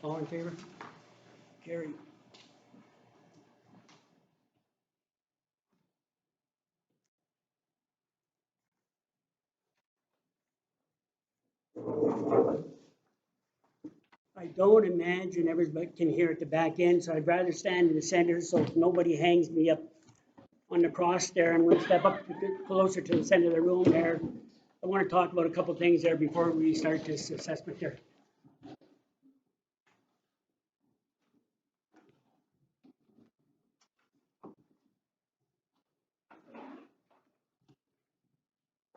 All in favor? Carried. I don't imagine everybody can hear at the back end, so I'd rather stand in the center so if nobody hangs me up on the cross there. I'm going to step up closer to the center of the room there. I want to talk about a couple things there before we start this assessment there.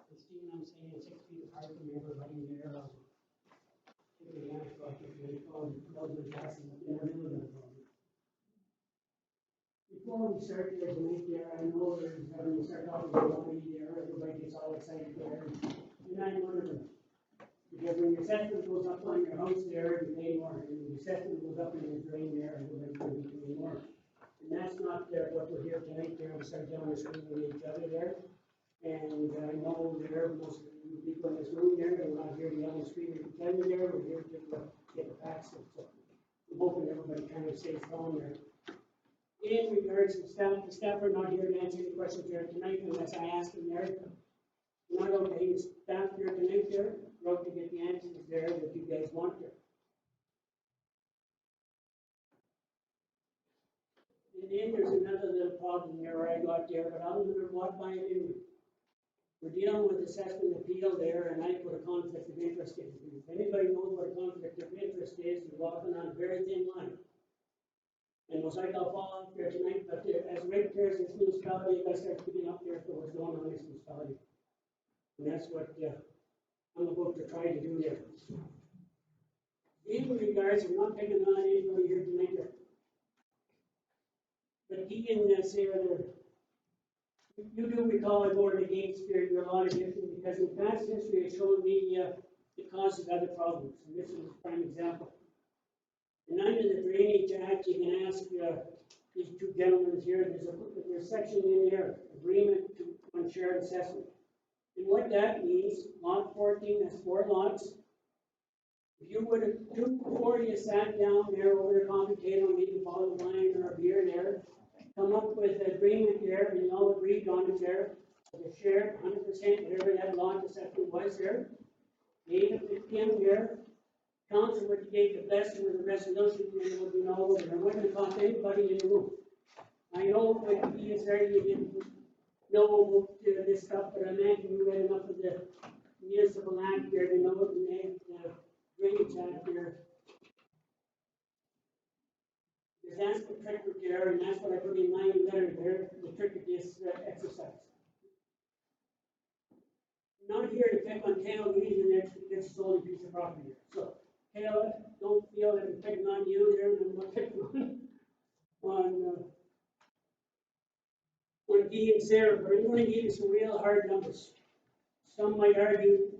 Christine, I'm saying 6 feet apart from everybody there. Before we start here tonight there, I know there's having to start off with the money there, everybody gets all excited there. And I'm one of them. Because when your assessment goes up on your house there, you pay more. And when your assessment goes up on your drain there, everybody's going to be paying more. And that's not what we're here tonight there, we start down the screen with each other there. And I know there, most of the people in this room there, they're not here to yell and scream at each other there, we're here to get the facts. So I'm hoping everybody kind of stays calm there. In regards to staff, the staff are not here to answer any questions there tonight unless I ask them there. We're not okay with staff here tonight there, we're out to get the answers there that you guys want there. And then there's another little problem there where I got there, but I'm going to walk by it anyway. We're dealing with assessment appeal there, and I put a conflict of interest in. If anybody knows what a conflict of interest is, you're walking on a very thin line. And most likely I'll fall out there tonight, but as ratepayers in this municipality, you guys start picking up there for what's going on in this municipality. And that's what I'm about to try to do there. In regards, I'm not picking on anybody here tonight there. But Keegan and Sarah there, you do recall I voted against your law addition because in past history it showed me the cause of other problems. And this is a prime example. And under the Drainage Act, you can ask these two gentlemen here, there's a section in there, agreement on shared assessment. And what that means, lot 14 has 4 lots. If you would have, before you sat down there over the coffee table, maybe a bottle of wine or a beer there, come up with an agreement there, and you all agreed on it there, to share 100%, whatever that lot assessment was there, gave it to him there. Council would gave the blessing with the resolution, and it would be no over. It wouldn't have cost anybody in the room. I know when he is there, you didn't know this stuff, but I imagine you read enough of the municipal act there to know what the Drainage Act there. Because that's the trick with there, and that's what I put in my letter there, the trick of this exercise. I'm not here to pick on Taylor Reason, it's a solid piece of property here. So, Taylor, don't feel that I'm picking on you there, and I'm not picking on Dee and Sarah, but I'm going to give you some real hard numbers. Some might argue,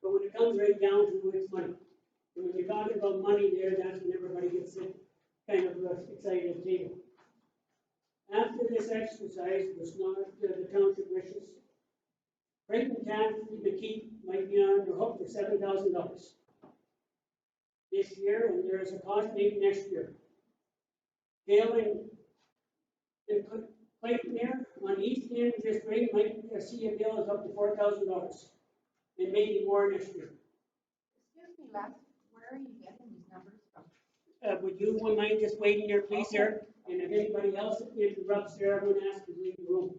but when it comes right down to it, it's money. And when you're talking about money there, that's when everybody gets kind of excited at the table. After this exercise was not the township wishes, Creighton Catholic McKee might be on the hook for $7,000 this year, and there is a cost maybe next year. Galen and Clayton there on East End, this rate might see a bill is up to $4,000 and maybe more next year. Excuse me, Les, where are you getting these numbers from? Would you mind just waiting there, please, sir? And if anybody else interrupts there, I'm going to ask you to leave the room.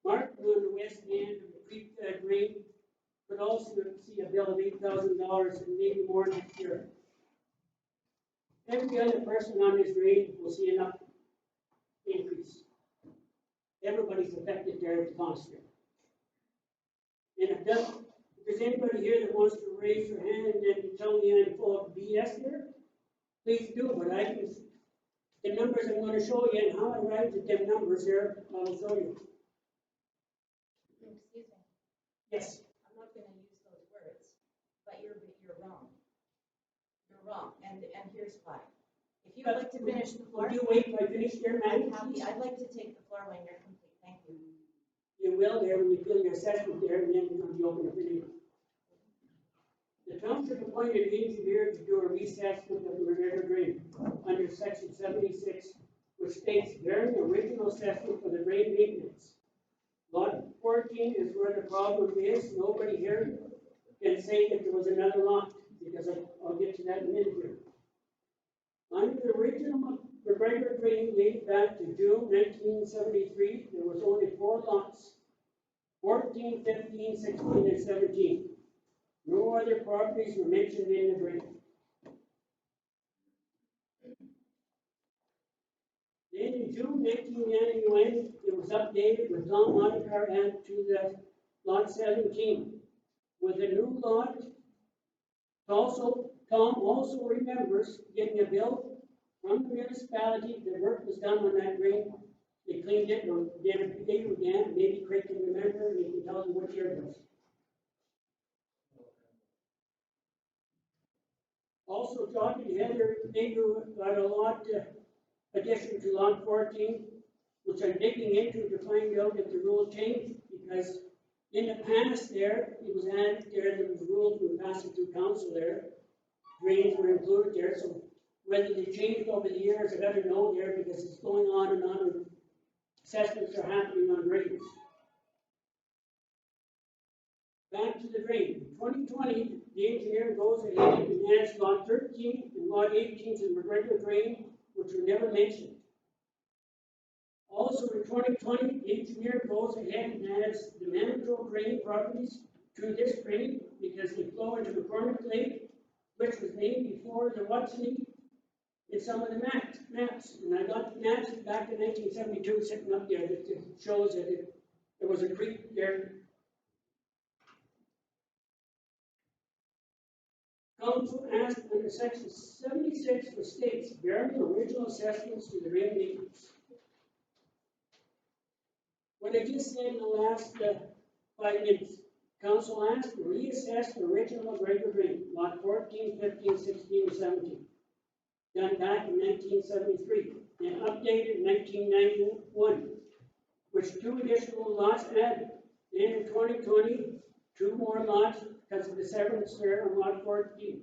Mark on the west end of the Creek Green could also see a bill of $8,000 and maybe more next year. Every other person on this grade will see enough increase. Everybody's affected there at the constant. And if there's anybody here that wants to raise your hand and tell me I'm full of BS here, please do. But I can, the numbers I'm going to show you and how I arrived at them numbers here, I will show you. Excuse me. Yes. I'm not going to use those words, but you're wrong. You're wrong, and here's why. If you'd like to finish the floor, would you wait till I finish there, ma'am? I'd like to take the floor when you're complete. Thank you. You will there when you fill your assessment there, and then you're going to be open to video. The township appointed an engineer to do a reassessment of the McGregor drain under section 76, which states bearing the original assessment for the drain maintenance. Lot 14 is where the problem is. Nobody here can say that there was another lot, because I'll get to that in a minute here. Under the original McGregor drain dated back to June 1973, there was only 4 lots, 14, 15, 16, and 17. No other properties were mentioned in the drain. Then in June 1991, it was updated with Tom Monacar added to the lot 17. With a new lot, Tom also remembers getting a bill from the municipality. The work was done on that drain. They cleaned it or did a big again. Maybe Craig can remember and he can tell you what year it was. Also talking to Heather, they got a lot addition to lot 14, which I'm digging into to find out if the rule changed, because in the past there, it was added there, there was rules we passed it through council there. Drains were included there, so whether they changed over the years, I gotta know there, because it's going on and on, and assessments are happening on drains. Back to the drain. In 2020, the engineer goes ahead and adds lot 13 and lot 18 to the McGregor drain, which were never mentioned. Also in 2020, the engineer goes ahead and adds the mandatory drain properties to this drain because they flow into McCormick Lake, which was named before the Watson in some of the maps. And I got the maps back in 1972 sitting up there that shows that there was a creek there. Council asked under section 76 for states bearing original assessments to the drain maintenance. What I just said in the last 5 minutes, Council asked to reassess the original McGregor drain, lot 14, 15, 16, and 17, done back in 1973, and updated in 1991, with 2 additional lots added. Then in 2020, 2 more lots because of the severance there on lot 14.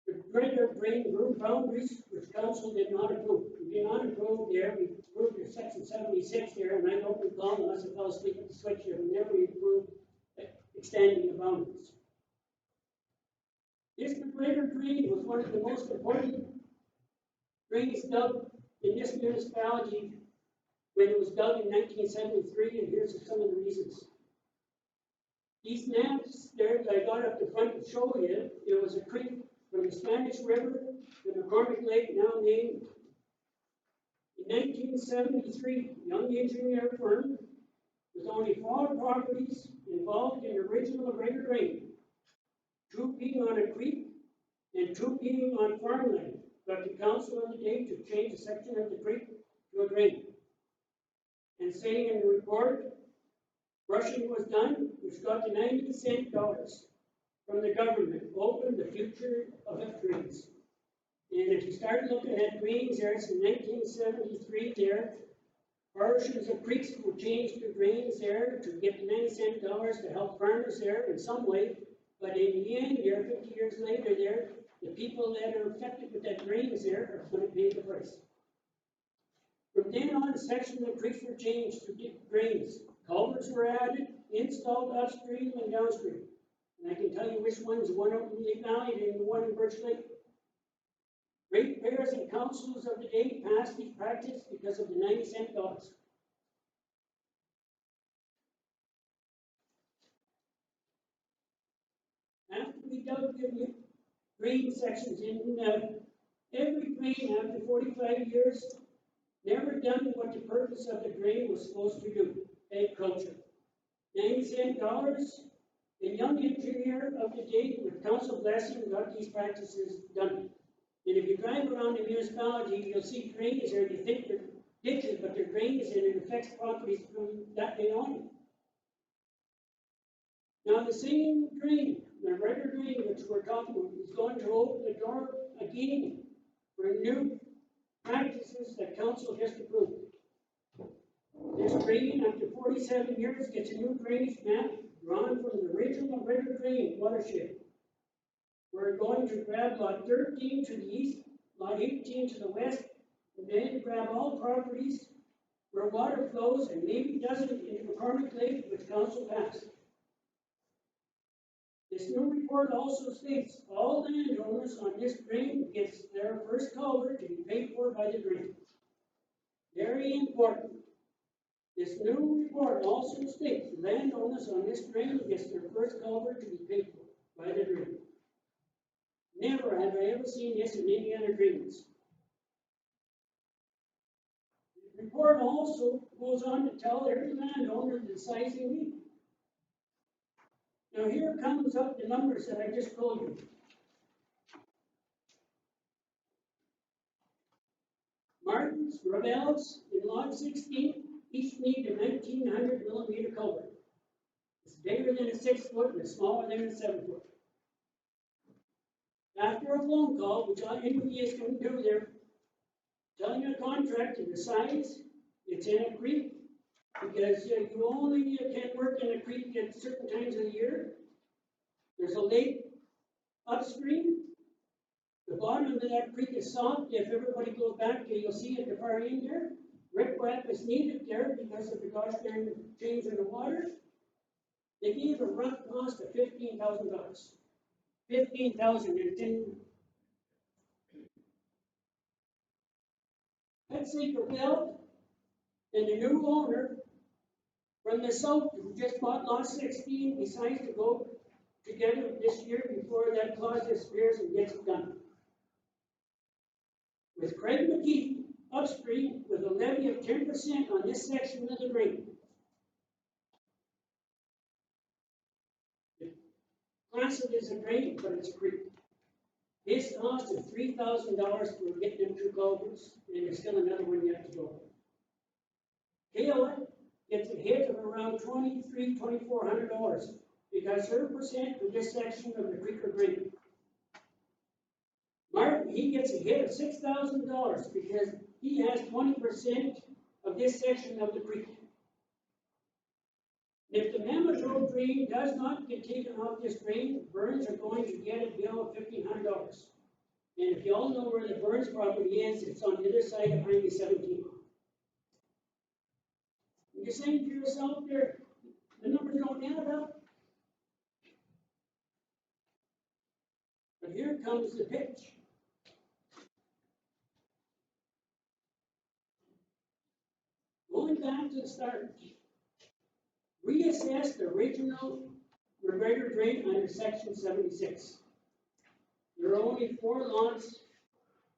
The McGregor drain group boundaries, which Council did not approve. We did not approve there. We approved in section 76 there, and I don't recall, unless I fell asleep at the switch here, we never approved extending the boundaries. This McGregor drain was one of the most important drains dug in this municipality when it was dug in 1973, and here's some of the reasons. These maps there that I got up the front to show you, it was a creek from the Spanish River to McCormick Lake, now named. In 1973, young engineer firm with only 4 properties involved in the original McGregor drain, 2 being on a creek and 2 being on farmland, got the council on the day to change a section of the creek to a drain. And saying in the report, brushing was done, which got the 90 cent dollars from the government, opened the future of the drains. And if you start looking at drains there, it's in 1973 there, portions of creeks were changed to drains there to get the 90 cent dollars to help farmers there in some way. But in the end, there, 50 years later there, the people that are affected with that drains there are going to pay the price. From then on, sections of creeks were changed to drains. Culverts were added, installed upstream and downstream. And I can tell you which ones, one out in Lake Valley and the one in Birch Lake. Ratepayers and councils of the day passed these practices because of the 90 cent dollars. After we dug the drain sections in every drain after 45 years, never done what the purpose of the drain was supposed to do, agriculture. 90 cent dollars, the young engineer of the day with council blessing got these practices done. And if you drive around the municipality, you'll see drains there, you think they're ditches, but they're drains and it affects properties from that day on. Now the same drain, the McGregor drain, which we're talking about, is going to open the door again for new practices that council just approved. This drain, after 47 years, gets a new drainage map drawn from the original river drain watershed. We're going to grab lot 13 to the east, lot 18 to the west, and then grab all properties where water flows and maybe doesn't into McCormick Lake, which council passed. This new report also states all landowners on this drain gets their first culvert to be paid for by the drain. Very important. This new report also states landowners on this drain gets their first culvert to be paid for by the drain. Never have I ever seen this in any other drains. The report also goes on to tell every landowner the size they need. Now here comes up the numbers that I just told you. Martins, Rebels, in lot 16, each need a 1900 millimeter culvert. It's bigger than a 6 foot and smaller than a 7 foot. After a phone call, which anybody is going to do there, telling a contractor the size, it's in a creek, because you only can work in a creek at certain times of the year. There's a lake upstream. The bottom of that creek is soft. If everybody goes back, you'll see at the far end there. Riprap is needed there because of the gosh darn change in the water. They gave a rough cost of $15,000. $15,000 and it's in. Let's say Propel and the new owner from the south who just bought lot 16 decides to go together this year before that clause disappears and gets it done. With Craig McKee upstream with a levy of 10% on this section of the drain. Class it as a drain, but it's a creek. This cost of $3,000 for getting them 2 culverts, and there's still another one yet to go. Kayla gets a hit of around $2,400 because her percent of this section of the creek or drain. Martin, he gets a hit of $6,000 because he has 20% of this section of the creek. If the Mammoth Road drain does not get taken off this drain, Burns are going to get a bill of $1,500. And if you all know where the Burns property is, it's on the other side of Highway 17. You're saying to yourself there, the numbers don't add up. But here comes the pitch. Going back to the start, reassess the original McGregor drain under section 76. There are only 4 lots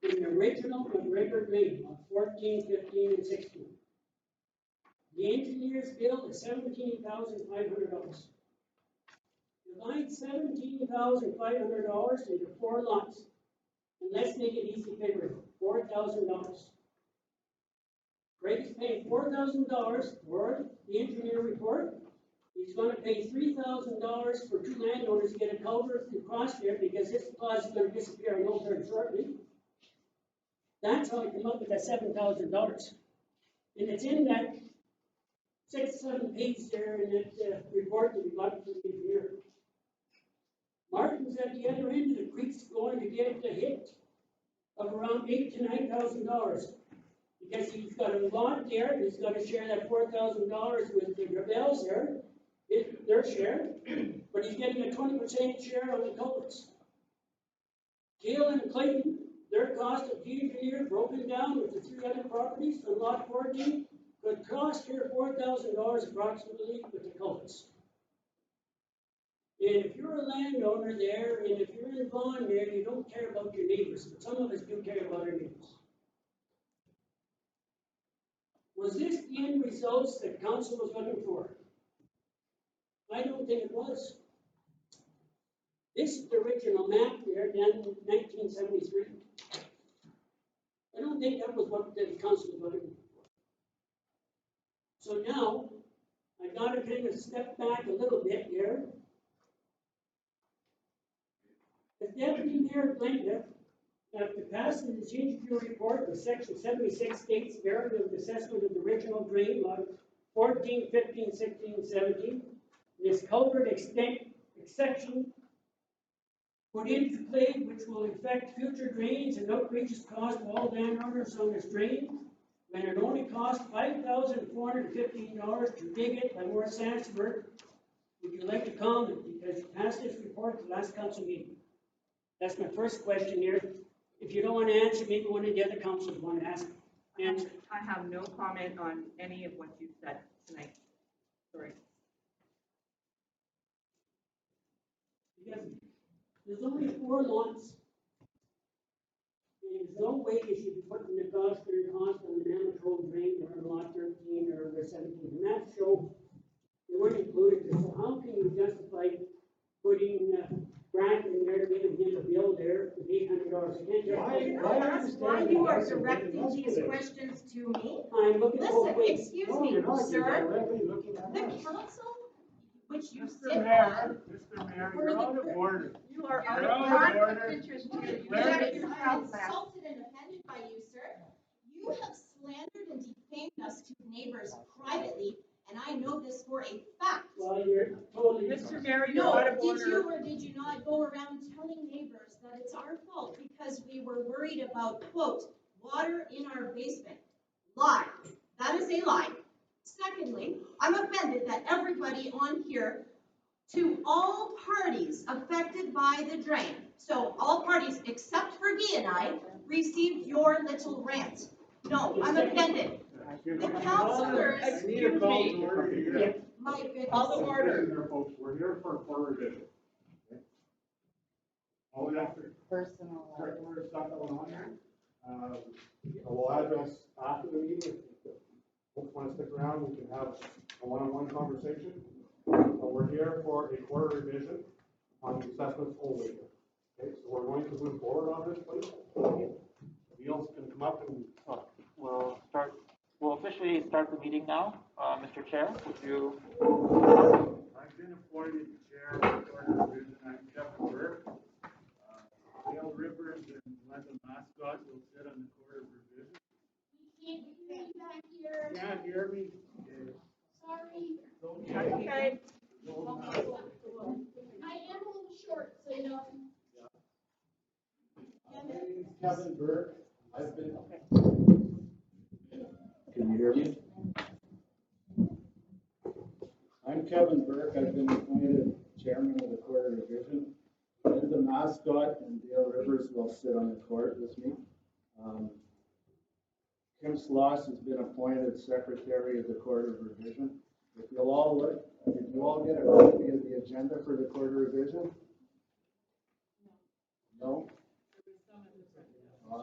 in the original McGregor drain on 14, 15, and 16. The engineer's bill is $17,500. Divide $17,500 into 4 lots, and let's make it easy figuring, $4,000. Craig is paying $4,000 for the engineer report. He's going to pay $3,000 for 2 landowners to get a culvert across there because this clause is going to disappear, I know very shortly. That's how I come up with that $7,000. And it's in that 6-7 page there in that report that we got from the engineer. Martin's at the other end of the creek's going to get a hit of around $8,000 to $9,000. Because he's got a lot there, and he's got to share that $4,000 with the Rebels there, their share, but he's getting a 20% share on the culverts. Kale and Clayton, their cost of the engineer broken down with the 3 other properties on lot 14 could cost here $4,000 approximately with the culverts. And if you're a landowner there, and if you're in Vaughan there, you don't care about your neighbors, but some of us do care about our neighbors. Was this the end results that council was looking for? I don't think it was. This is the original map there done in 1973. I don't think that was what the council was looking for. So now, I got to kind of step back a little bit here. The Deputy Mayor Glenda, after passing the change of your report with section 76 states bearing of the assessment of the original drain lot 14, 15, 16, 17, This culvert exception put into play, which will affect future drains and outrageous cost to all landowners on this drain, when it only cost $5,415 to dig it by Morris Sandsburg. Would you like to comment? Because you passed this report at the last council meeting. That's my first question here. If you don't want to answer, maybe one of the other councils want to ask. Answer. I have no comment on any of what you said tonight. Sorry. Because there's only 4 lots. There's no way you should be putting the cost on the Mammoth Road drain or lot 13 or 17. And that show they weren't included. So how can you justify putting Brandon in there to make him a bill there with $800? You can't justify that. That's why you are directing these questions to me. I'm looking for Listen, ways. excuse No, me, you're not. sir. You're directly looking at The us. council, which you Mr. sit on, Mayor, For you're the out of order. You are You're out out of of order. interest here. You Declare said it. it yourself, ma'am. insulted and offended by you, sir. You have slandered and defamed us to neighbors privately, and I know this for a fact. Well, you're totally. Mr. Mayor, you're No, out of did you order. or did you not go around telling neighbors that it's our fault because we were worried about, quote, water in our basement? Lie. That is a lie. Secondly, I'm offended that everybody on here, to all parties affected by the drain, so all parties except for Guy and I, received your little rant. No, I'm offended. The councilors, I need a call Excuse to me. order here. Yeah. my goodness. Call the order. Listen here, folks, we're here for revision. Okay? All we have to. Personal. Current stuff going on here. We'll address after the meeting. If folks want to stick around, we can have a one-on-one conversation. We're here for a quarter revision on the assessments only. Okay, so we're going to move forward on this, please. Neil's going to come up and talk. We'll officially start the meeting now. Mr. Chair, would you? I've been appointed chair of the quarter revision. I'm Kevin Burke. Dale Rivers and Linda Mascot will sit on the quarter revision. Can't hear you back here. Can't hear me? Sorry. Okay. I am a little short, so you know. My name is Kevin Burke. I've been. Can you hear me? I'm Kevin Burke. I've been appointed chairman of the Court of Revision. Linda Mascot and Dale Rivers will sit on the court with me. Kim Sloss has been appointed secretary of the Court of Revision. If you'll all look, did you all get a copy of the agenda for the Court of Revision? No?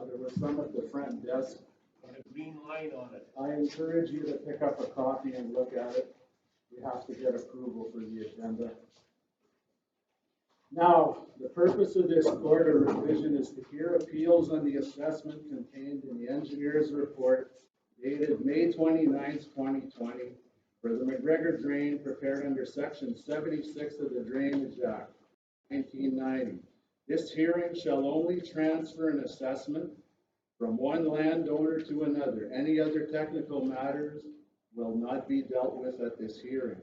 There was some at the front desk. And a green line on it. I encourage you to pick up a copy and look at it. We have to get approval for the agenda. Now, the purpose of this Court of Revision is to hear appeals on the assessment contained in the engineer's report dated May 29th, 2020 for the McGregor Drain prepared under Section 76 of the Drainage Act, 1990. This hearing shall only transfer an assessment from one landowner to another. Any other technical matters will not be dealt with at this hearing.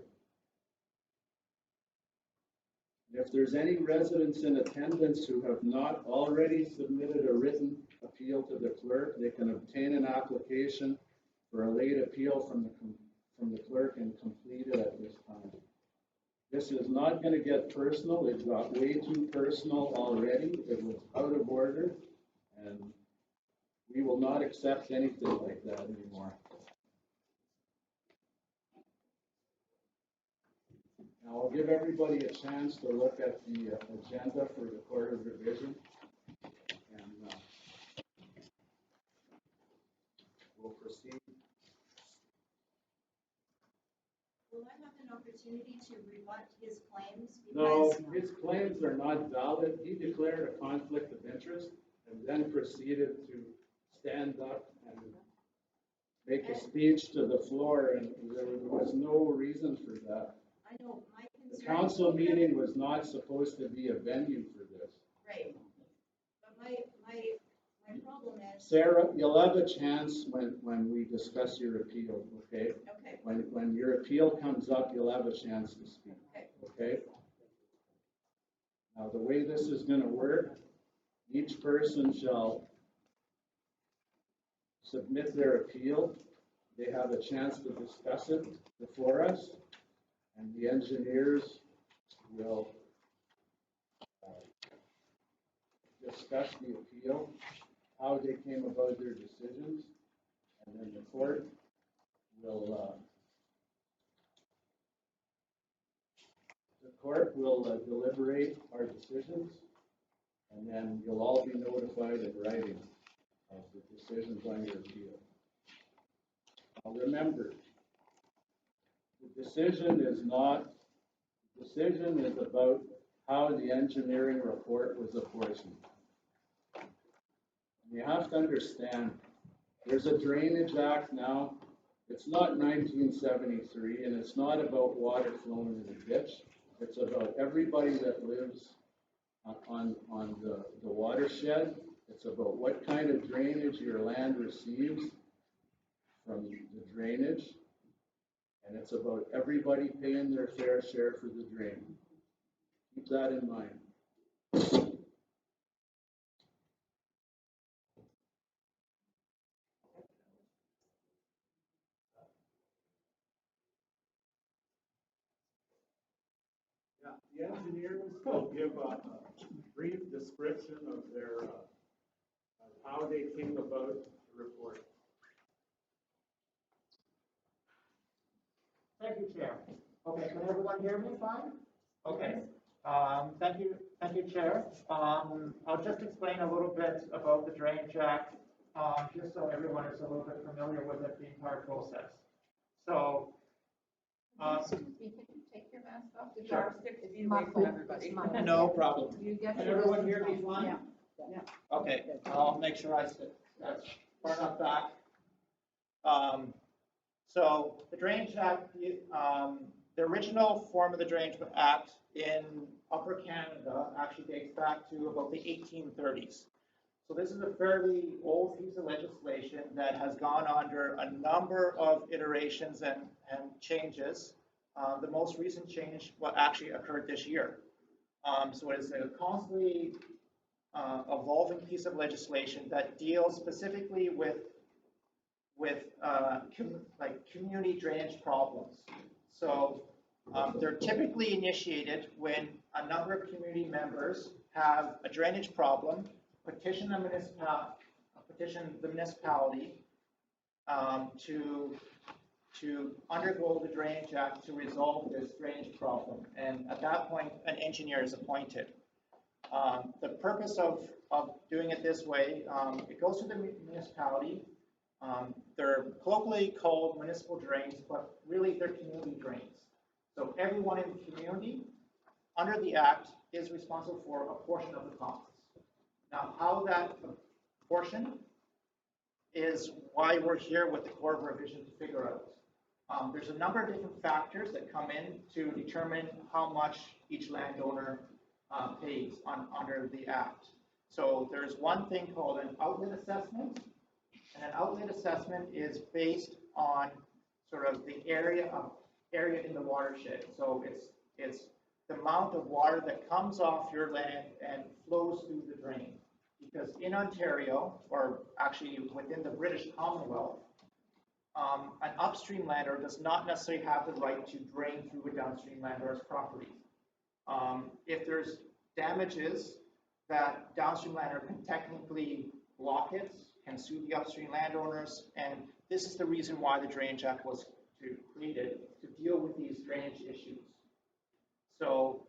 If there's any residents in attendance who have not already submitted a written appeal to the clerk, they can obtain an application for a late appeal from the clerk and complete it at this time. This is not going to get personal. It got way too personal already. It was out of order, and we will not accept anything like that anymore. Now, I'll give everybody a chance to look at the agenda for the Court of Revision, and we'll proceed. Will I have an opportunity to rebut his claims? No, Because his claims are not valid. He declared a conflict of interest and then proceeded to stand up and make a speech to the floor, and there was no reason for that. I know my The concern. council meeting was not supposed to be a venue for this. Right. But my problem is, Sarah, you'll have a chance when we discuss your appeal, okay? okay, When your appeal comes up, you'll have a chance to speak. okay. okay? Now, the way this is gonna work, each person shall submit their appeal. They have a chance to discuss it before us, and the engineers will discuss the appeal, how they came about their decisions, and then the court will deliberate our decisions, and then you'll all be notified in writing of the decisions on your appeal. Now remember, the decision is about how the engineering report was apportioned. And you have to understand, there's a Drainage Act now. It's not 1973, and it's not about water flowing in the ditch. It's about everybody that lives on the watershed. It's about what kind of drainage your land receives from the drainage. And it's about everybody paying their fair share for the drain. Keep that in mind. Yeah, the engineers will give a brief description of their, of how they came about the report. Thank you, Chair. Okay, can everyone hear me fine? Okay. Thank you, Chair. I'll just explain a little bit about the Drainage Act, just so everyone is a little bit familiar with it, the entire process. So, Excuse me, can you take your mask off? The Sure. jar stick is Away from everybody. muffled. no problem. You get Can your everyone distance hear me off. fine? Yeah. Okay, I'll make sure I sit far enough back. So the Drainage Act, the original form of the Drainage Act in Upper Canada actually dates back to about the 1830s. So this is a fairly old piece of legislation that has gone under a number of iterations and changes. The most recent change actually occurred this year. So it is a constantly evolving piece of legislation that deals specifically with community drainage problems. So they're typically initiated when a number of community members have a drainage problem, petition the municipality to undergo the Drainage Act to resolve this drainage problem. And at that point, an engineer is appointed. The purpose of doing it this way, it goes to the municipality. They're colloquially called municipal drains, but really they're community drains. So everyone in the community, under the Act, is responsible for a portion of the costs. Now, how that portion is why we're here with the Corps of Revision to figure out. There's a number of different factors that come in to determine how much each landowner pays under the Act. So there's one thing called an outlet assessment, and an outlet assessment is based on sort of the area in the watershed. So it's the amount of water that comes off your land and flows through the drain. Because in Ontario, or actually within the British Commonwealth, an upstream landowner does not necessarily have the right to drain through a downstream landowner's property. If there's damages, that downstream landowner can technically block it, can sue the upstream landowners, and this is the reason why the Drainage Act was created, to deal with these drainage issues. So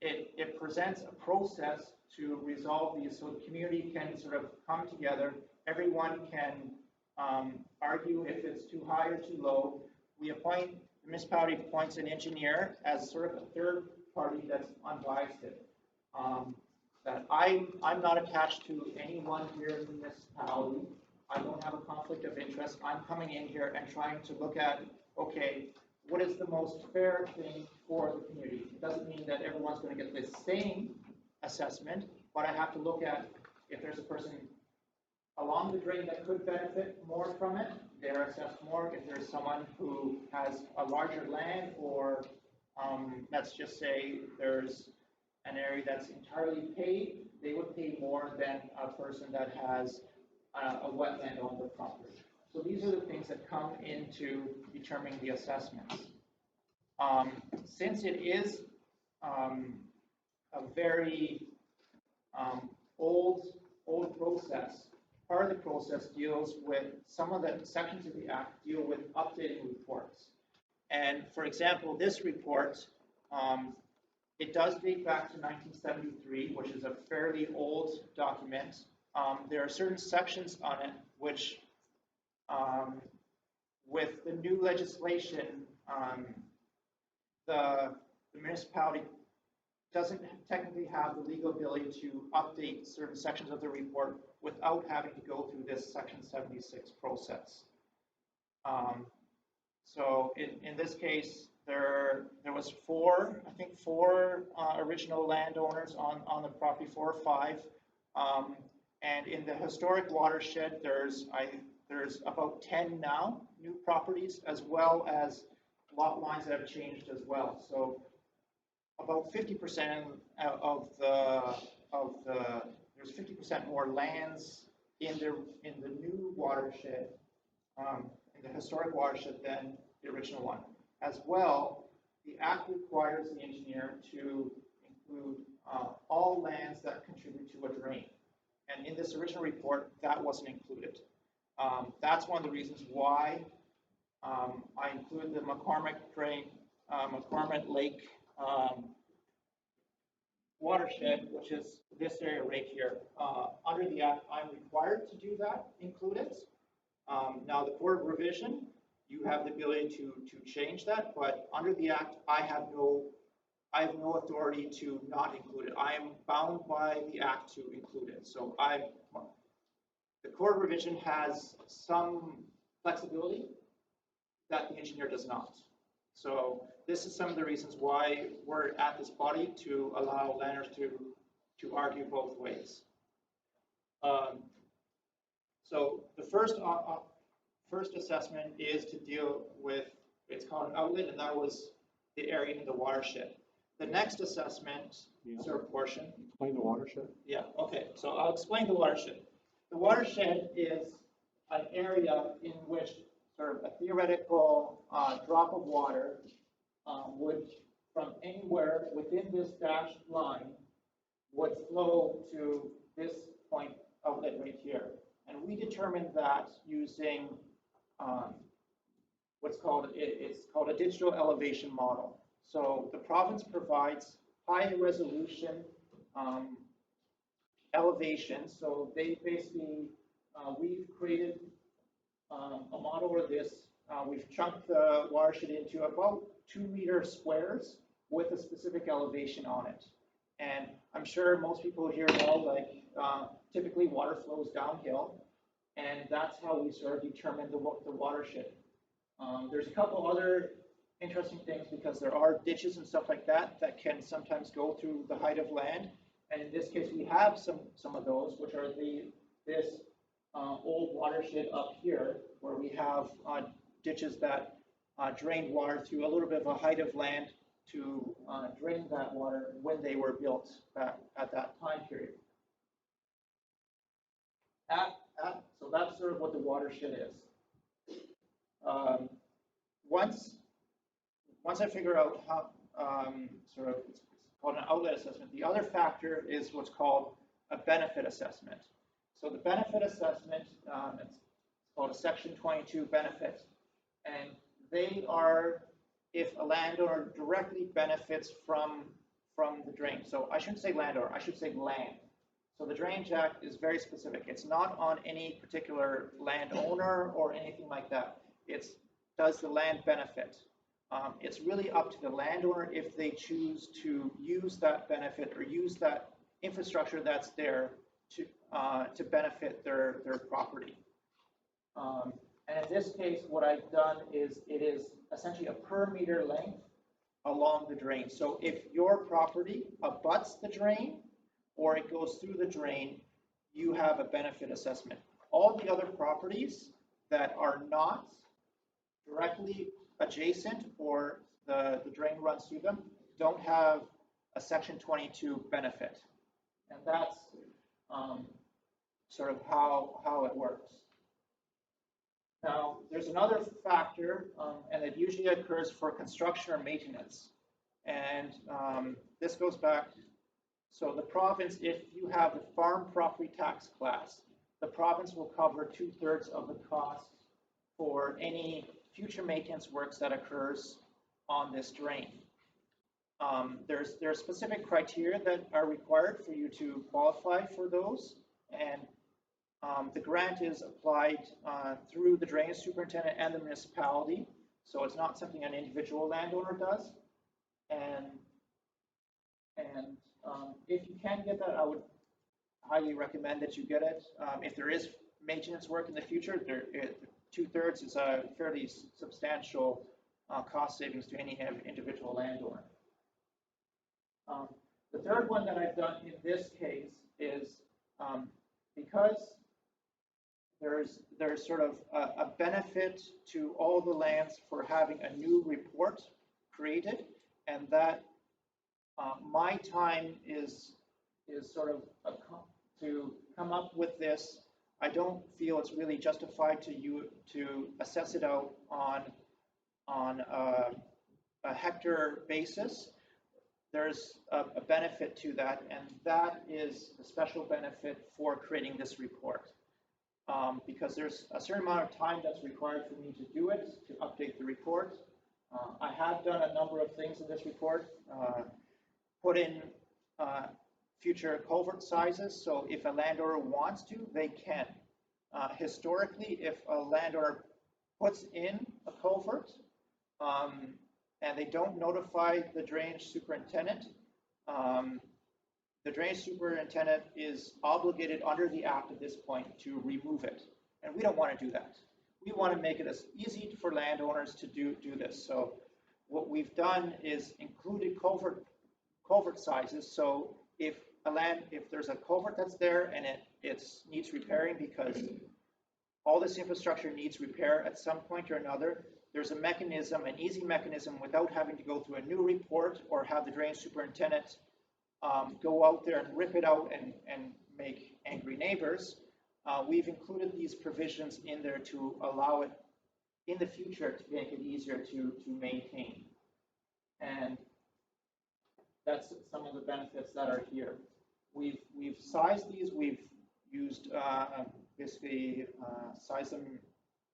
it presents a process to resolve these, so the community can sort of come together. Everyone can argue if it's too high or too low. The municipality appoints an engineer as sort of a third party that's unbiased. That I'm not attached to anyone here in the municipality. I don't have a conflict of interest. I'm coming in here and trying to look at, okay, what is the most fair thing for the community? It doesn't mean that everyone's going to get the same assessment, but I have to look at if there's a person along the drain that could benefit more from it, they're assessed more. If there's someone who has a larger land or let's just say there's an area that's entirely paved, they would pay more than a person that has a wetland on their property. So these are the things that come into determining the assessments. Since it is a very old process, part of the process deals with, some of the sections of the Act deal with updating reports. And for example, this report, it does date back to 1973, which is a fairly old document. There are certain sections on it which, with the new legislation, the municipality doesn't technically have the legal ability to update certain sections of the report without having to go through this Section 76 process. So in this case, there was four original landowners on the property, 4 or 5. And in the historic watershed, there's about 10 now, new properties, as well as lot lines that have changed as well. So about 50% of the there's 50% more lands in the new watershed, in the historic watershed, than the original one. As well, the Act requires the engineer to include all lands that contribute to a drain. And in this original report, that wasn't included. That's one of the reasons why I included the McCormick Lake watershed, which is this area right here. Under the Act, I'm required to do that, include it. Now, the Court of Revision, you have the ability to change that, but under the Act, I have no authority to not include it. I am bound by the Act to include it. So the Court of Revision has some flexibility that the engineer does not. So this is some of the reasons why we're at this body, to allow landowners to argue both ways. So the first assessment is to deal with, it's called an outlet, and that was the area in the watershed. The next assessment, sort of portion. Explain the watershed. Yeah, okay, so I'll explain the watershed. The watershed is an area in which sort of a theoretical drop of water would, from anywhere within this dashed line, would flow to this point outlet right here. And we determined that using it's called a digital elevation model. So the province provides high resolution elevation. So they basically, we've created a model of this. We've chunked the watershed into about 2-meter squares with a specific elevation on it. And I'm sure most people here know, like, typically water flows downhill, and that's how we sort of determine the watershed. There's a couple other interesting things, because there are ditches and stuff like that that can sometimes go through the height of land. And in this case, we have some of those, which are this old watershed up here, where we have ditches that drain water through a little bit of a height of land to drain that water when they were built at that time period. So that's sort of what the watershed is. Once I figure out how, sort of, it's called an outlet assessment, the other factor is what's called a benefit assessment. So the benefit assessment, it's called a Section 22 benefit, and they are if a landowner directly benefits from the drain. So I shouldn't say landowner, I should say land. So the Drainage Act is very specific. It's not on any particular landowner or anything like that. It's does the land benefit? It's really up to the landowner if they choose to use that benefit or use that infrastructure that's there to benefit their property. And in this case, what I've done is it is essentially a per meter length along the drain. So if your property abuts the drain or it goes through the drain, you have a benefit assessment. All the other properties that are not directly adjacent or the drain runs through them don't have a Section 22 benefit. And that's sort of how it works. Now, there's another factor, and it usually occurs for construction or maintenance. And this goes back, so the province, if you have the farm property tax class, the province will cover 2/3 of the cost for any future maintenance works that occurs on this drain. There's specific criteria that are required for you to qualify for those, and the grant is applied through the drainage superintendent and the municipality, so it's not something an individual landowner does. And if you can get that, I would highly recommend that you get it. If there is maintenance work in the future, 2/3 is a fairly substantial cost savings to any individual landowner. The third one that I've done in this case is because there's sort of a benefit to all the lands for having a new report created, and that my time is sort of to come up with this. I don't feel it's really justified to assess it out on a hectare basis. There's a benefit to that, and that is a special benefit for creating this report. Because there's a certain amount of time that's required for me to do it, to update the report. I have done a number of things in this report, put in future culvert sizes, so if a landowner wants to, they can. Historically, if a landowner puts in a culvert and they don't notify the drainage superintendent, the drainage superintendent is obligated under the act at this point to remove it. And we don't want to do that. We want to make it as easy for landowners to do this. So what we've done is included culvert sizes. So if there's a culvert that's there and it needs repairing because all this infrastructure needs repair at some point or another, there's a mechanism, an easy mechanism, without having to go through a new report or have the drainage superintendent go out there and rip it out and make angry neighbors. We've included these provisions in there to allow it in the future to make it easier to maintain. And that's some of the benefits that are here. We've sized these. We've used basically sized them.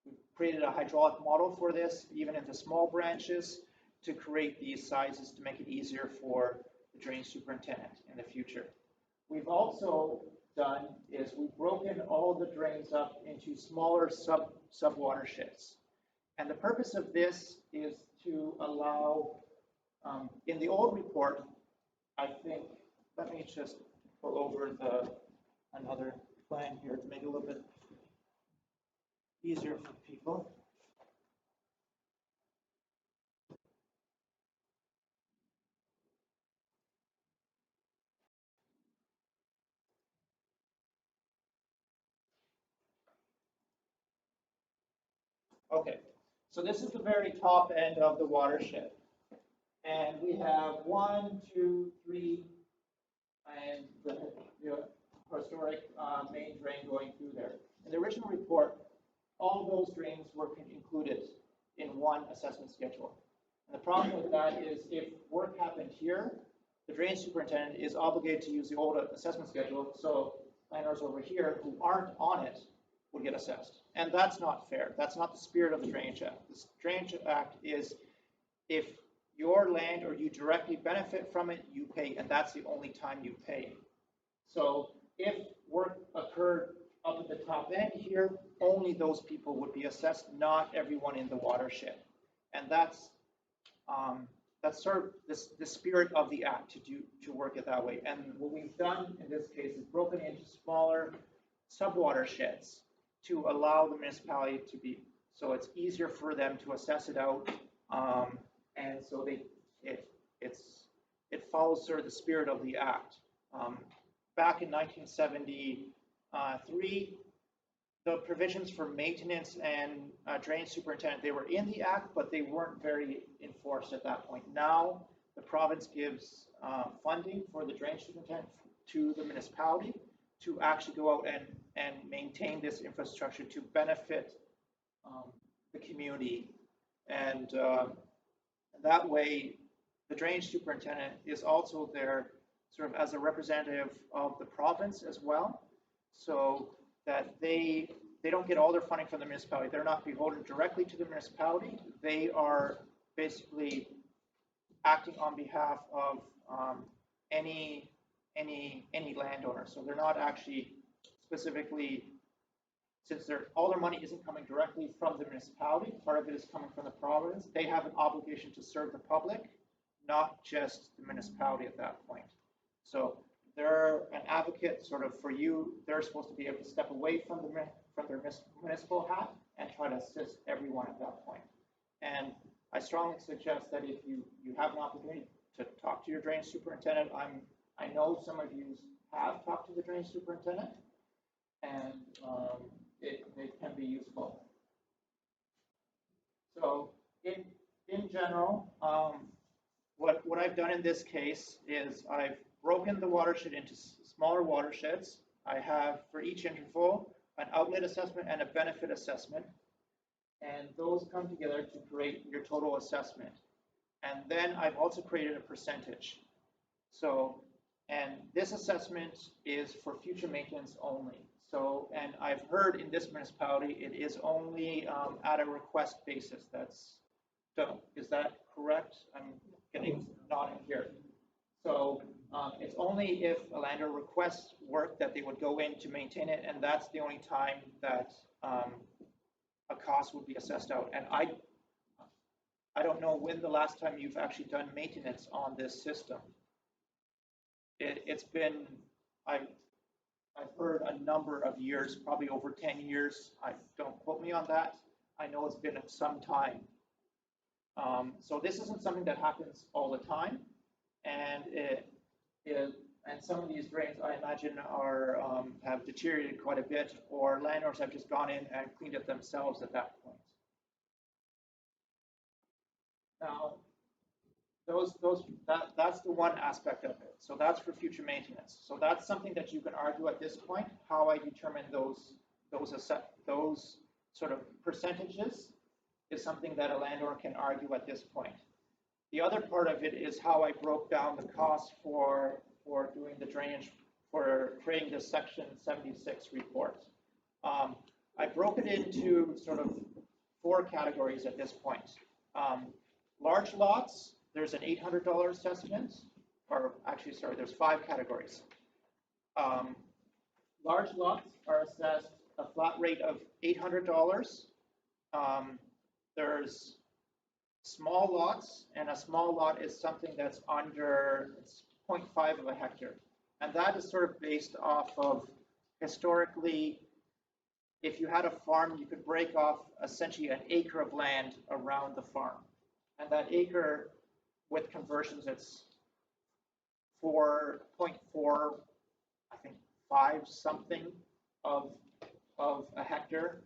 We've created a hydraulic model for this, even into small branches, to create these sizes to make it easier for the drainage superintendent in the future. We've also done is we've broken all the drains up into smaller sub watersheds, and the purpose of this is to allow. In the old report, I think. Let me just pull over another plan here to make it a little bit easier for people. Okay, so this is the very top end of the watershed. And we have 1, 2, 3, and the historic main drain going through there. In the original report, all those drains were included in one assessment schedule. And the problem with that is if work happened here, the drainage superintendent is obligated to use the old assessment schedule, so landowners over here who aren't on it would get assessed. And that's not fair. That's not the spirit of the Drainage Act. The Drainage Act is if your land or you directly benefit from it, you pay, and that's the only time you pay. So if work occurred up at the top end here, only those people would be assessed, not everyone in the watershed. And that's sort of the spirit of the act to work it that way. And what we've done in this case is broken into smaller sub-watersheds to allow the municipality to be, so it's easier for them to assess it out. And so it follows sort of the spirit of the act. Back in 1973, the provisions for maintenance and drainage superintendent, they were in the act, but they weren't very enforced at that point. Now, the province gives funding for the drainage superintendent to the municipality to actually go out and maintain this infrastructure to benefit the community. And that way, the drainage superintendent is also there sort of as a representative of the province as well, so that they don't get all their funding from the municipality. They're not beholden directly to the municipality. They are basically acting on behalf of any landowner. So they're not actually specifically, since all their money isn't coming directly from the municipality, part of it is coming from the province, they have an obligation to serve the public, not just the municipality at that point. So they're an advocate sort of for you. They're supposed to be able to step away from their municipal hat and try to assist everyone at that point. And I strongly suggest that if you have an opportunity to talk to your drainage superintendent, I know some of you have talked to the drainage superintendent, and it can be useful. So in general, what I've done in this case is I've broken the watershed into smaller watersheds. I have for each interval an outlet assessment and a benefit assessment, and those come together to create your total assessment. And then I've also created a percentage. So, and this assessment is for future maintenance only. So, and I've heard in this municipality, it is only at a request basis. Is that correct? I'm getting nodding here. So it's only if a landowner requests work that they would go in to maintain it, and that's the only time that a cost would be assessed out. And I don't know when the last time you've actually done maintenance on this system. It's been, I've heard a number of years, probably over 10 years. Don't quote me on that. I know it's been some time. So this isn't something that happens all the time, and and some of these drains, I imagine, have deteriorated quite a bit, or landowners have just gone in and cleaned it themselves at that point. Now, that's the one aspect of it. So that's for future maintenance. So that's something that you can argue at this point. How I determine those sort of percentages is something that a landowner can argue at this point. The other part of it is how I broke down the cost for doing the drainage, for creating the Section 76 report. I broke it into sort of 4 categories at this point. Large lots, there's an $800 assessment, or actually, sorry, there's 5 categories. Large lots are assessed a flat rate of $800. There's small lots, and a small lot is something that's under 0.5 of a hectare. And that is sort of based off of, historically, if you had a farm, you could break off essentially an acre of land around the farm. And that acre, with conversions, it's 4.4, I think 5 something of a hectare.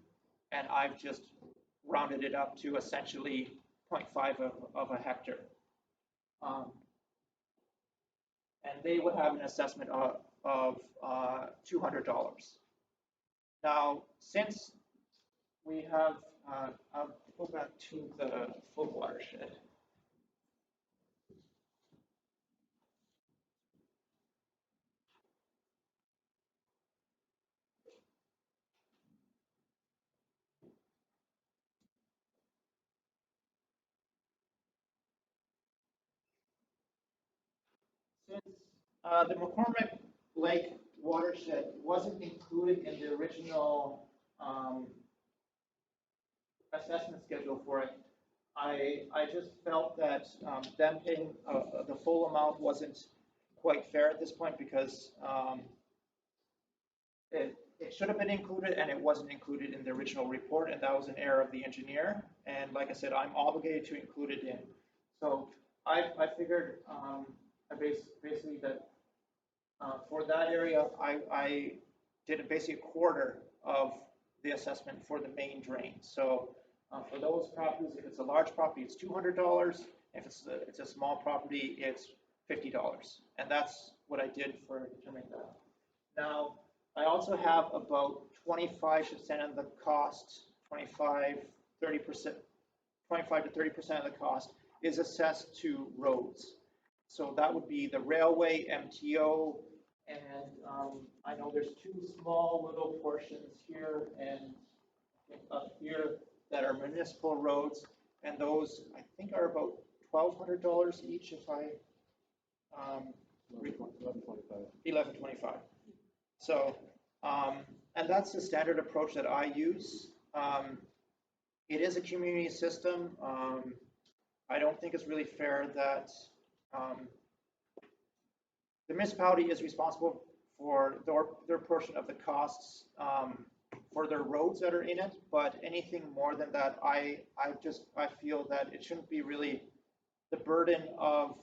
And I've just rounded it up to essentially 0.5 of a hectare. And they would have an assessment of $200. Now, since we have, I'll go back to the full watershed. Since the McCormick Lake watershed wasn't included in the original assessment schedule for it, I just felt that them paying the full amount wasn't quite fair at this point, because it should have been included, and it wasn't included in the original report, and that was an error of the engineer. And like I said, I'm obligated to include it in. So I figured basically that for that area, I did basically a quarter of the assessment for the main drain. So for those properties, if it's a large property, it's $200. If it's a small property, it's $50. And that's what I did for determining that. Now, I also have about 25% of the cost, 25 to 30% of the cost is assessed to roads. So that would be the railway, MTO, and I know there's two small little portions here and up here that are municipal roads, and those I think are about $1,200 each if I, 1125. So, and that's the standard approach that I use. It is a community system. I don't think it's really fair that the municipality is responsible for their portion of the costs for their roads that are in it, but anything more than that, I feel that it shouldn't be really the burden of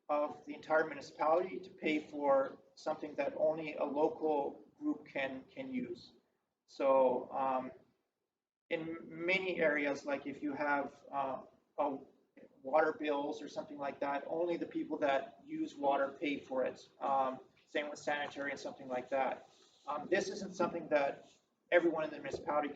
the entire municipality to pay for something that only a local group can use. So in many areas, like if you have water bills or something like that, only the people that use water pay for it. Same with sanitary and something like that. This isn't something that everyone in the municipality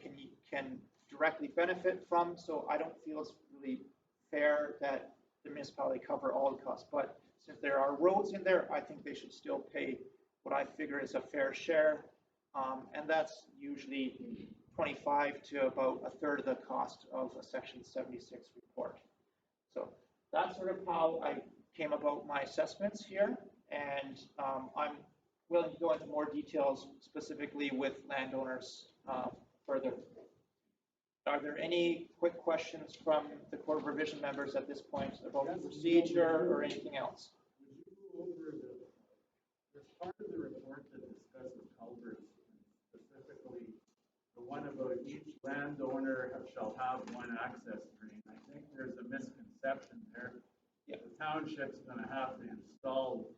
can directly benefit from, so I don't feel it's really fair that the municipality cover all the costs. But since there are roads in there, I think they should still pay what I figure is a fair share, and that's usually 25 to about a third of the cost of a Section 76 report. So that's sort of how I came about my assessments here, and I'm willing to go into more details specifically with landowners further. Are there any quick questions from the Court of Revision members at this point about the procedure or anything else? Would you go over there's part of the report that discusses culverts, specifically the one about each landowner shall have one access drain. I think there's a misconception there. Yeah. The township's gonna have to install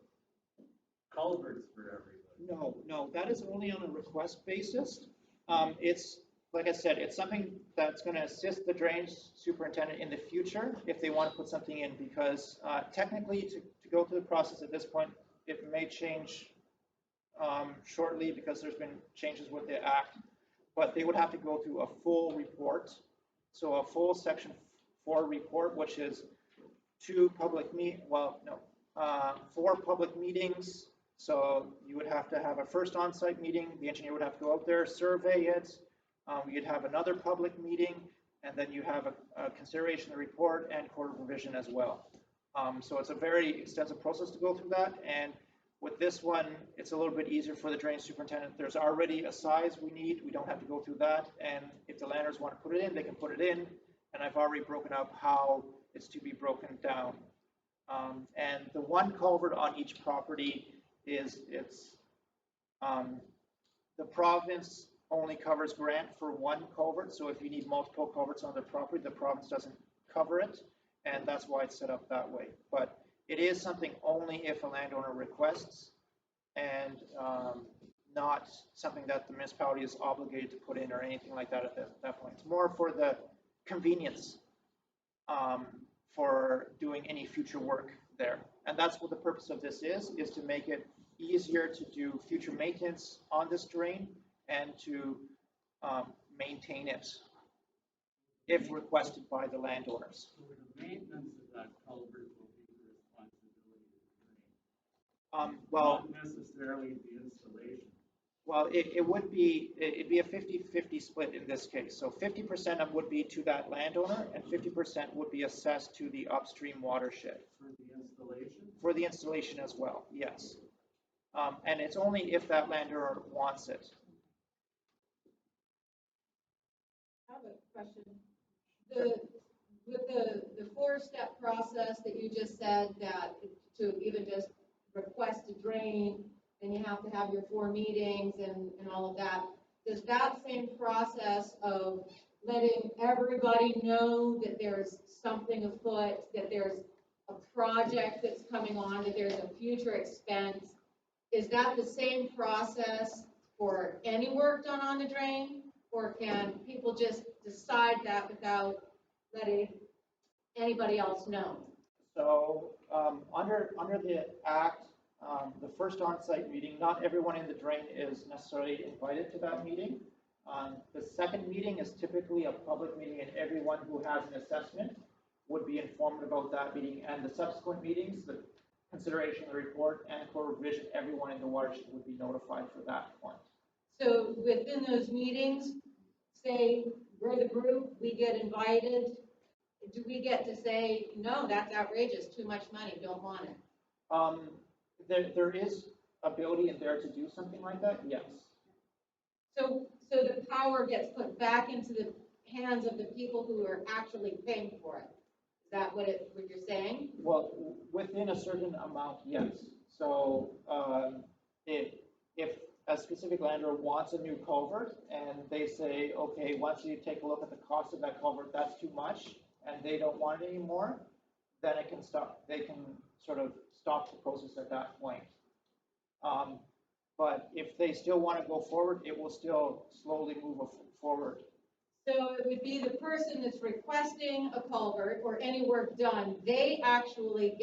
culverts for everybody. No, that is only on a request basis. It's, like I said, it's something that's going to assist the drainage superintendent in the future if they want to put something in, because technically to go through the process at this point, it may change shortly because there's been changes with the act, but they would have to go through a full report. So a full Section 4 report, which is 4 public meetings. So you would have to have a first on-site meeting. The engineer would have to go out there, survey it. You'd have another public meeting, and then you have a consideration of the report and Court of Revision as well. So it's a very extensive process to go through that. And with this one, it's a little bit easier for the drainage superintendent. There's already a size we need. We don't have to go through that. And if the landowners want to put it in, they can put it in. And I've already broken up how it's to be broken down. And the one culvert on each property the province only covers grant for one culvert. So if you need multiple culverts on the property, the province doesn't cover it. And that's why it's set up that way. But it is something only if a landowner requests, and not something that the municipality is obligated to put in or anything like that at that point. It's more for the convenience for doing any future work there. And that's what the purpose of this is to make it easier to do future maintenance on this drain and to maintain it if requested by the landowners. So the maintenance of that culvert will be the responsibility of the drain. Well, not necessarily the installation. Well, it'd be a 50-50 split in this case. So 50% of would be to that landowner and 50% would be assessed to the upstream watershed. For the installation? For the installation as well, yes. And it's only if that landowner wants it. I have a question. With the 4-step process that you just said, that to even just request a drain, and you have to have your 4 meetings and all of that, does that same process of letting everybody know that there's something afoot, that there's a project that's coming on, that there's a future expense, is that the same process for any work done on the drain? Or can people just decide that without letting anybody else know? So, under the act, the first on-site meeting, not everyone in the drain is necessarily invited to that meeting. The second meeting is typically a public meeting, and everyone who has an assessment would be informed about that meeting, and the subsequent meetings, the consideration of the report and code revision, everyone in the watershed would be notified for that point. So within those meetings, say we're the group, we get invited, do we get to say, no, that's outrageous, too much money, don't want it? There is ability in there to do something like that, yes. So the power gets put back into the hands of the people who are actually paying for it. Is that what you're saying? Well, within a certain amount, yes. So, if a specific landowner wants a new culvert and they say, okay, once you take a look at the cost of that culvert, that's too much, and they don't want it anymore, then it can stop. They can sort of stop the process at that point. But if they still want to go forward, it will still slowly move forward. So it would be the person that's requesting a culvert or any work done, they actually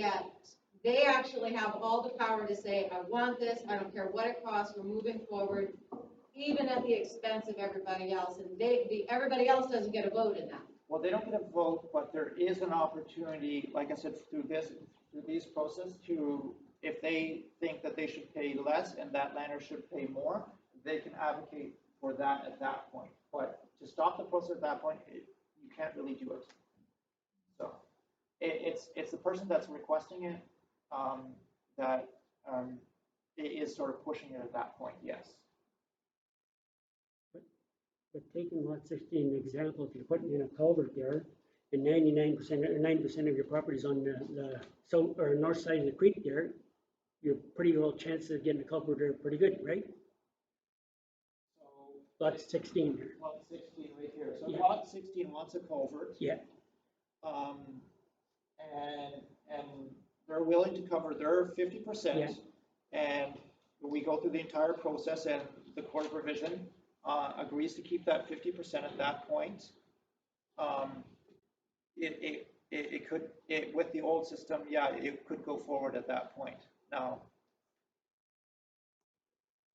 have all the power to say, I want this, I don't care what it costs, we're moving forward, even at the expense of everybody else, and everybody else doesn't get a vote in that. Well, they don't get a vote, but there is an opportunity, like I said, through these process to, if they think that they should pay less and that landowner should pay more, they can advocate for that at that point. But to stop the process at that point, you can't really do it. So it's the person that's requesting it that is sort of pushing it at that point, yes. But taking lot 16 example, if you're putting in a culvert there, and 99% or 90% of your property is on the south or north side of the creek there, you're pretty well chances of getting a culvert there pretty good, right? So Lot 16 there. lot 16 right here. So Yeah. lot 16 wants a culvert. Yeah. And they're willing to cover their 50%. Yeah. And we go through the entire process, and the court of revision agrees to keep that 50% at that point. It could, with the old system, yeah, it could go forward at that point. Now,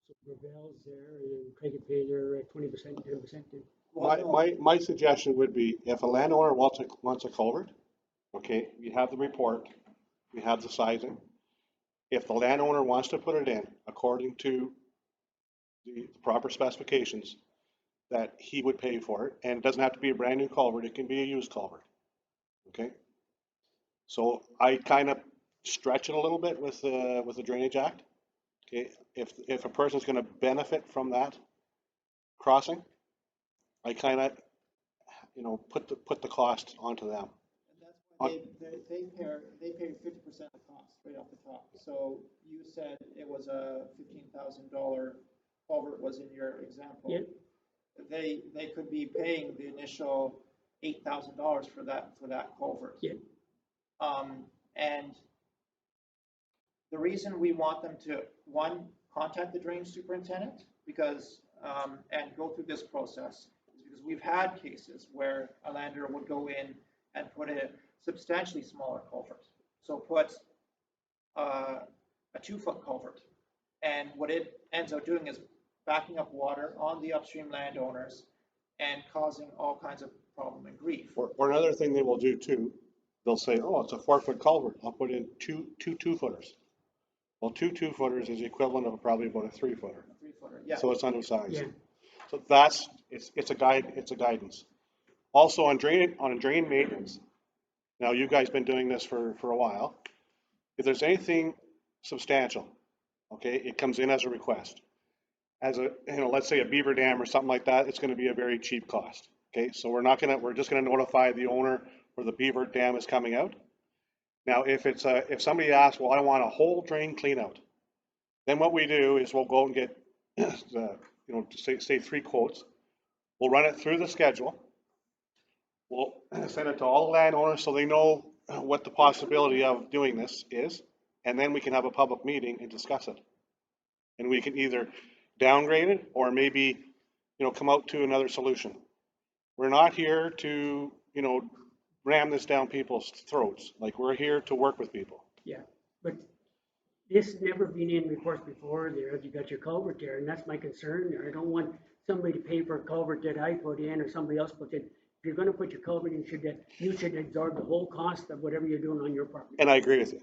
So Gravel's there, and Craig could pay their 20%, 10%. My suggestion would be, if a landowner wants a culvert, okay, you have the report, you have the sizing. If the landowner wants to put it in according to the proper specifications, that he would pay for it, and it doesn't have to be a brand new culvert, it can be a used culvert, okay? So I kind of stretch it a little bit with the Drainage Act, okay? If a person's going to benefit from that crossing, I kind of, put the cost onto them. and that's why they pay 50% of the cost right off the top. So you said it was a $15,000 culvert was in your example. Yeah. They could be paying the initial $8,000 for that culvert. Yeah. And the reason we want them to, one, contact the drainage superintendent because and go through this process is because we've had cases where a landowner would go in and put a substantially smaller culvert. So put a 2-foot culvert, and what it ends up doing is backing up water on the upstream landowners and causing all kinds of problem and grief. Or another thing they will do too, they'll say, oh, it's a 4-foot culvert, I'll put in two 2-footers. Well, two 2-footers is the equivalent of probably about a 3-footer. A 3-footer, yeah. So it's undersized. Yeah. So it's a guidance. Also on drain maintenance, now you guys been doing this for a while. If there's anything substantial, okay, it comes in as a request. As let's say a beaver dam or something like that, it's going to be a very cheap cost. Okay, so we're just going to notify the owner where the beaver dam is coming out. Now, if somebody asks, well, I want a whole drain clean out, then what we do is we'll go and get, say 3 quotes. We'll run it through the schedule. We'll send it to all the landowners so they know what the possibility of doing this is, and then we can have a public meeting and discuss it. And we can either downgrade it or maybe come out to another solution. We're not here to, ram this down people's throats. Like, we're here to work with people. Yeah, but this has never been in reports before there. You got your culvert there, and that's my concern there. I don't want somebody to pay for a culvert that I put in or somebody else put in. If you're gonna put your culvert in, you should absorb the whole cost of whatever you're doing on your property. And I agree with you.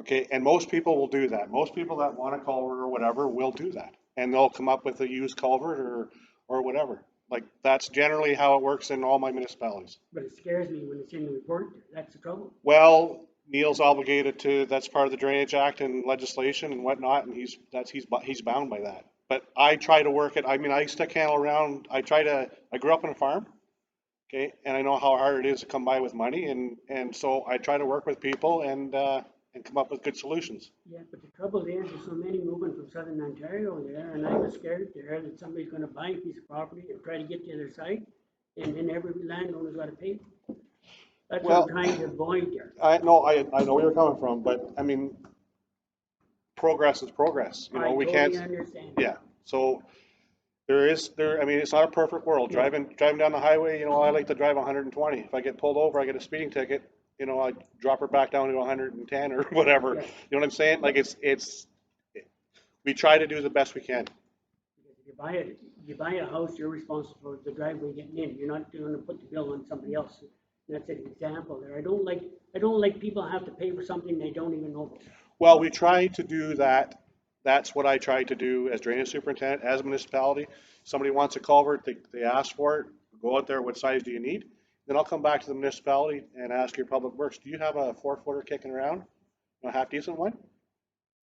Okay, and most people will do that. Most people that want a culvert or whatever will do that. And they'll come up with a used culvert or whatever. Like, that's generally how it works in all my municipalities. But it scares me when it's in the report there. That's the trouble. Well, Neil's obligated to, that's part of the Drainage Act and legislation and whatnot, and he's bound by that. But I try to work it, I mean, I stick handle around, I grew up on a farm, okay, and I know how hard it is to come by with money, and so I try to work with people and come up with good solutions. Yeah, but the trouble is, there's so many moving from southern Ontario there, and I was scared there that somebody's gonna buy a piece of property and try to get to the other side, and then every landowner's gotta pay. That's what I'm trying to avoid there. I know where you're coming from, but I mean, progress is progress, we can't. I totally understand. Yeah, so I mean, it's not a perfect world. Driving down the highway, I like to drive 120. If I get pulled over, I get a speeding ticket, I drop her back down to 110 or whatever. Yeah. You know what I'm saying? Like, we try to do the best we can. Because if you buy a house, you're responsible for the driveway getting in. You're not gonna put the bill on somebody else. That's an example there. I don't like people have to pay for something they don't even know about. Well, we try to do that. That's what I try to do as drainage superintendent, as a municipality. Somebody wants a culvert, they ask for it, go out there, what size do you need? Then I'll come back to the municipality and ask your public works, do you have a 4-footer kicking around? A half decent one?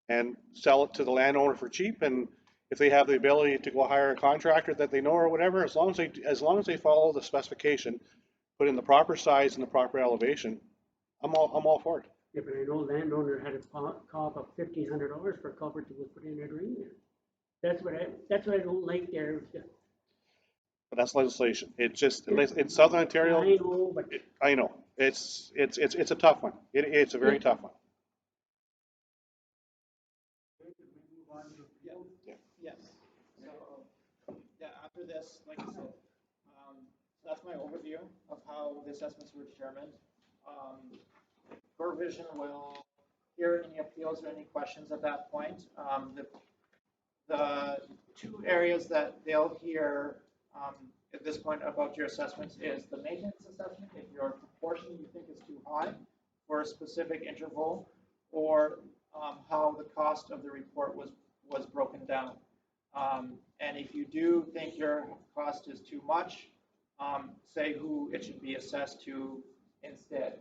And sell it to the landowner for cheap, and if they have the ability to go hire a contractor that they know or whatever, as long as they follow the specification, put in the proper size and the proper elevation, I'm all for it. Yeah, but I know landowner had to cough up $1,500 for a culvert that was put in a drain there. That's what I don't like there. But that's legislation. It's just, in Southern Ontario, I know, but I know, it's a tough one. It's a very tough one. Yes. So, after this, like I said, that's my overview of how the assessments were determined. Core Vision will hear any appeals or any questions at that point. The two areas that they'll hear at this point about your assessments is the maintenance assessment, if your proportion you think is too high for a specific interval, or how the cost of the report was broken down. And if you do think your cost is too much, say who it should be assessed to instead,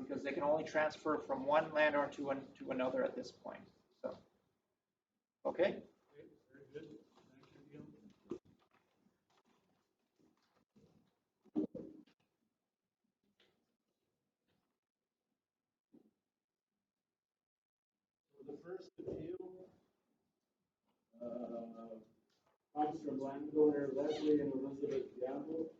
because they can only transfer from one landowner to another at this point. So, okay. Very good. Thank you, Neil. So the first appeal comes from landowner Leslie and Elizabeth Gamble.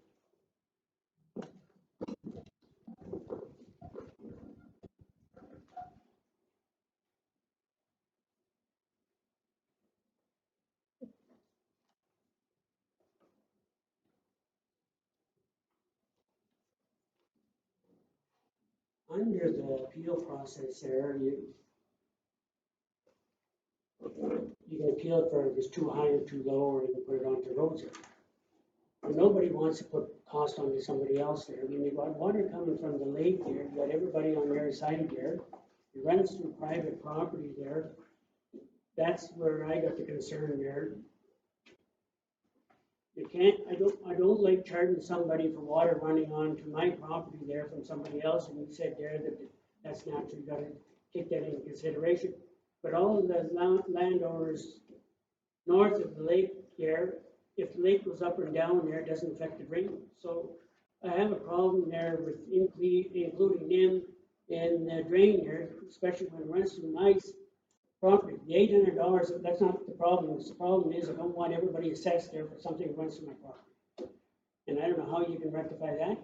under the appeal process there, you can appeal it for if it's too high or too low, or you can put it onto roads. And nobody wants to put cost onto somebody else there. I mean, you've got water coming from the lake here, you've got everybody on their side here. It runs through private property there. That's where I got the concern there. You can't, I don't like charging somebody for water running onto my property there from somebody else, and you said there that that's natural, you gotta take that into consideration. But all of the landowners north of the lake there, if the lake goes up and down there, it doesn't affect the drain. So I have a problem there with including them in the drain there, especially when it runs through my property. The $800, that's not the problem. The problem is I don't want everybody assessed there for something that runs through my property. And I don't know how you can rectify that.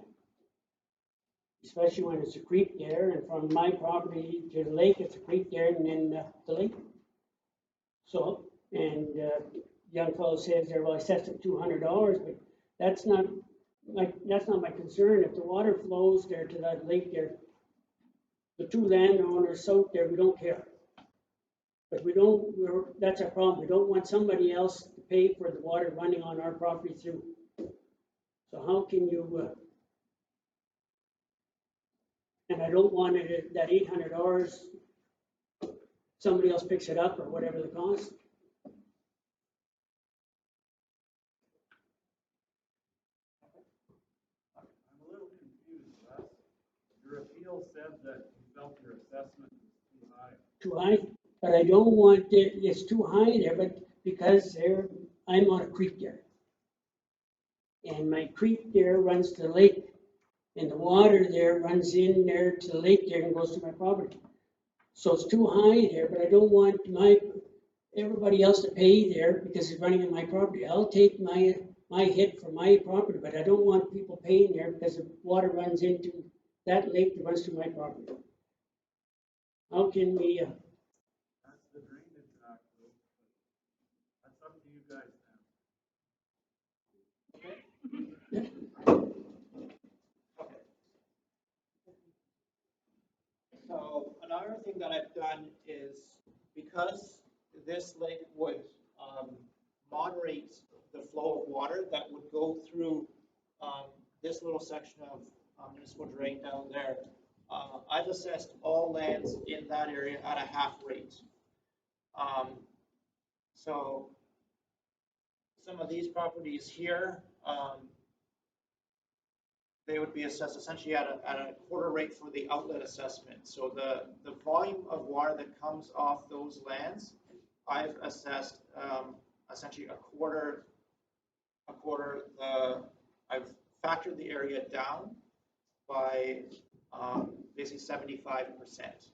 Especially when it's a creek there, and from my property to the lake, it's a creek there, and then the lake. So, and young fellow says there, well, I assessed it $200, but that's not my concern. If the water flows there to that lake there, the two landowners out there, we don't care. But that's our problem. We don't want somebody else to pay for the water running on our property through. So how can you, and I don't want it, that $800, somebody else picks it up or whatever the cost. I'm a little confused, Russ. Your appeal said that you felt your assessment was too high. Too high, but I don't want it's too high there, but because I'm on a creek there. And my creek there runs to the lake, and the water there runs in there to the lake there and goes to my property. So it's too high there, but I don't want everybody else to pay there because it's running in my property. I'll take my hit for my property, but I don't want people paying there because the water runs into that lake that runs to my property. How can we, That's the Drainage Act, though. That's up to you guys now. Okay. So another thing that I've done is, because this lake would moderate the flow of water that would go through this little section of municipal drain down there, I've assessed all lands in that area at a half rate. So some of these properties here, they would be assessed essentially at a quarter rate for the outlet assessment. So the volume of water that comes off those lands, I've assessed essentially a quarter. I've factored the area down by basically 75%.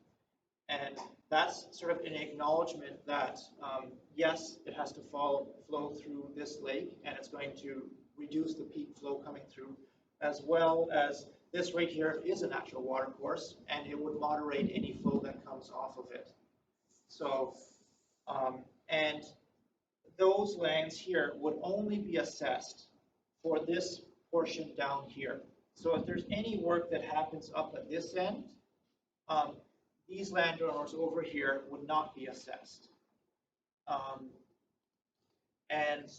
And that's sort of an acknowledgement that yes, it has to flow through this lake, and it's going to reduce the peak flow coming through, as well as this right here is a natural water course, and it would moderate any flow that comes off of it. So, and those lands here would only be assessed for this portion down here. So if there's any work that happens up at this end, these landowners over here would not be assessed. And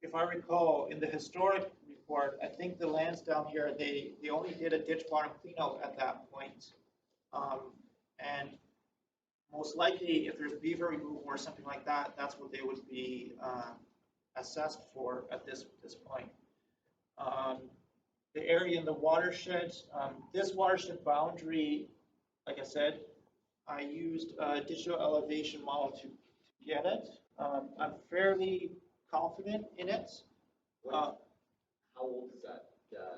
if I recall, in the historic report, I think the lands down here, they only did a ditch bottom clean out at that point. And most likely, if there's beaver removal or something like that, that's what they would be assessed for at this point. The area in the watershed, this watershed boundary, like I said, I used a digital elevation model to get it. I'm fairly confident in it. How old is that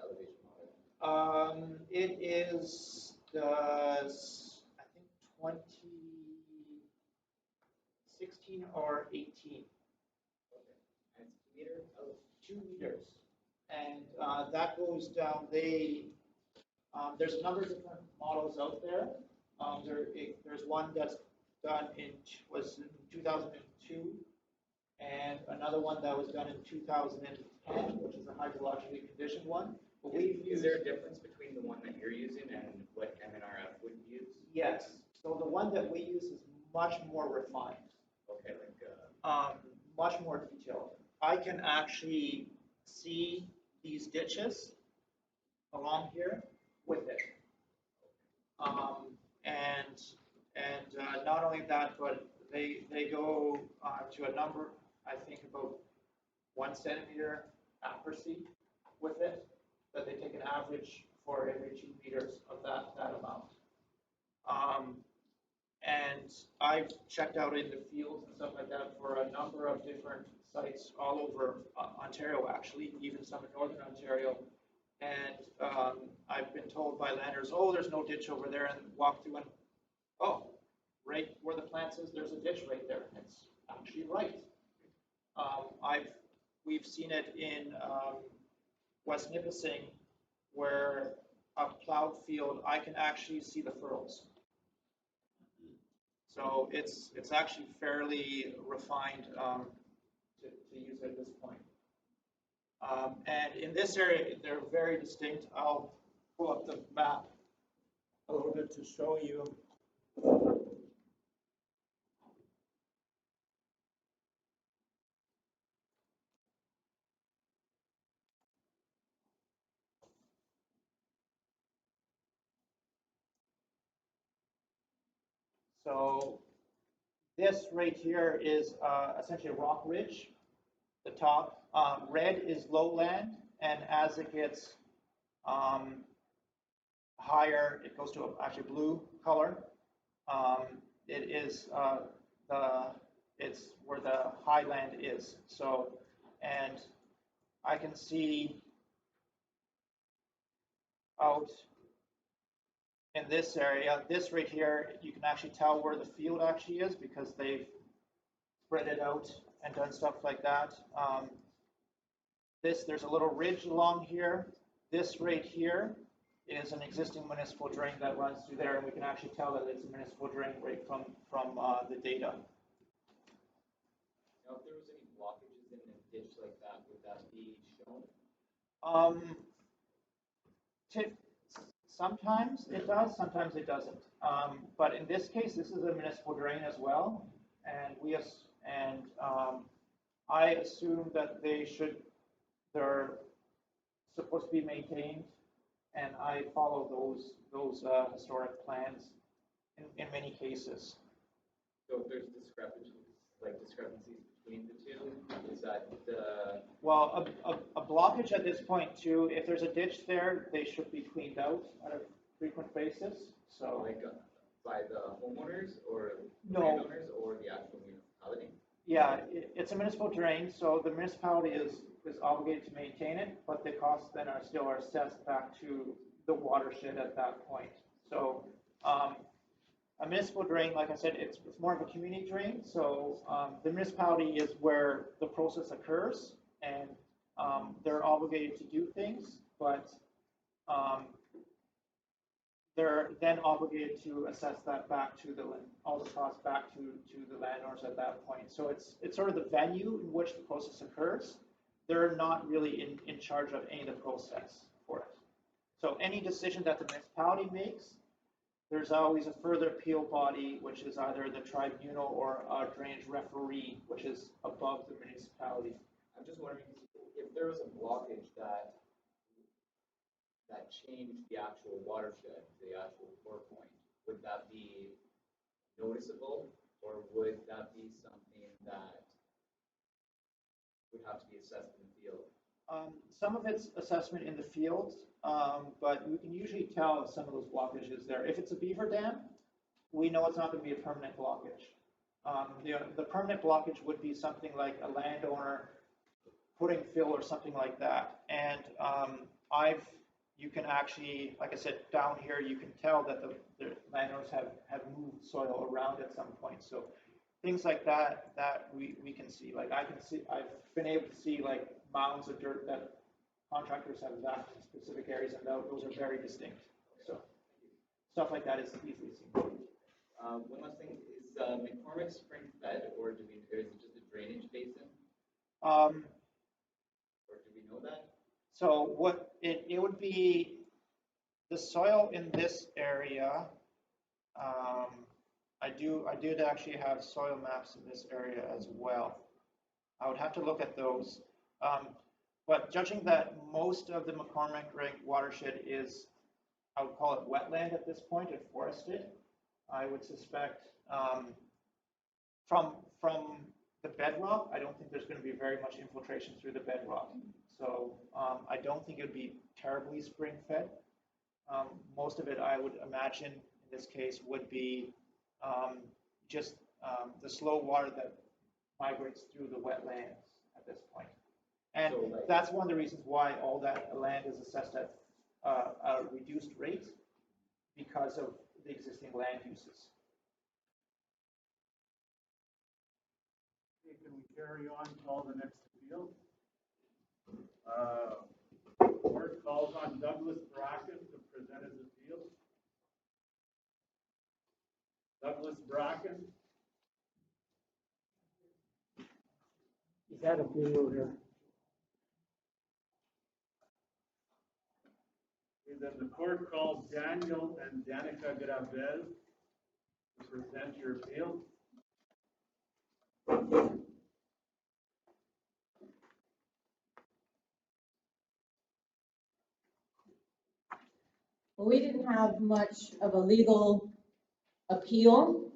elevation model? It is I think 2016 or 18. Okay. And it's 2 meters? Oh. 2 meters. And that goes down, there's a number of different models out there. There's one that's done was in 2002, and another one that was done in 2010, which is a hydrologically conditioned one. But Is there a difference between the one that you're using and what MNRF would use? Yes. So the one that we use is much more refined. Okay, like much more detailed. I can actually see these ditches along here with it. And not only that, but they go to a number, I think about 1 centimeter accuracy with it, that they take an average for every 2 meters of that amount. And I've checked out in the fields and stuff like that for a number of different sites all over Ontario, actually, even some in Northern Ontario. And I've been told by landers, oh, there's no ditch over there, and walk through and, oh, right where the plants is, there's a ditch right there. It's actually right. We've seen it in West Nipissing, where a plowed field, I can actually see the furrows. So it's actually fairly refined to use at this point. And in this area, they're very distinct. I'll pull up the map a little bit to show you. So this right here is essentially a rock ridge. The top red is lowland, and as it gets higher, it goes to actually blue color. It is it's where the highland is. So, and I can see out in this area, this right here, you can actually tell where the field actually is because they've spread it out and done stuff like that. There's a little ridge along here. This right here is an existing municipal drain that runs through there, and we can actually tell that it's a municipal drain right from the data. Now, if there was any blockages in a ditch like that, would that be shown? Sometimes it does, sometimes it doesn't. But in this case, this is a municipal drain as well, and I assume that they're supposed to be maintained, and I follow those historic plans in many cases. So if there's discrepancies between the two, is that the? Well, a blockage at this point too, if there's a ditch there, they should be cleaned out on a frequent basis, so. Like by the homeowners or No. landowners or the actual municipality? Yeah, it's a municipal drain, so the municipality is obligated to maintain it, but the costs then are assessed back to the watershed at that point. So a municipal drain, like I said, it's more of a community drain. So the municipality is where the process occurs, and they're obligated to do things, but they're then obligated to assess that back to all the costs back to the landowners at that point. So it's sort of the venue in which the process occurs. They're not really in charge of any of the process for it. So any decision that the municipality makes, there's always a further appeal body, which is either the tribunal or a drainage referee, which is above the municipality. I'm just wondering if there was a blockage that changed the actual watershed, the actual core point, would that be noticeable, or would that be something that would have to be assessed in the field? Some of it's assessment in the field, but we can usually tell if some of those blockages there. If it's a beaver dam, we know it's not going to be a permanent blockage. The permanent blockage would be something like a landowner putting fill or something like that. And you can actually, like I said, down here, you can tell that the landowners have moved soil around at some point. So things like that we can see. Like I've been able to see like mounds of dirt that contractors have left in specific areas, and those are very distinct. So stuff like that is easily seen. One last thing, is McCormick spring fed, or is it just a drainage basin? Or do we know that? So what it would be, the soil in this area, I did actually have soil maps in this area as well. I would have to look at those. But judging that most of the McCormick watershed is, I would call it wetland at this point, and forested, I would suspect from the bedrock, I don't think there's going to be very much infiltration through the bedrock. So I don't think it would be terribly spring fed. Most of it, I would imagine, in this case, would be just the slow water that migrates through the wetlands at this point. And So, that's one of the reasons why all that land is assessed at a reduced rate, because of the existing land uses. Okay, can we carry on, call the next appeal? Court calls on Douglas Bracken to present his appeal. Douglas Bracken. He's had a video here. And then the court called Daniel and Danica Gravel to present your appeal. Well, we didn't have much of a legal appeal.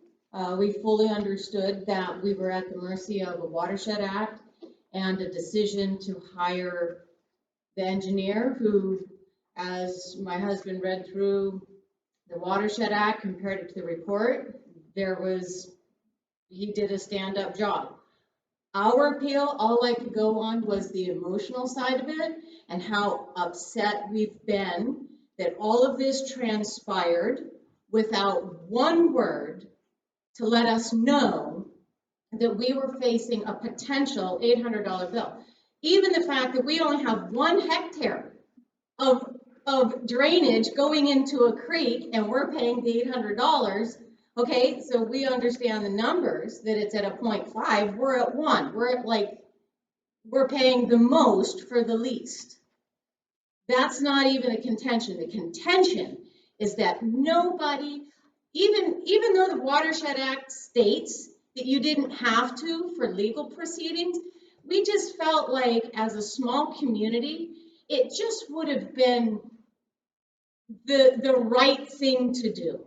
We fully understood that we were at the mercy of a watershed act and a decision to hire the engineer who, as my husband read through the watershed act, compared it to the report, he did a stand-up job. Our appeal, all I could go on was the emotional side of it and how upset we've been that all of this transpired without one word to let us know that we were facing a potential $800 bill. Even the fact that we only have 1 hectare of drainage going into a creek and we're paying the $800. Okay, so we understand the numbers, that it's at a 0.5, we're at 1. We're paying the most for the least. That's not even a contention. The contention is that nobody, even though the Watershed Act states that you didn't have to for legal proceedings, we just felt like as a small community, it just would have been the right thing to do,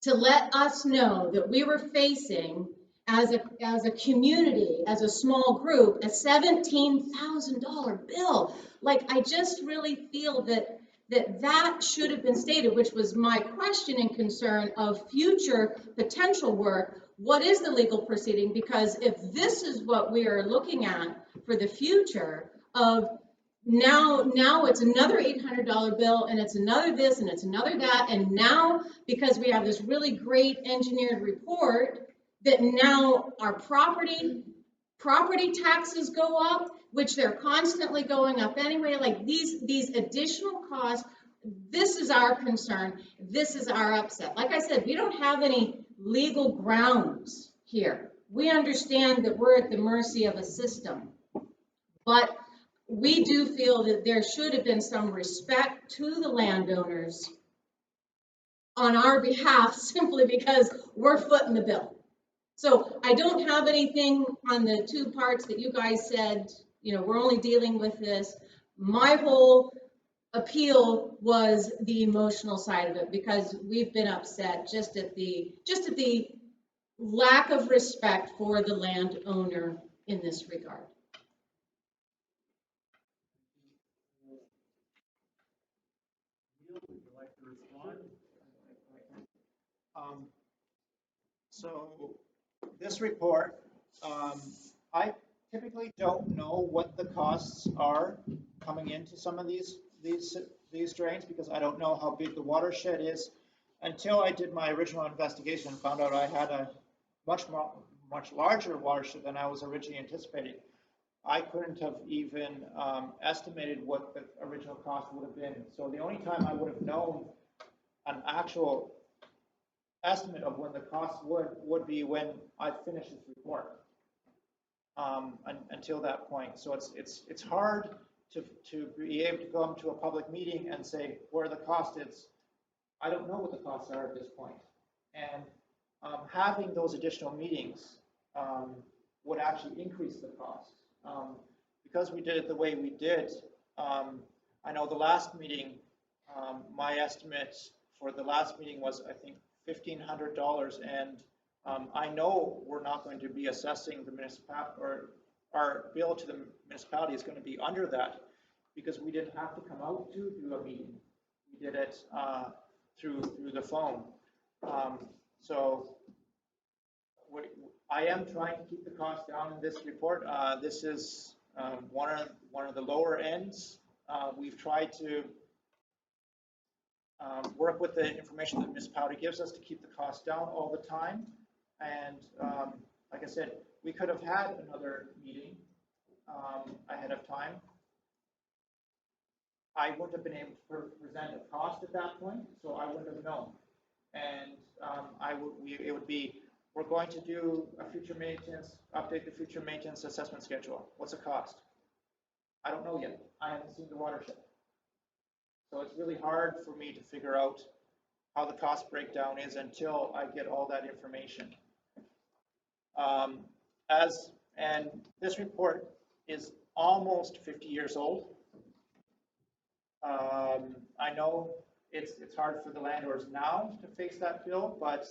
to let us know that we were facing, as a community, as a small group, a $17,000 bill. Like, I just really feel that should have been stated, which was my question and concern of future potential work. What is the legal proceeding? Because if this is what we are looking at for the future of now it's another $800 bill, and it's another this, and it's another that, and now because we have this really great engineered report, that now our property taxes go up, which they're constantly going up anyway. Like these additional costs, this is our concern, this is our upset. Like I said, we don't have any legal grounds here. We understand that we're at the mercy of a system, but we do feel that there should have been some respect to the landowners on our behalf, simply because we're footing the bill. So I don't have anything on the 2 parts that you guys said, we're only dealing with this. My whole appeal was the emotional side of it, because we've been upset just at the lack of respect for the landowner in this regard. Neil, would you like to respond? So this report, I typically don't know what the costs are coming into some of these drains, because I don't know how big the watershed is until I did my original investigation and found out I had a much larger watershed than I was originally anticipating. I couldn't have even estimated what the original cost would have been. So the only time I would have known an actual estimate of when the cost would be when I finish this report. Until that point, so it's hard to be able to come to a public meeting and say where the cost is. I don't know what the costs are at this point, and having those additional meetings would actually increase the cost. Because we did it the way we did, I know the last meeting, my estimate for the last meeting was, I think, $1,500, and I know we're not going to be assessing the municipality, or our bill to the municipality is going to be under that, because we didn't have to come out to do a meeting. We did it through the phone. So I am trying to keep the cost down in this report. This is one of the lower ends. We've tried to work with the information that the municipality gives us to keep the cost down all the time. And like I said, we could have had another meeting ahead of time. I wouldn't have been able to present a cost at that point, so I wouldn't have known. And it would be we're going to do a future maintenance, update the future maintenance assessment schedule. What's the cost? I don't know yet. I haven't seen the watershed. So it's really hard for me to figure out how the cost breakdown is until I get all that information. And this report is almost 50 years old. I know it's hard for the landowners now to face that bill, but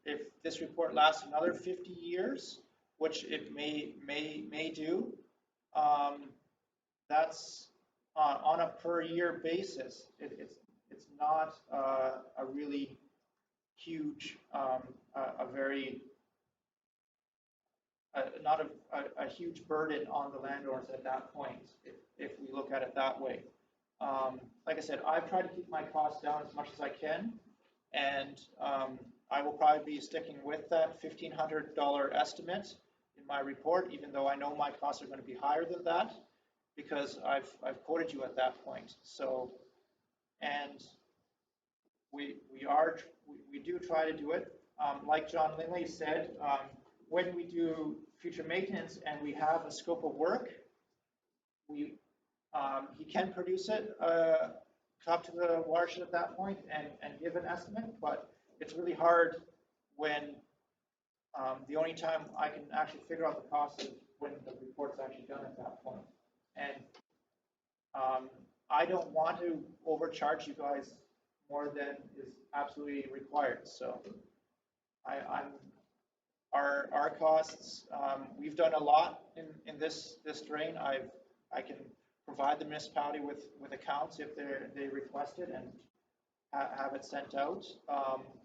if this report lasts another 50 years, which it may do, that's on a per year basis. It's not a really huge, not a huge burden on the landowners at that point, if we look at it that way. Like I said, I've tried to keep my costs down as much as I can, and I will probably be sticking with that $1,500 estimate in my report, even though I know my costs are going to be higher than that, because I've quoted you at that point. So, and we do try to do it. Like John Lindley said, when we do future maintenance and we have a scope of work, he can produce it, talk to the watershed at that point and give an estimate, but it's really hard when the only time I can actually figure out the cost is when the report's actually done at that point. And I don't want to overcharge you guys more than is absolutely required. So our costs, we've done a lot in this drain. I can provide the municipality with accounts if they request it and have it sent out,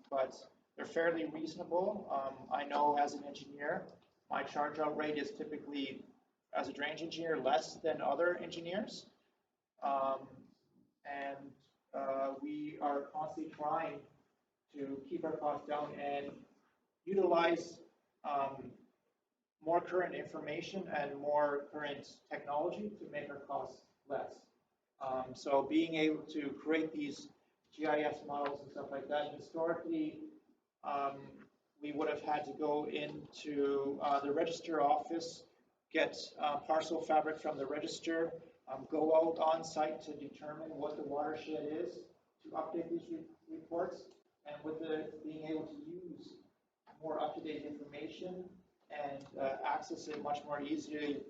but they're fairly reasonable. I know as an engineer, my charge out rate is typically, as a drainage engineer, less than other engineers, and we are constantly trying to keep our costs down and utilize more current information and more current technology to make our costs less. So being able to create these GIS models and stuff like that, historically, we would have had to go into the register office, get parcel fabric from the register, go out on site to determine what the watershed is, to update these reports, and with being able to use more up-to-date information and access it much more easily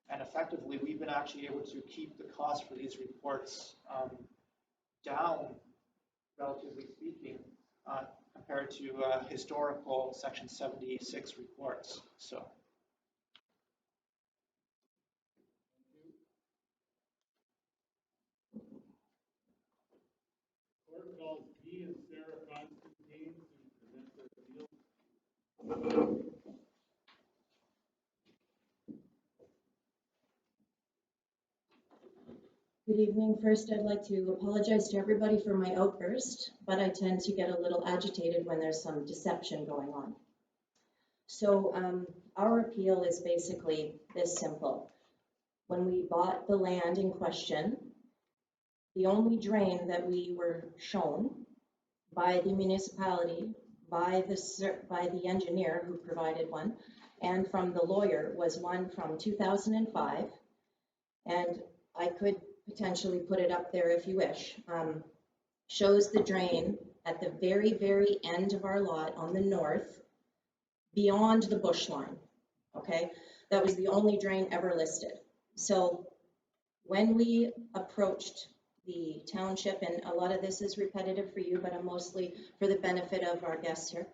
and effectively, we've been actually able to keep the cost for these reports down, relatively speaking, compared to historical Section 76 reports. So. Court calls G and Sarah Constantine to present their appeal. Good evening. First, I'd like to apologize to everybody for my outburst, but I tend to get a little agitated when there's some deception going on. So our appeal is basically this simple. When we bought the land in question, the only drain that we were shown by the municipality, by the engineer who provided one, and from the lawyer was one from 2005, and I could potentially put it up there if you wish, shows the drain at the very, very end of our lot on the north, beyond the bush line, okay? That was the only drain ever listed. So when we approached the township, and a lot of this is repetitive for you, but I'm mostly for the benefit of our guests here.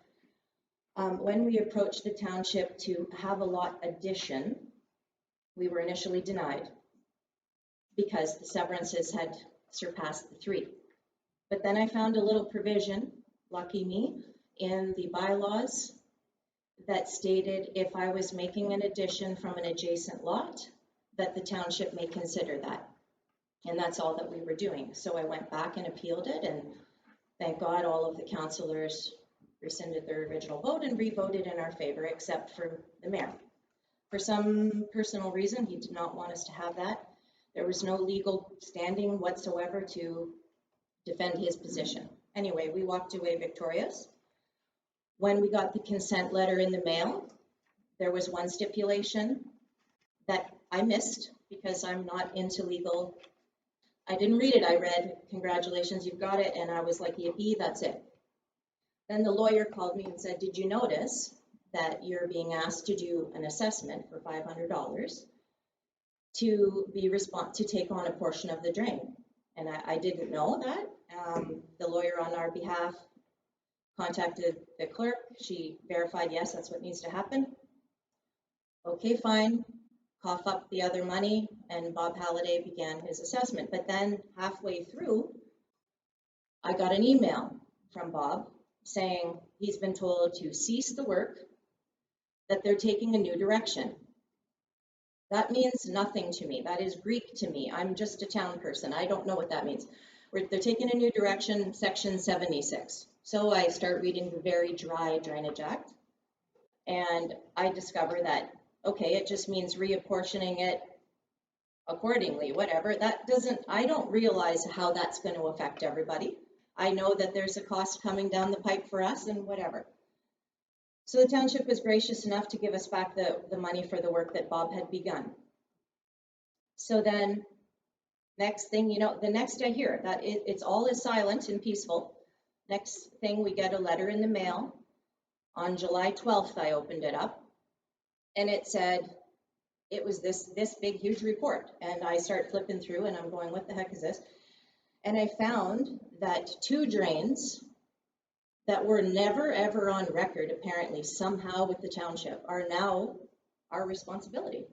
When we approached the township to have a lot addition, we were initially denied because the severances had surpassed the 3. But then I found a little provision, lucky me, in the bylaws that stated if I was making an addition from an adjacent lot, that the township may consider that. And that's all that we were doing. So I went back and appealed it, and thank God all of the councillors rescinded their original vote and re-voted in our favor, except for the mayor. For some personal reason, he did not want us to have that. There was no legal standing whatsoever to defend his position. Anyway, we walked away victorious. When we got the consent letter in the mail, there was one stipulation that I missed because I'm not into legal. I didn't read it. I read, congratulations, you've got it. And I was like, yippee, that's it. Then the lawyer called me and said, did you notice that you're being asked to do an assessment for $500 to take on a portion of the drain? And I didn't know that. The lawyer on our behalf contacted the clerk. She verified, yes, that's what needs to happen. Okay, fine. Cough up the other money, and Bob Halliday began his assessment. But then halfway through, I got an email from Bob saying he's been told to cease the work, that they're taking a new direction. That means nothing to me. That is Greek to me. I'm just a town person. I don't know what that means. They're taking a new direction, section 76. So I start reading the very dry Drainage Act, and I discover that, okay, it just means reapportioning it accordingly, whatever. I don't realize how that's going to affect everybody. I know that there's a cost coming down the pipe for us and whatever. So the township was gracious enough to give us back the money for the work that Bob had begun. So then next thing, the next I hear that it's all is silent and peaceful. Next thing, we get a letter in the mail. On July 12th, I opened it up, and it said, it was this big, huge report. And I start flipping through, and I'm going, what the heck is this? And I found that 2 drains that were never, ever on record, apparently, somehow with the township, are now our responsibility.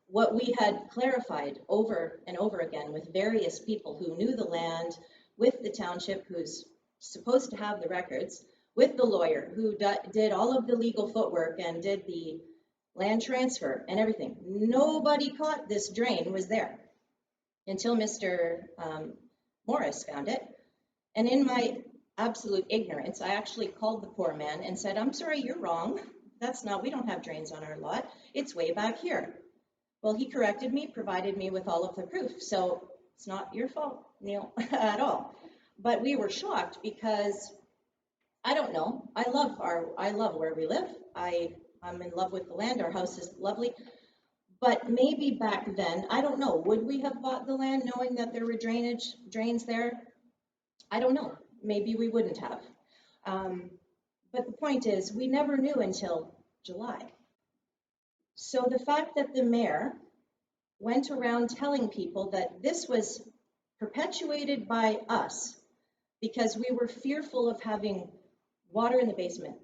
What we had clarified over and over again with various people who knew the land, with the township who's supposed to have the records, with the lawyer who did all of the legal footwork and did the land transfer and everything. Nobody caught this drain was there until Mr. Morris found it. And in my absolute ignorance, I actually called the poor man and said, I'm sorry, you're wrong. We don't have drains on our lot. It's way back here. Well, he corrected me, provided me with all of the proof. So it's not your fault, Neil, at all. But we were shocked because, I don't know, I love where we live. I'm in love with the land. Our house is lovely. But maybe back then, I don't know, would we have bought the land knowing that there were drains there? I don't know. Maybe we wouldn't have. But the point is, we never knew until July. So the fact that the mayor went around telling people that this was perpetuated by us because we were fearful of having water in the basement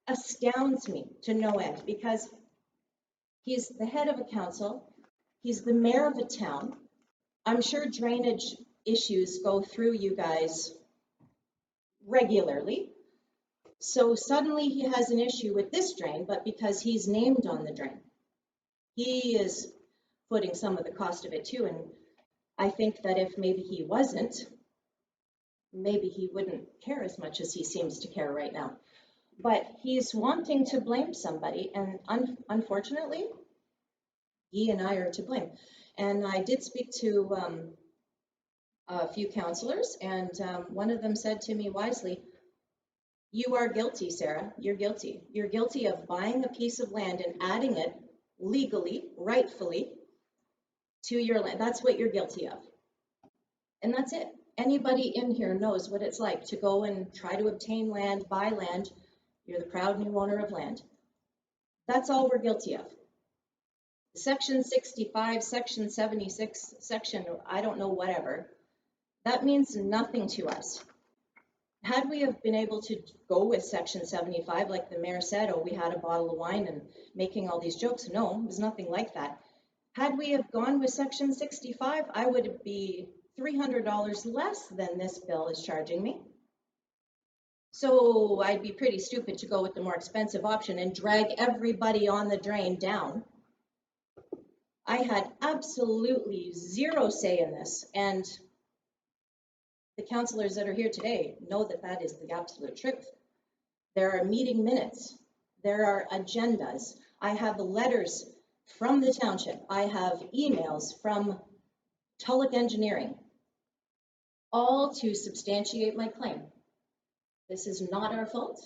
astounds me to no end, because he's the head of a council, he's the mayor of a town. I'm sure drainage issues go through you guys regularly. So suddenly he has an issue with this drain, but because he's named on the drain, he is footing some of the cost of it too. And I think that if maybe he wasn't, maybe he wouldn't care as much as he seems to care right now. But he's wanting to blame somebody, and unfortunately, he and I are to blame. And I did speak to a few councillors, and one of them said to me wisely, you are guilty, Sarah. You're guilty. You're guilty of buying a piece of land and adding it legally, rightfully, to your land. That's what you're guilty of. And that's it. Anybody in here knows what it's like to go and try to obtain land, buy land. You're the proud new owner of land. That's all we're guilty of. Section 65, Section 76, Section, I don't know, whatever, that means nothing to us. Had we have been able to go with Section 75, like the mayor said, oh, we had a bottle of wine and making all these jokes, no, it was nothing like that. Had we have gone with Section 65, I would be $300 less than this bill is charging me. So I'd be pretty stupid to go with the more expensive option and drag everybody on the drain down. I had absolutely zero say in this, and the councillors that are here today know that that is the absolute truth. There are meeting minutes, there are agendas. I have letters from the township. I have emails from Tulloch Engineering, all to substantiate my claim. This is not our fault.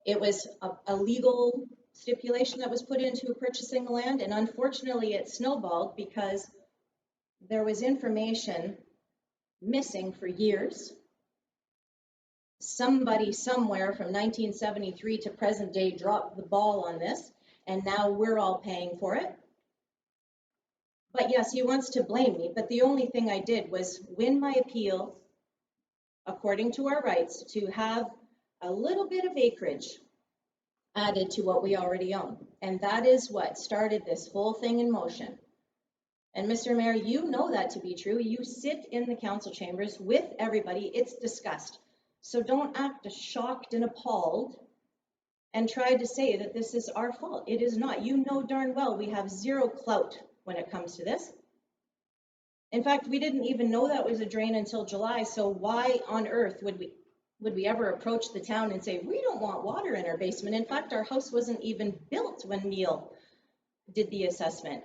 It was a legal stipulation that was put into purchasing the land, and unfortunately it snowballed because there was information missing for years. Somebody somewhere from 1973 to present day dropped the ball on this, and now we're all paying for it. But yes, he wants to blame me, but the only thing I did was win my appeal according to our rights to have a little bit of acreage added to what we already own. And that is what started this whole thing in motion. And Mr. Mayor, you know that to be true. You sit in the council chambers with everybody. It's discussed. So don't act shocked and appalled and try to say that this is our fault. It is not. You know darn well we have zero clout when it comes to this. In fact, we didn't even know that was a drain until July. So why on earth would we ever approach the town and say, we don't want water in our basement? In fact, our house wasn't even built when Neil did the assessment.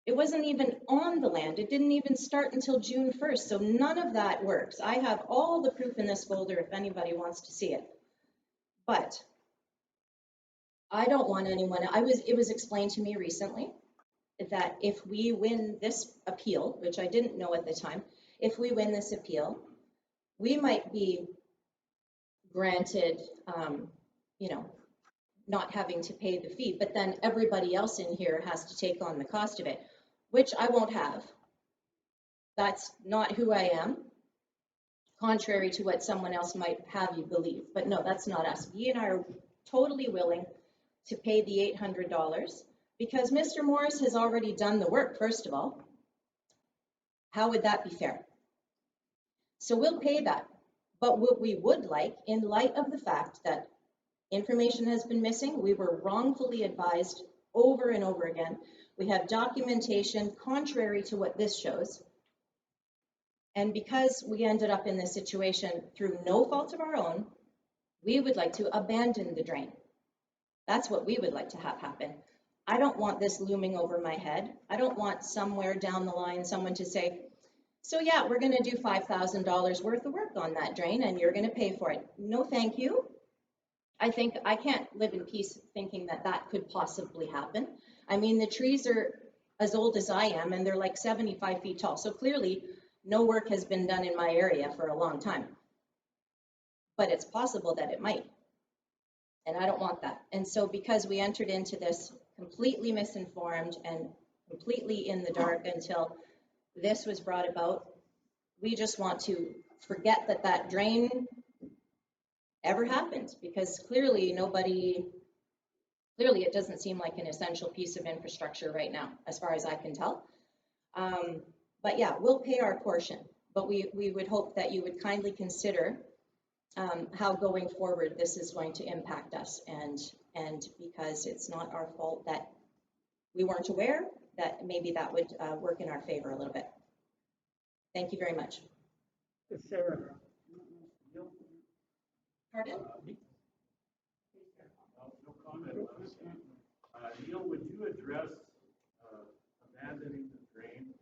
It wasn't even on the land. It didn't even start until June 1st. So none of that works. I have all the proof in this folder if anybody wants to see it. But I don't want anyone, it was explained to me recently that if we win this appeal, which I didn't know at the time, if we win this appeal, we might be granted, not having to pay the fee, but then everybody else in here has to take on the cost of it, which I won't have. That's not who I am, contrary to what someone else might have you believe. But no, that's not us. We and I are totally willing to pay the $800 because Mr. Morris has already done the work, first of all. How would that be fair? So we'll pay that. But what we would like, in light of the fact that information has been missing, we were wrongfully advised over and over again. We have documentation contrary to what this shows. And because we ended up in this situation through no fault of our own, we would like to abandon the drain. That's what we would like to have happen. I don't want this looming over my head. I don't want somewhere down the line someone to say, so yeah, we're going to do $5,000 worth of work on that drain and you're going to pay for it. No, thank you. I think I can't live in peace thinking that that could possibly happen. I mean, the trees are as old as I am and they're like 75 feet tall. So clearly no work has been done in my area for a long time. But it's possible that it might. And I don't want that. And so because we entered into this completely misinformed and completely in the dark until this was brought about, we just want to forget that that drain ever happened, because clearly it doesn't seem like an essential piece of infrastructure right now, as far as I can tell. But yeah, we'll pay our portion, but we would hope that you would kindly consider how going forward this is going to impact us, and because it's not our fault that we weren't aware, that maybe that would work in our favor a little bit. Thank you very much. Sarah. Pardon? No comment. Neil, would you address abandoning the drain?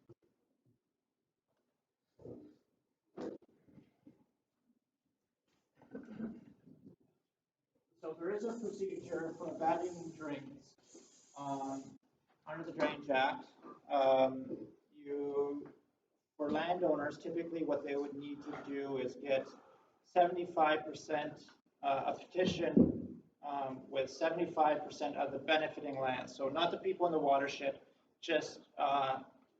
So there is a procedure for abandoning drains under the Drainage Act. For landowners, typically what they would need to do is get 75% a petition with 75% of the benefiting lands. So not the people in the watershed, just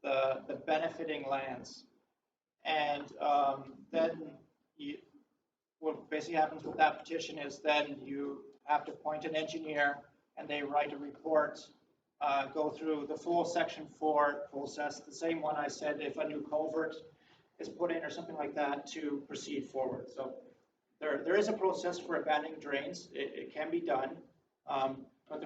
the benefiting lands. And then what basically happens with that petition is then you have to appoint an engineer and they write a report, go through the full Section 4 process, the same one I said if a new culvert is put in or something like that to proceed forward. So there is a process for abandoning drains. It can be done, but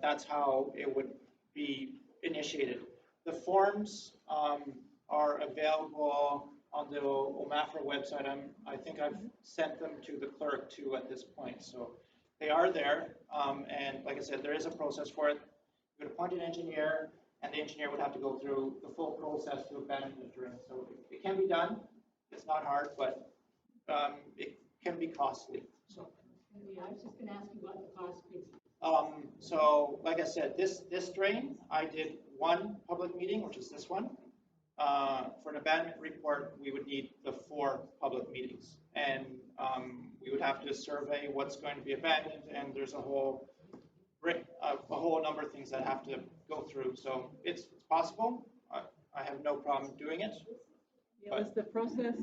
that's how it would be initiated. The forms are available on the OMAFRA website. I think I've sent them to the clerk too at this point. So they are there, and like I said, there is a process for it. You would appoint an engineer, and the engineer would have to go through the full process to abandon the drain. So it can be done. It's not hard, but it can be costly. So I was just gonna ask you what the cost is. So like I said, this drain, I did one public meeting, which is this one. For an abandonment report, we would need the 4 public meetings. And we would have to survey what's going to be abandoned, and there's a whole number of things that have to go through. So it's possible. I have no problem doing it. Yeah, does the process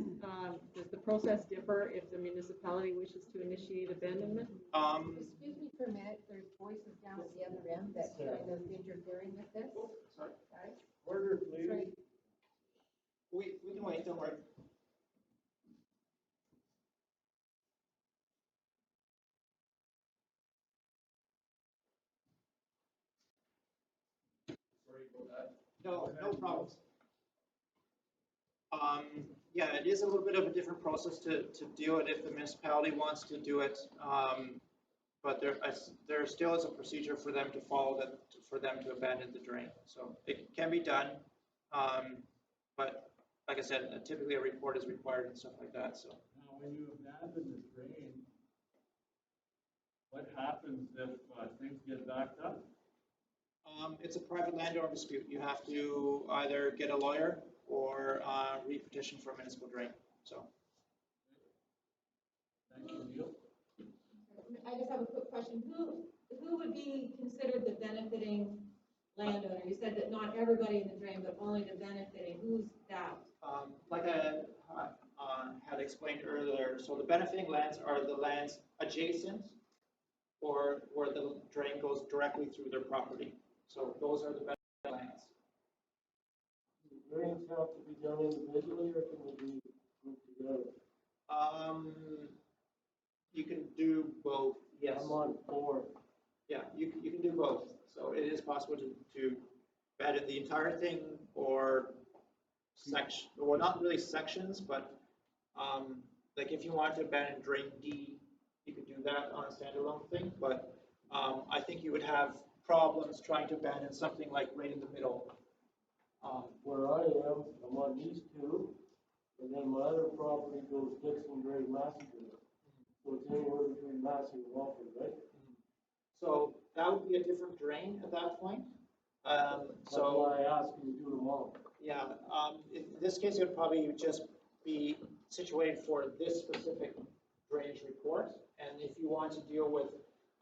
differ if the municipality wishes to initiate abandonment? Excuse me for a minute, there's voices down at the other end that kind of interfering with this. Sorry. Guys, Order, please. sorry. We can wait, don't worry. Sorry about that. No problems. Yeah, it is a little bit of a different process to do it if the municipality wants to do it. But there still is a procedure for them to follow for them to abandon the drain. So it can be done. But like I said, typically a report is required and stuff like that, so. Now, when you abandon the drain, what happens if things get backed up? It's a private landowner dispute. You have to either get a lawyer or re-petition for a municipal drain, so. Thank you, Neil. I just have a quick question. Who would be considered the benefiting landowner? You said that not everybody in the drain, but only the benefiting. Who's that? Like I had explained earlier, so the benefiting lands are the lands adjacent or where the drain goes directly through their property. So those are the benefiting lands. Drains have to be done individually, or can they be grouped together? You can do both, yes. I'm on 4. Yeah, you can do both. So it is possible to abandon the entire thing or section, well, not really sections, but like if you want to abandon drain D, you could do that on a standalone thing, but I think you would have problems trying to abandon something like right in the middle. Where I am, I'm on these 2, and then my other property goes Dixon Drain Massacre. So it's anywhere between Massey and Walford, right? So that would be a different drain at that point. That's So why I asked you to do them all. yeah, in this case, it would probably just be situated for this specific drainage report. And if you want to deal with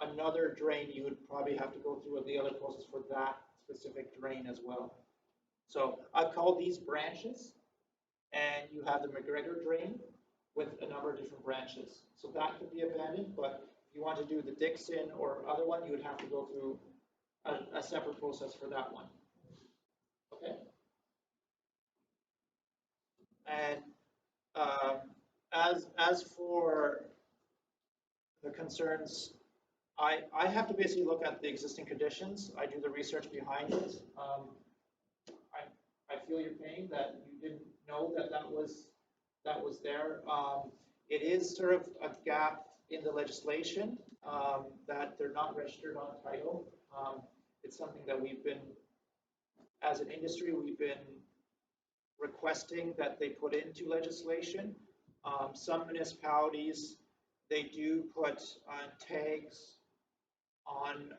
another drain, you would probably have to go through the other process for that specific drain as well. So I've called these branches, and you have the McGregor drain with a number of different branches. So that could be abandoned, but if you want to do the Dixon or other one, you would have to go through a separate process for that one. Okay? And as for the concerns, I have to basically look at the existing conditions. I do the research behind it. I feel your pain that you didn't know that was there. It is sort of a gap in the legislation that they're not registered on title. It's something that we've been, as an industry, we've been requesting that they put into legislation. Some municipalities, they do put tags on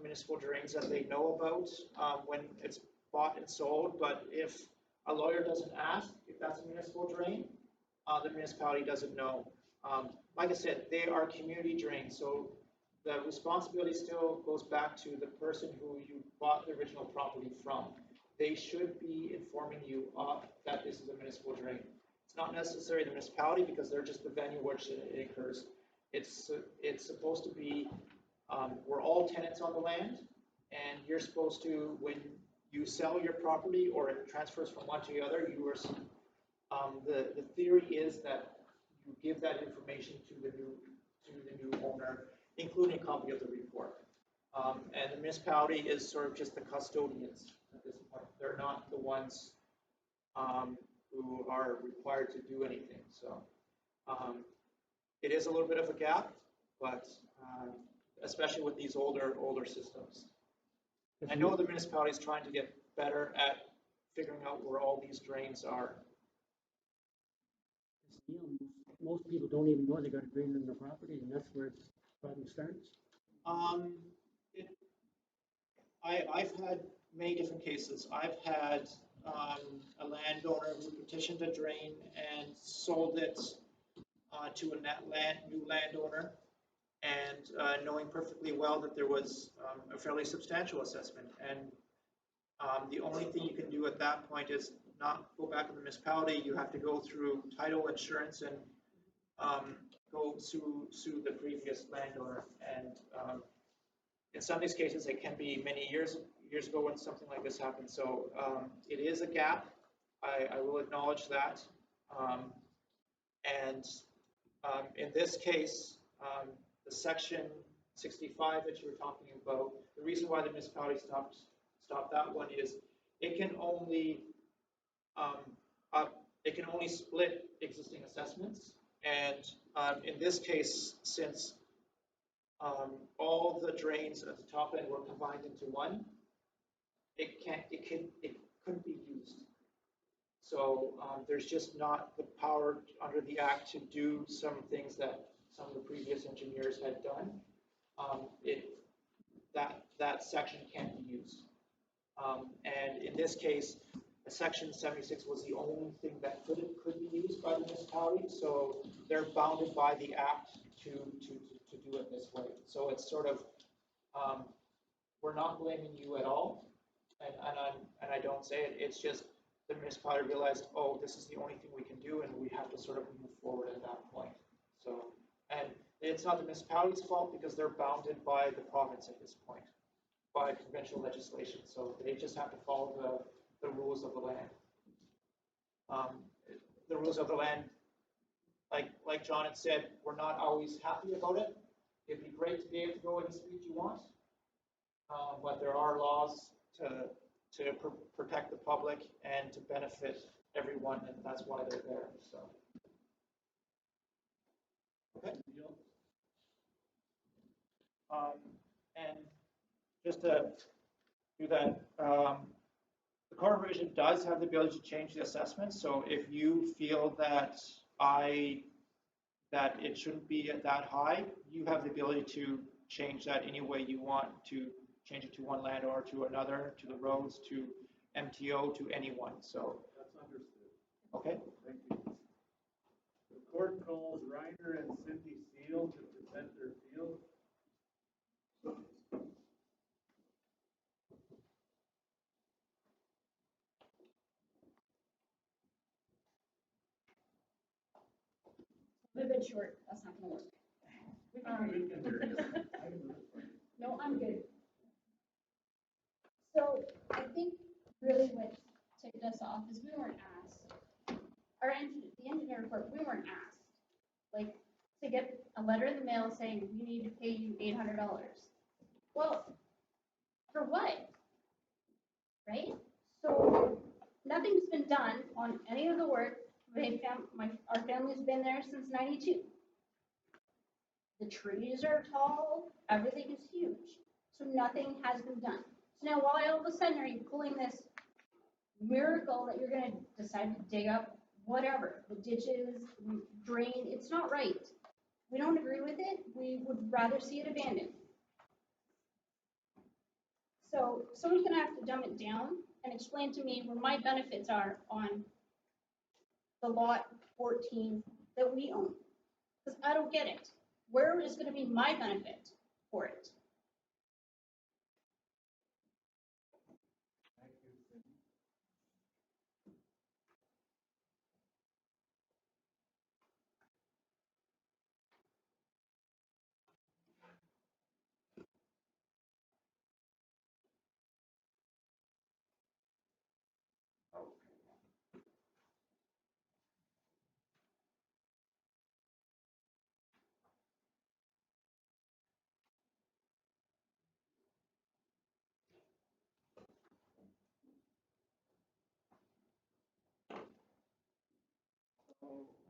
municipal drains that they know about when it's bought and sold, but if a lawyer doesn't ask if that's a municipal drain, the municipality doesn't know. Like I said, they are community drains, so the responsibility still goes back to the person who you bought the original property from. They should be informing you that this is a municipal drain. It's not necessarily the municipality because they're just the venue which it occurs. It's supposed to be, we're all tenants on the land, and you're supposed to, when you sell your property or it transfers from one to the other, the theory is that you give that information to the new owner, including a copy of the report. And the municipality is sort of just the custodians at this point. They're not the ones who are required to do anything. So it is a little bit of a gap, but especially with these older systems. I know the municipality is trying to get better at figuring out where all these drains are. Most people don't even know they got a drain in their property, and that's where it's problem starts? It, I've had many different cases. I've had, a landowner who petitioned a drain and sold it, to a new landowner, and, knowing perfectly well that there was, a fairly substantial assessment. And, the only thing you can do at that point is not go back to the municipality. You have to go through title insurance and, go sue the previous landowner. And, in some of these cases, it can be many years ago when something like this happened. So, it is a gap. I will acknowledge that. And, in this case, the section 65 that you were talking about, the reason why the municipality stopped that one is it can only split existing assessments. And, in this case, since, all the drains at the top end were combined into one, it couldn't be used. So, there's just not the power under the act to do some things that some of the previous engineers had done. That section can't be used. And in this case, section 76 was the only thing that could be used by the municipality. So they're bounded by the act to do it this way. So it's sort of, we're not blaming you at all. And I don't say it. It's just the municipality realized, oh, this is the only thing we can do, and we have to sort of move forward at that point. So, and it's not the municipality's fault because they're bounded by the province at this point, by provincial legislation. So they just have to follow the rules of the land. The rules of the land, like John had said, we're not always happy about it. It'd be great to be able to go any speed you want, but there are laws to protect the public and to benefit everyone, and that's why they're there. So, okay. And just to do that, the Corps of Revision does have the ability to change the assessment. So if you feel that it shouldn't be at that high, you have the ability to change that any way you want, to change it to one landowner, to another, to the roads, to MTO, to anyone. So That's understood. okay. Thank you. The court calls Reiner and Cindy Seal to present their field. A little bit short, that's not gonna work. We can hear you. No, I'm good. So I think really what ticked us off is we weren't asked, the engineer report, we weren't asked, like, to get a letter in the mail saying, we need to pay you $800. Well, for what? Right? So nothing's been done on any of the work. Our family's been there since '92. The trees are tall, everything is huge, so nothing has been done. So now why all of a sudden are you pulling this miracle that you're gonna decide to dig up whatever, the ditches, drain? It's not right. We don't agree with it. We would rather see it abandoned. So someone's gonna have to dumb it down and explain to me where my benefits are on the lot 14 that we own, because I don't get it. Where is going to be my benefit for it? Thank you, Cindy.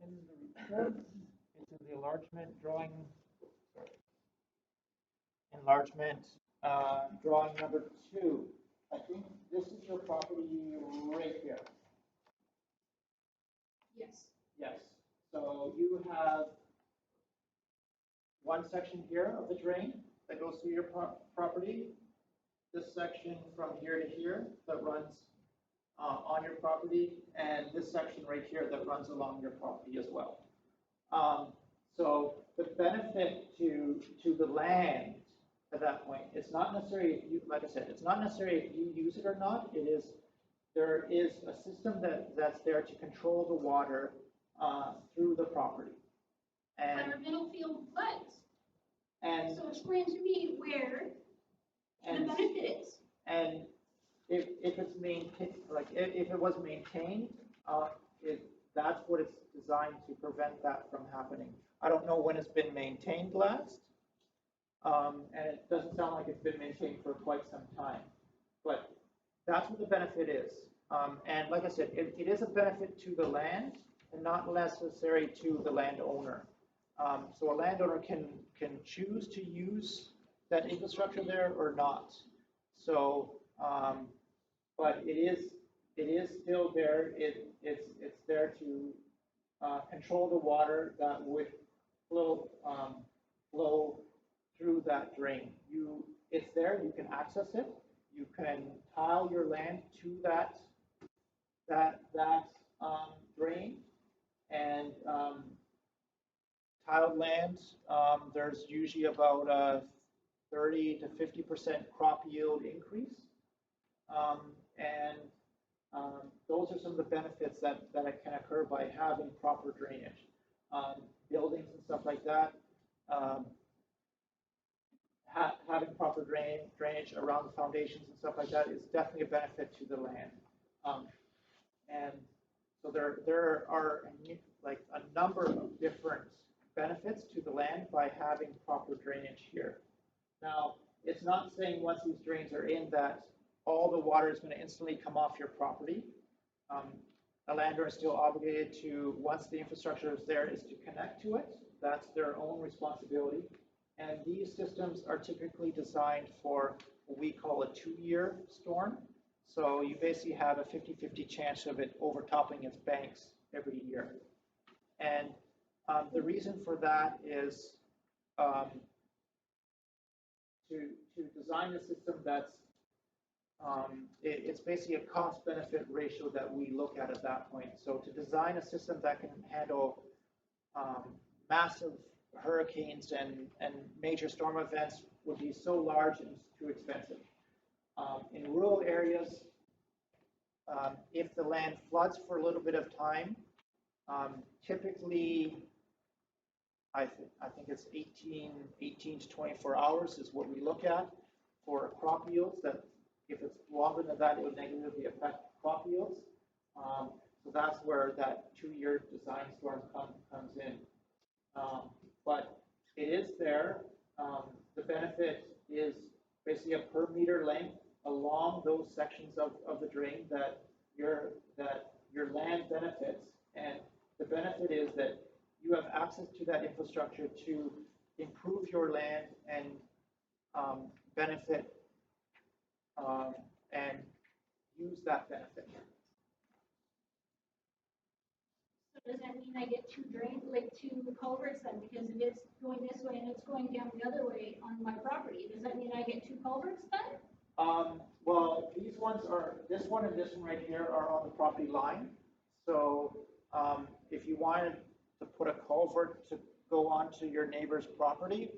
In the report, it's in the enlargement drawing, drawing number 2. I think this is your property right here. Yes. Yes. So you have one section here of the drain that goes through your property, this section from here to here that runs on your property, and this section right here that runs along your property as well. So the benefit to the land at that point, it's not necessarily if you, like I said, it's not necessarily if you use it or not. It is there is a system that's there to control the water through the property. And But our middle field floods. and So explain to me where the and benefit is. and if it's maintained, like if it was maintained, that's what it's designed to prevent that from happening. I don't know when it's been maintained last, and it doesn't sound like it's been maintained for quite some time, but that's what the benefit is. And like I said, it is a benefit to the land and not necessary to the landowner. So a landowner can choose to use that infrastructure there or not. So, but it is still there. It's there to control the water that would flow through that drain. It's there. You can access it. You can tile your land to that drain, and tiled land, there's usually about 30 to 50% crop yield increase, and those are some of the benefits that can occur by having proper drainage. Buildings and stuff like that, having proper drainage around the foundations and stuff like that is definitely a benefit to the land. And so there are like a number of different benefits to the land by having proper drainage here. Now, it's not saying once these drains are in that all the water is going to instantly come off your property. A landowner is still obligated to, once the infrastructure is there, is to connect to it. That's their own responsibility. And these systems are typically designed for what we call a 2-year storm. So you basically have a 50-50 chance of it overtopping its banks every year. And the reason for that is to design a system that's, it's basically a cost-benefit ratio that we look at that point. So to design a system that can handle massive hurricanes and major storm events would be so large and too expensive. In rural areas, if the land floods for a little bit of time, typically, I think it's 18 to 24 hours is what we look at for crop yields. That if it's longer than that, it would negatively affect crop yields. So that's where that 2-year design storm comes in. But it is there. The benefit is basically a per meter length along those sections of the drain that your land benefits, and the benefit is that you have access to that infrastructure to improve your land and benefit and use that benefit. So does that mean I get two culverts then? Because if it's going this way and it's going down the other way on my property, does that mean I get 2 culverts then? Well, these ones are, this one and this one right here are on the property line. So if you wanted to put a culvert to go onto your neighbor's property,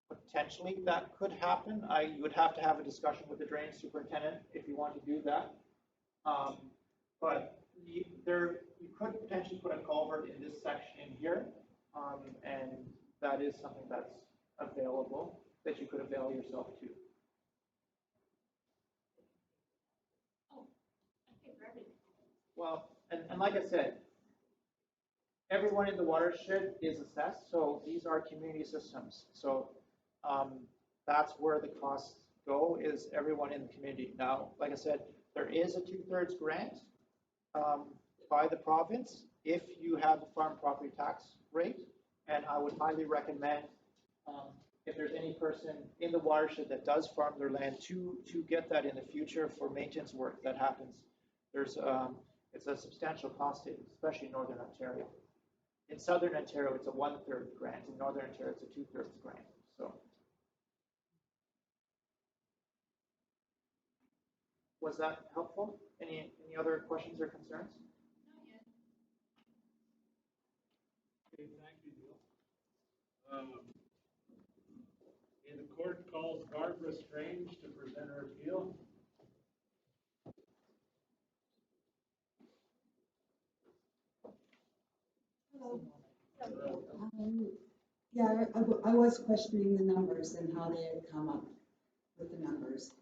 potentially that could happen. You would have to have a discussion with the drainage superintendent if you want to do that. But you could potentially put a culvert in this section here, and that is something that's available that you could avail yourself to. Well, and like I said, everyone in the watershed is assessed, so these are community systems. So that's where the costs go, is everyone in the community. Now, like I said, there is a 2/3 grant by the province if you have a farm property tax rate, and I would highly recommend if there's any person in the watershed that does farm their land to get that in the future for maintenance work that happens. There's it's a substantial cost savings, especially in Northern Ontario. In Southern Ontario, it's a 1/3 grant. In Northern Ontario, it's a 2/3 grant. So, was that helpful? Any other questions or concerns? Okay, thank you, Neil. Okay, the court calls Barbara Strange to present her appeal. Yeah, I was questioning the numbers and how they had come up with the numbers.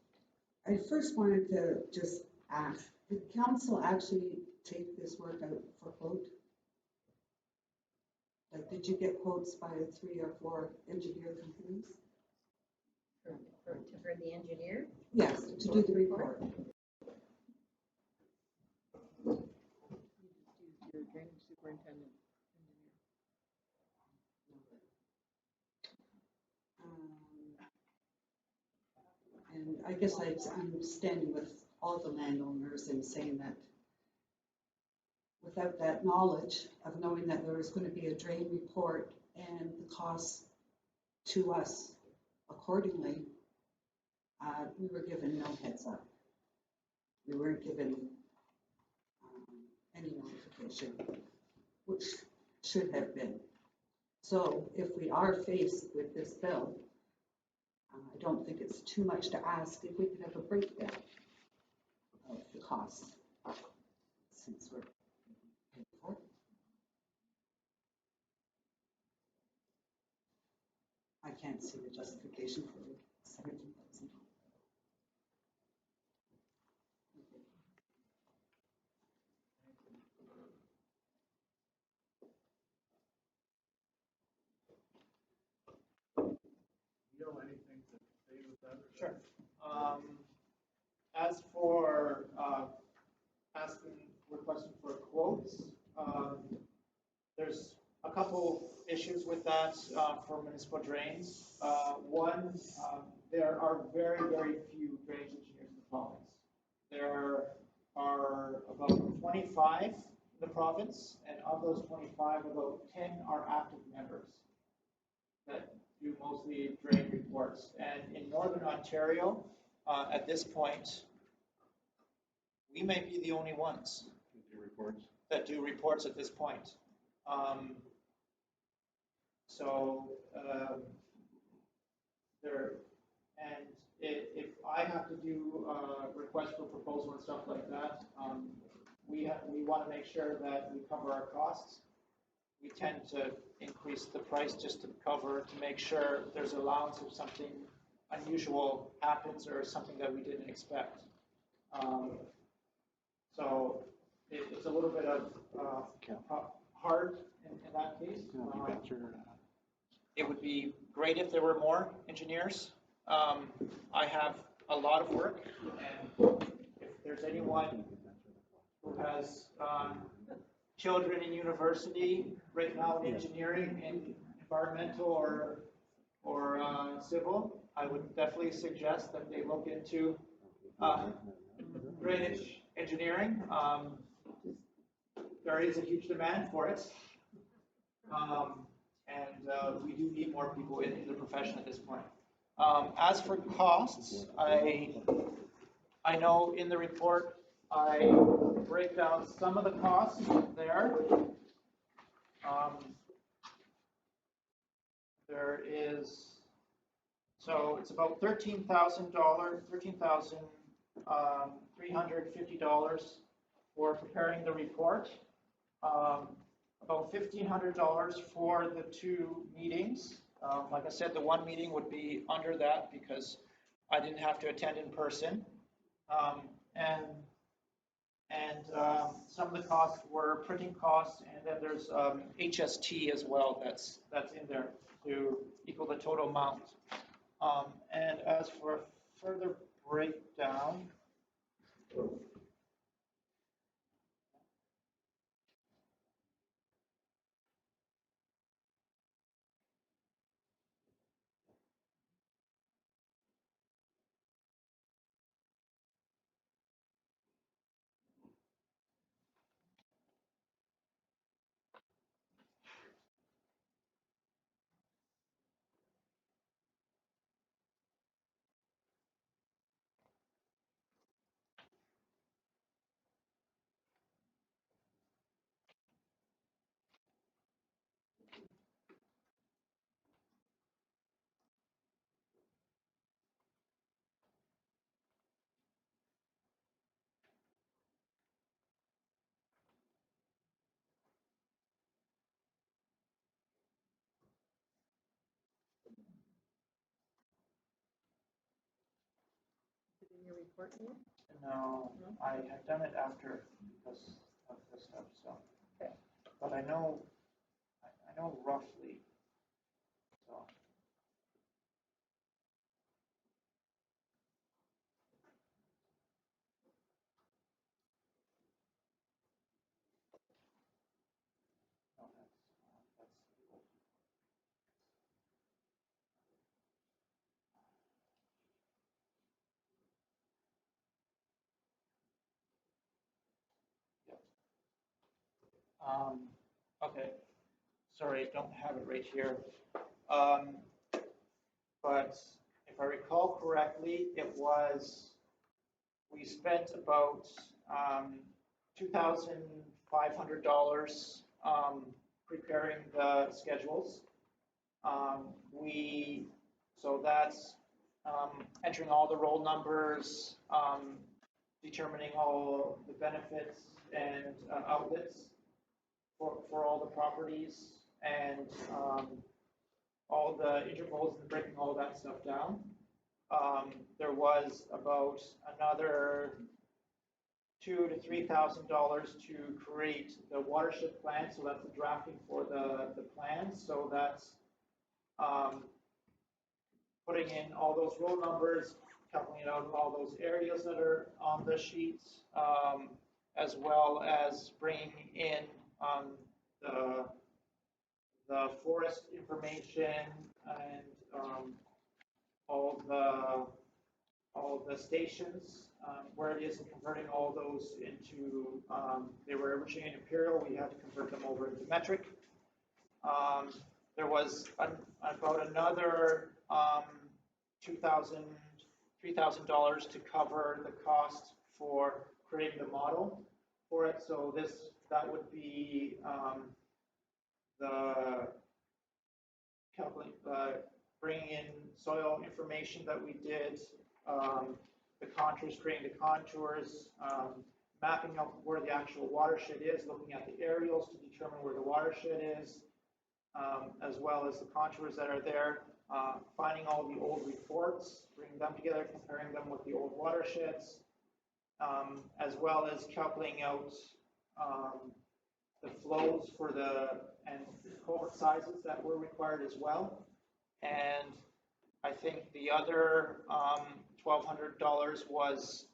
I first wanted to just ask, did council actually take this work out for quote? Like, did you get quotes by 3 or 4 engineer companies? For the engineer? Yes, to do the report. You just use your drainage superintendent And I guess I'm standing with all the landowners and saying that without that knowledge of knowing that there was going to be a drain report and the costs to us accordingly, we were given no heads up. We weren't given any notification, which should have been. So if we are faced with this bill, I don't think it's too much to ask if we could have a breakdown of the costs, since we're paying for it. I can't see the justification for $17,000. Neil, anything to say with that? Sure. As for requesting for quotes, there's a couple issues with that for municipal drains. One, there are very, very few drainage engineers in the province. There are about 25 in the province, and of those 25, about 10 are active members that do mostly drain reports. And in Northern Ontario, at this point, we may be the only ones that do reports at this point. If I have to do requests for proposal and stuff like that, we want to make sure that we cover our costs. We tend to increase the price just to make sure there's allowance if something unusual happens or something that we didn't expect. So it's a little bit of hard in that case. It would be great if there were more engineers. I have a lot of work, and if there's anyone who has children in university right now in engineering, in environmental or civil, I would definitely suggest that they look into drainage engineering. There is a huge demand for it, and we do need more people in the profession at this point. As for costs, I know in the report I break down some of the costs there. There is, so it's about $13,350 for preparing the report. About $1,500 for the 2 meetings. Like I said, the 1 meeting would be under that because I didn't have to attend in person. Some of the costs were printing costs, and then there's HST as well that's in there to equal the total amount. And as for further breakdown, report yet? No, I had done it after because of this stuff, so. Okay. But I know roughly, so. No, that's the old. Yep. Okay, sorry, I don't have it right here. But if I recall correctly, we spent about $2,500 preparing the schedules. So that's entering all the roll numbers, determining all the benefits and outlets for all the properties, and all the intervals and breaking all that stuff down. There was about another $2,000 to $3,000 to create the watershed plan, so that's the drafting for the plan. So that's putting in all those row numbers, calculating out all those areas that are on the sheets, as well as bringing in the forest information and all the stations, where it is, and converting all those into, they were originally in imperial, we had to convert them over into metric. There was about another $2,000, $3,000 to cover the cost for creating the model for it. So that would be the bringing in soil information that we did, the contours, creating the contours, mapping out where the actual watershed is, looking at the aerials to determine where the watershed is, as well as the contours that are there, finding all the old reports, bringing them together, comparing them with the old watersheds, as well as calculating out the flows and culvert sizes that were required as well. And I think the other $1,200 was,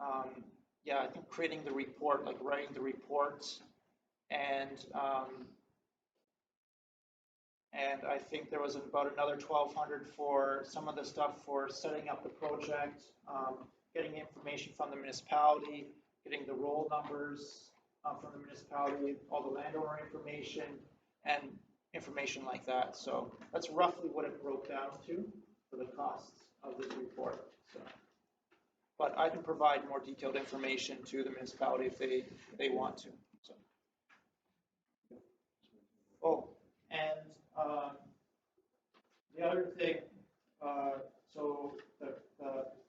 I think creating the report, like writing the reports, and I think there was about another $1,200 for some of the stuff for setting up the project, getting information from the municipality, getting the roll numbers from the municipality, all the landowner information, and information like that. So that's roughly what it broke down to for the costs of this report. So, but I can provide more detailed information to the municipality if they want to. So. Oh, and the other thing, so the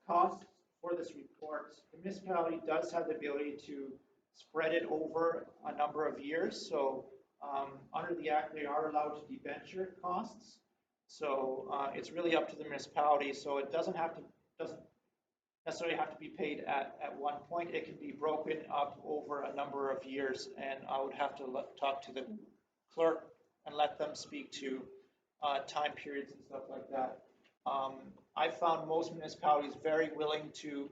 cost for this report, the municipality does have the ability to spread it over a number of years. So under the Act, they are allowed to debenture costs. So it's really up to the municipality. So it doesn't necessarily have to be paid at one point. It can be broken up over a number of years, and I would have to talk to the clerk and let them speak to time periods and stuff like that. I found most municipalities very willing to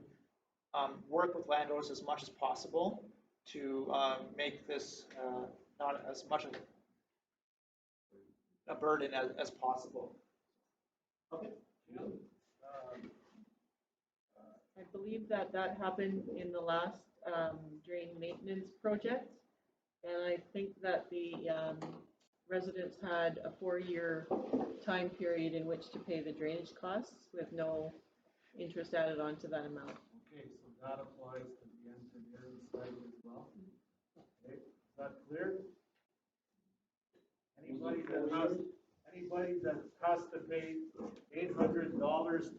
work with landowners as much as possible to make this not as much of a burden as possible. Okay. I believe that happened in the last drain maintenance project, and I think that the residents had a 4-year time period in which to pay the drainage costs with no interest added onto that amount. Okay, so that applies to the engineering side as well. Okay, is that clear? Anybody that has to pay $800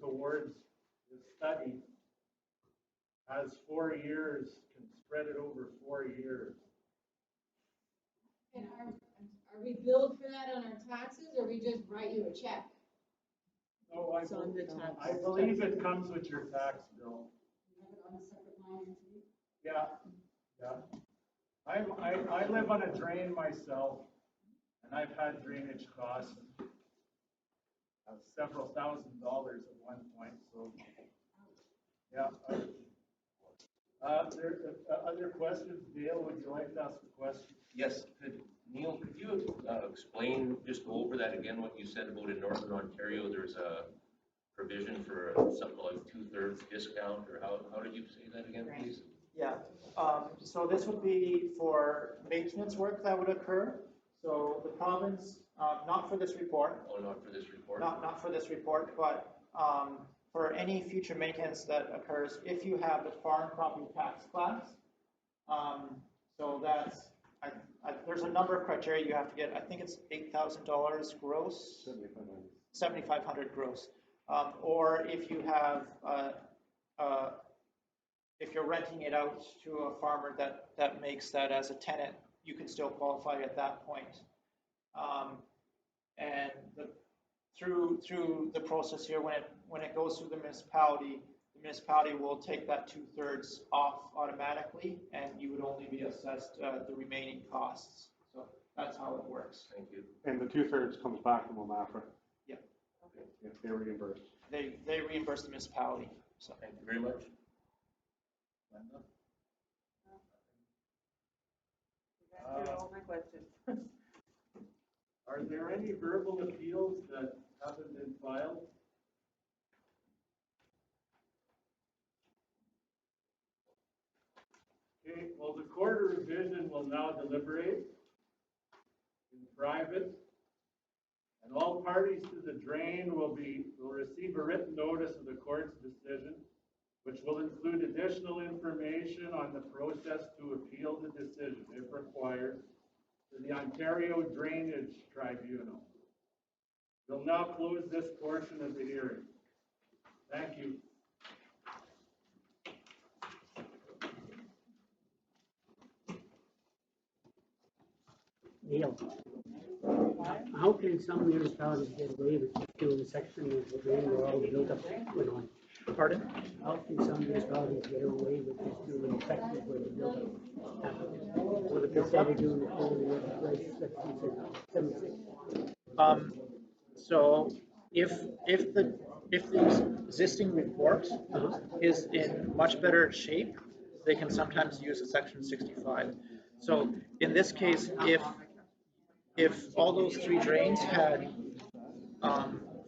towards the study has 4 years, can spread it over 4 years. And are we billed for that on our taxes, or we just write you a check? No, Oh, It's on the tax. I believe it comes with your tax bill. Yeah, yeah. I live on a drain myself, and I've had drainage costs of several $1,000s at one point, so, yeah. Other questions? Dale, would you like to ask a question? Yes, Neil, could you explain, just go over that again, what you said about in Northern Ontario, there's a provision for something like 2/3 discount, or how did you say that again, please? Yeah, so this would be for maintenance work that would occur. So the province, not for this report. Oh, not for this report? Not for this report, but for any future maintenance that occurs if you have the farm property tax class. So that's, there's a number of criteria you have to get. I think it's $8,000 gross. 7,500 gross. Or if you have, if you're renting it out to a farmer that makes that as a tenant, you can still qualify at that point. And through the process here, when it goes through the municipality will take that 2/3 off automatically, and you would only be assessed the remaining costs. So that's how it works. Thank you. And the 2/3 comes back from OMAFRA? Yeah. Okay. If they reimburse. They reimburse the municipality. So Thank you very much. All my questions. Are there any verbal appeals that haven't been filed? Okay, well, the Court of Revision will now deliberate in private, and all parties to the drain will receive a written notice of the court's decision, which will include additional information on the process to appeal the decision, if required, to the Ontario Drainage Tribunal. We'll now close this portion of the hearing. Thank you. Neil, how can some municipalities get away with just doing a section of the drain where all the buildup went on? pardon? How can some municipalities get away with just doing a section where the buildup happened? Instead of doing the whole section 76? So if the existing report is in much better shape, they can sometimes use a section 65. So in this case, if all those 3 drains had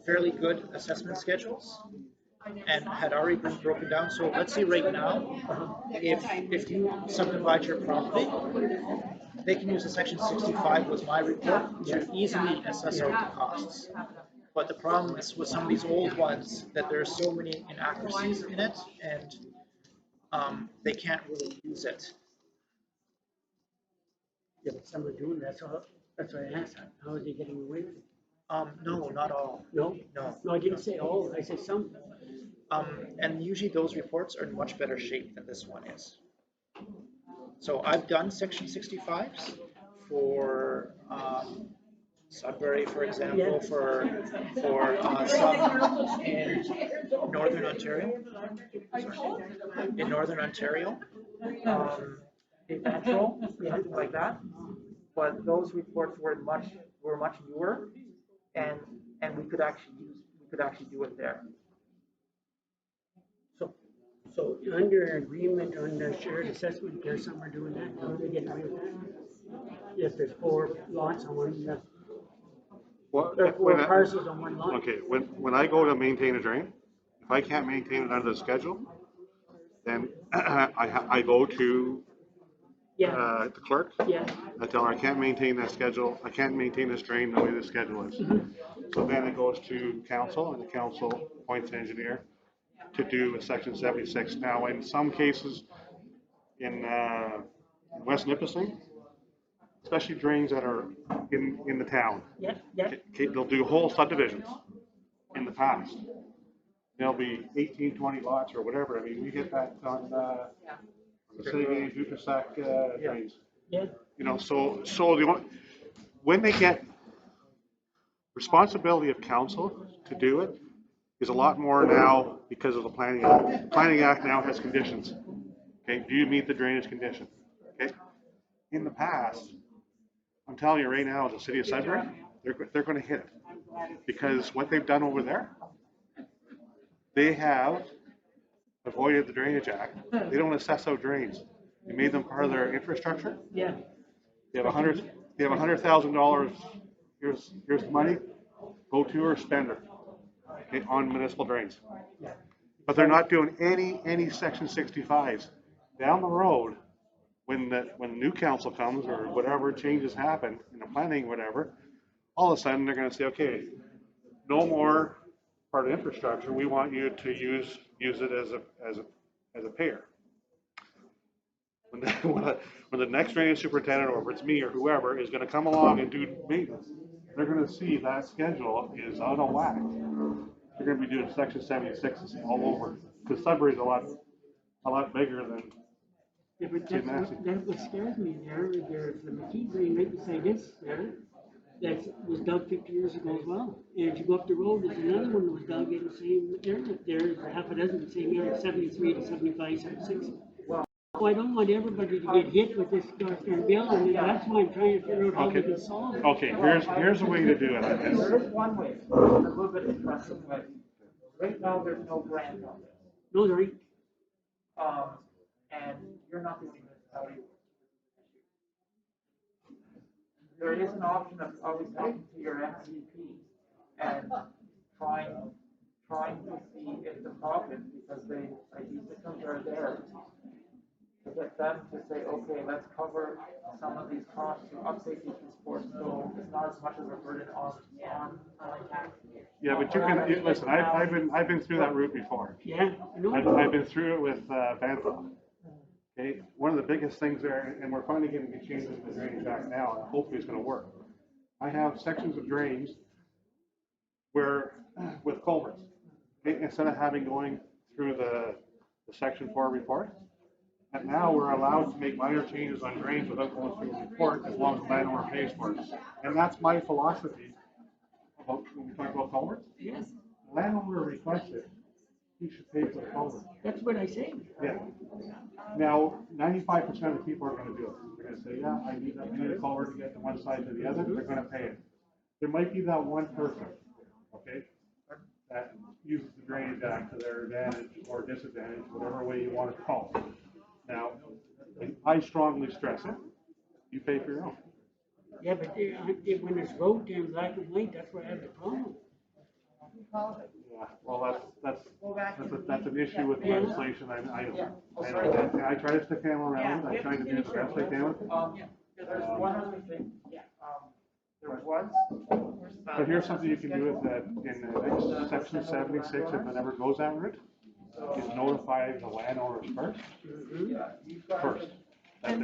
fairly good assessment schedules and had already been broken down, so let's say right now, if you subdivide your property, they can use a section 65 with my report to easily assess out the costs. But the problem is with some of these old ones that there are so many inaccuracies in it, and they can't really use it. Yeah, but some are doing that, so that's why I asked, how are they getting away with it? No, not all. No? No. No, I didn't say all, I said some. And usually those reports are in much better shape than this one is. So I've done section 65s for Sudbury, for example, for some in Northern Ontario. In Northern Ontario, in Metro, something like that. But those reports were much newer, and we could actually do it there. So under agreement on the shared assessment, there's some are doing that, how are they getting away with that? If there's 4 lots on one, there are 4 parcels on one lot. Okay, when I go to maintain a drain, if I can't maintain it under the schedule, then I go to the clerk. Yeah. I tell her I can't maintain that schedule, I can't maintain this drain the way the schedule is. So then it goes to council, and the council appoints an engineer to do a section 76. Now, in some cases, in West Nipissing, especially drains that are in the town, they'll do whole subdivisions in the past. There'll be 18, 20 lots or whatever. I mean, we get that on the city of Dutrasac drains. Yeah. You know, so when they get responsibility of council to do it, is a lot more now because of the Planning Act. The Planning Act now has conditions. Okay, do you meet the drainage condition? Okay, in the past, I'm telling you right now, the city of Sudbury, they're going to hit it because what they've done over there, they have avoided the Drainage Act. They don't assess out drains. They made them part of their infrastructure. Yeah. They have $100,000. Here's the money. Go to or spend it, okay, on municipal drains. But they're not doing any Section 65s. Down the road, when the new council comes or whatever changes happen in the planning, whatever, all of a sudden they're going to say, okay, no more part of infrastructure. We want you to use it as a payer. When the next drainage superintendent, or if it's me or whoever, is going to come along and do maintenance, they're going to see that schedule is out of whack. They're going to be doing Section 76s all over. Because Sudbury's a lot bigger than. Yeah, but that's what scares me there. There's the McKee drain right beside this there. That was dug 50 years ago as well. And if you go up the road, there's another one that was dug in the same area. There's a half a dozen, the same area, 73 to 75, 76. Well, I don't want everybody to get hit with this darn bill, and that's why I'm trying to figure out how we can solve it. Okay, here's a way to do it. There is one way, a little bit interesting way. Right now, there's no grant on this. No, there ain't. And you're not the only municipality. There is an option of always talking to your MCP and trying to see if the province, because these systems are there, to get them to say, okay, let's cover some of these costs to update these reports so it's not as much of a burden on taxpayers. Yeah, but you can listen. I've been through that route before. Yeah, I know. I've been through it with Banff. Okay, one of the biggest things there, and we're finally getting the changes in the Drainage Act now, and hopefully it's going to work. I have sections of drains where, with culverts, okay, instead of having going through the Section 4 report, and now we're allowed to make minor changes on drains without going through a report as long as the landowner pays for it. And that's my philosophy about when we talk about culverts. Yes. The landowner requests it, he should pay for the culvert. That's what I say. Yeah. Now, 95% of the people are going to do it. They're going to say, yeah, I need a culvert to get from one side to the other. They're going to pay it. There might be that one person, okay, that uses the Drainage Act to their advantage or disadvantage, whatever way you want to call it. Now, I strongly stress it. You pay for your own. Yeah, but when it's wrote in black and white, that's where I have the problem. Yeah, well, that's an issue with legislation. I try to stick them around. I try to do the best I can with it. There's one other thing. There was. But here's something you can do with that in the next Section 76, if it ever goes that route, is notify the landowners first. And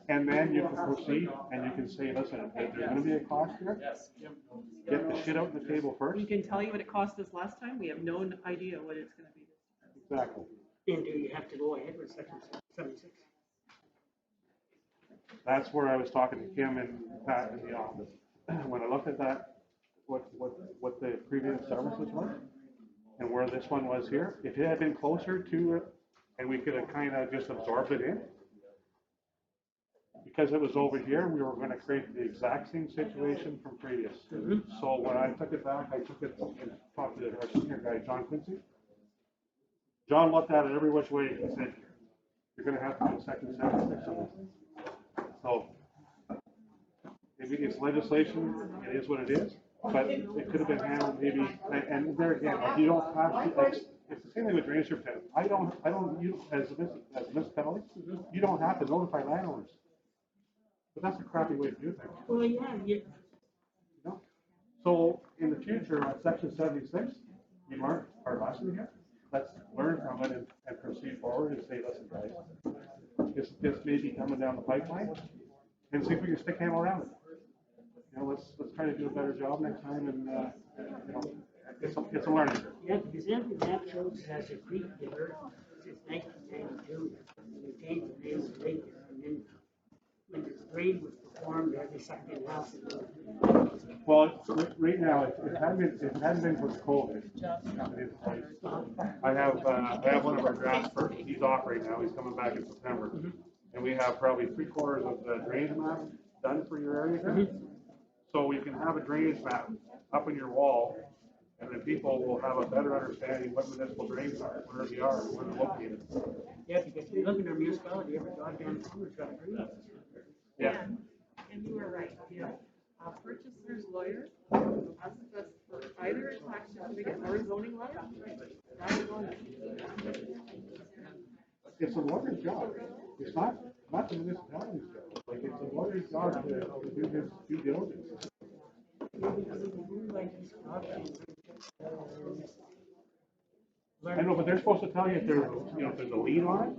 then you can proceed and you can say, listen, if there's going to be a cost here, get the shit out on the table first. we can tell you what it cost us last time. We have no idea what it's going to be. Exactly. And do you have to go ahead with Section 76? That's where I was talking to Kim and Pat in the office. When I looked at that, what the previous services were and where this one was here, if it had been closer to it and we could have kind of just absorbed it in, because it was over here, we were going to create the exact same situation from previous. So when I took it back, I took it and talked to our senior guy, John Quincy. John looked at it every which way and said, you're going to have to do Section 76 on this. So it's legislation, it is what it is, but it could have been handled maybe, and there again, like you don't have to, like, it's the same thing with drainage superintendent. You, as a municipality, you don't have to notify landowners. But that's a crappy way to do things. Well, yeah. You know? So in the future, on Section 76, we learned our lesson here. Let's learn from it and proceed forward and say, listen, guys, this may be coming down the pipeline, and see if we can stick handle around it. You know, let's try to do a better job next time, and you know, it's a learning curve. Yeah, because every map shows it has a creek there since 1992. They changed the name of the lake, and then when the drain was performed, they sucked in house. Well, right now, if it hadn't been for COVID, I have one of our draft first, he's off right now, he's coming back in September. And we have probably 3/4 of the drainage map done for your area here. So you can have a drainage map up in your wall, and then people will have a better understanding what municipal drains are, where they are, where they're located. Yeah, because you look in our municipality, every goddamn corner's got a drain. Yeah. And you were right, yeah. Purchaser's lawyer, that's for either a tax certificate or a zoning letter. That is on it. It's a lawyer's job. It's not the municipality's job. Like, it's a lawyer's job to do his due diligence. I know, but they're supposed to tell you if there's, if there's a lien on it.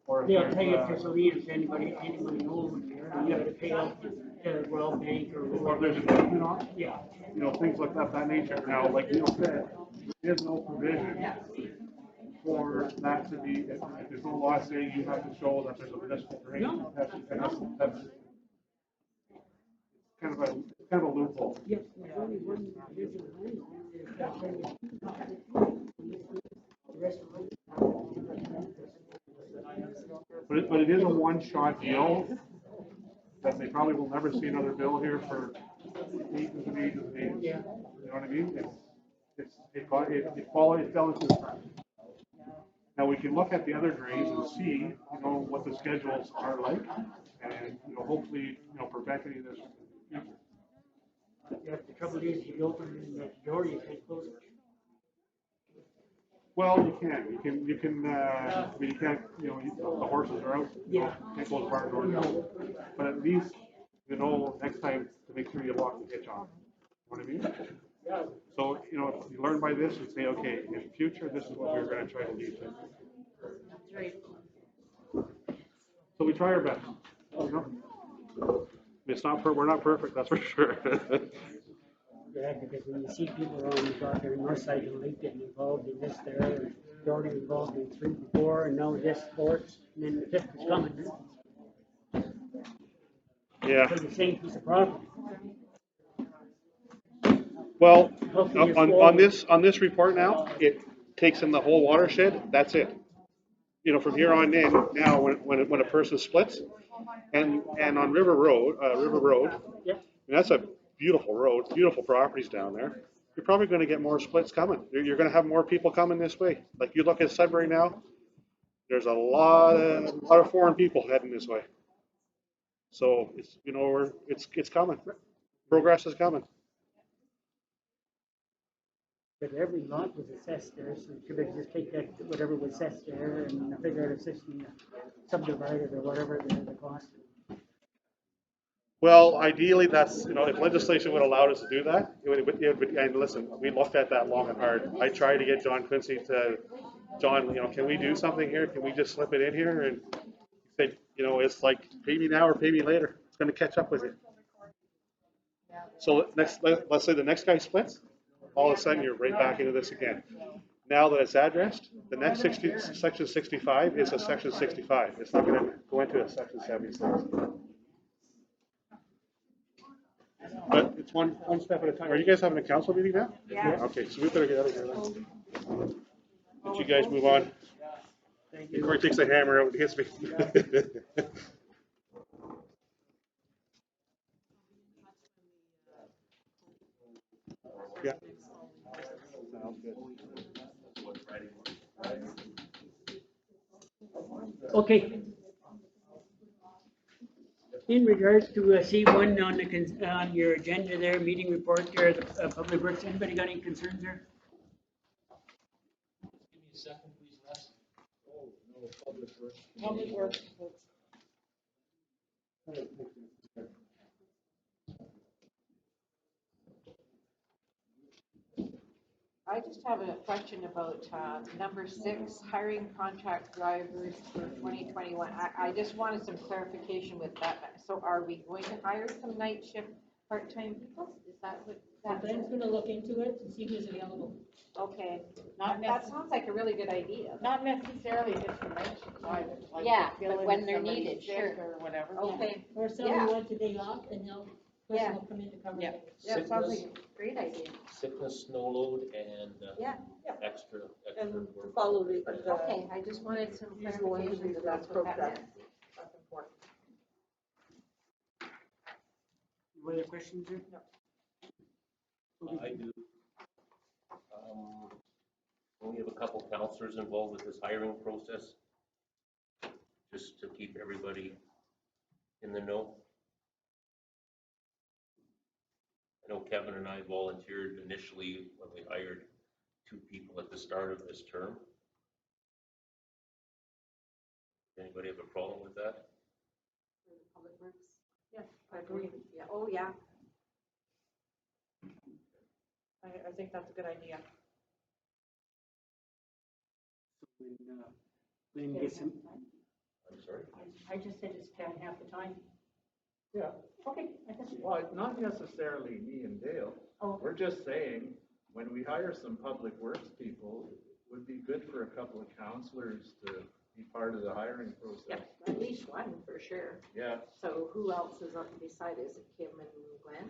Or if They'll tell you if there's a lien, if anybody owns it, you gotta pay out to the Royal Bank or there's a lien on it. Yeah. Things like that nature. Now, like Neil said, there's no provision for that to be, if there's no law saying you have to show that there's a municipal drain. No. That's kind of a loophole. Yes, there's only one provision of land. But it is a one-shot deal that they probably will never see another bill here for ages and ages and ages. You know what I mean? It fell into the cracks. Now we can look at the other drains and see, what the schedules are like, and hopefully, prevent any of this in the future. Yeah, the trouble is, you open the door, you can't close it. Well, you can, but you can't, the horses are out. Yeah. Can't close the barn door. No. But at least, next time to make sure you lock the hitch off. You know what I mean? Yeah. So, if you learn by this, you say, okay, in the future, this is what we're gonna try to lead to. That's right. So we try our best, we're not perfect, that's for sure. Yeah, because when you see people on the north side of the lake getting involved in this there, and they're already involved in 3 and 4, and now this 4th, and then the 5th is coming. Yeah. For the same piece of property. Well, on this report now, it takes in the whole watershed, that's it. From here on in, now, when a person splits, and on River Road, Yeah. and that's a beautiful road, beautiful properties down there. You're probably going to get more splits coming. You're going to have more people coming this way. Like you look at Sudbury now, there's a lot of foreign people heading this way. So it's coming. Progress is coming. But every lot was assessed there, so you could just take that, whatever was assessed there, and figure out a system, subdivide it or whatever the cost. Well, ideally, that's, if legislation would allow us to do that, it would, and listen, we looked at that long and hard. I tried to get John Quincy John, can we do something here? Can we just slip it in here? And he said, it's like pay me now or pay me later. It's going to catch up with you. So let's say the next guy splits, all of a sudden you're right back into this again. Now that it's addressed, the next section 65 is a section 65. It's not going to go into a section 76. But it's one step at a time. Are you guys having a council meeting now? Yeah. Okay, so we better get out of here then. Let you guys move on. Before he takes the hammer out and hits me. Yeah. Sounds good. Okay. In regards to C1 on your agenda there, meeting report there, the public works, anybody got any concerns there? Give me a second, please, Les. Oh, no, public works. Public works. I just have a question about number 6, hiring contract drivers for 2021. I just wanted some clarification with that. So are we going to hire some night shift part-time people? Is that what? Ben's going to look into it and see who's available. Okay, that sounds like a really good idea. Not necessarily just for night shift drivers. Like Yeah, fill but in when they're somebody's needed, sick sure. Or whatever. Okay. Or somebody wants a day off and they'll person will come in to cover Yeah. it. Yeah, it sounds like a great idea. Sickness, snow load, and Yeah. extra And work. follow the. Okay, I just wanted some clarification that that's what that meant. That's important. Any other questions there? I do. We have a couple counselors involved with this hiring process, just to keep everybody in the know. I know Kevin and I volunteered initially when we hired 2 people at the start of this term. Anybody have a problem with that? Public Works. Yeah, I agree. Yeah, oh, yeah. I think that's a good idea. When gets some, I'm sorry? I just said it's about half the time. Yeah. Okay, I guess. Well, not necessarily me and Dale. Oh. We're just saying, when we hire some public works people, it would be good for a couple of counselors to be part of the hiring process. Yeah, at least one for sure. Yeah. So who else is up beside? Is it Kim and Glenn?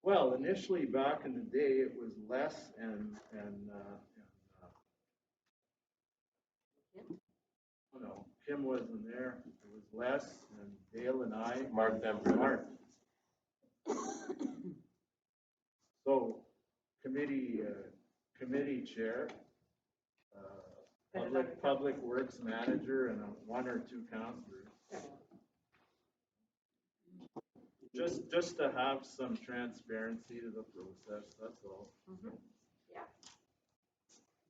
Well, initially, back in the day, it was Les and oh no, Kim wasn't there. It was Les and Dale and I. Mark Bembry. Mark. So, committee chair, public works manager, and 1 or 2 counselors. Just to have some transparency to the process, that's all. Yeah.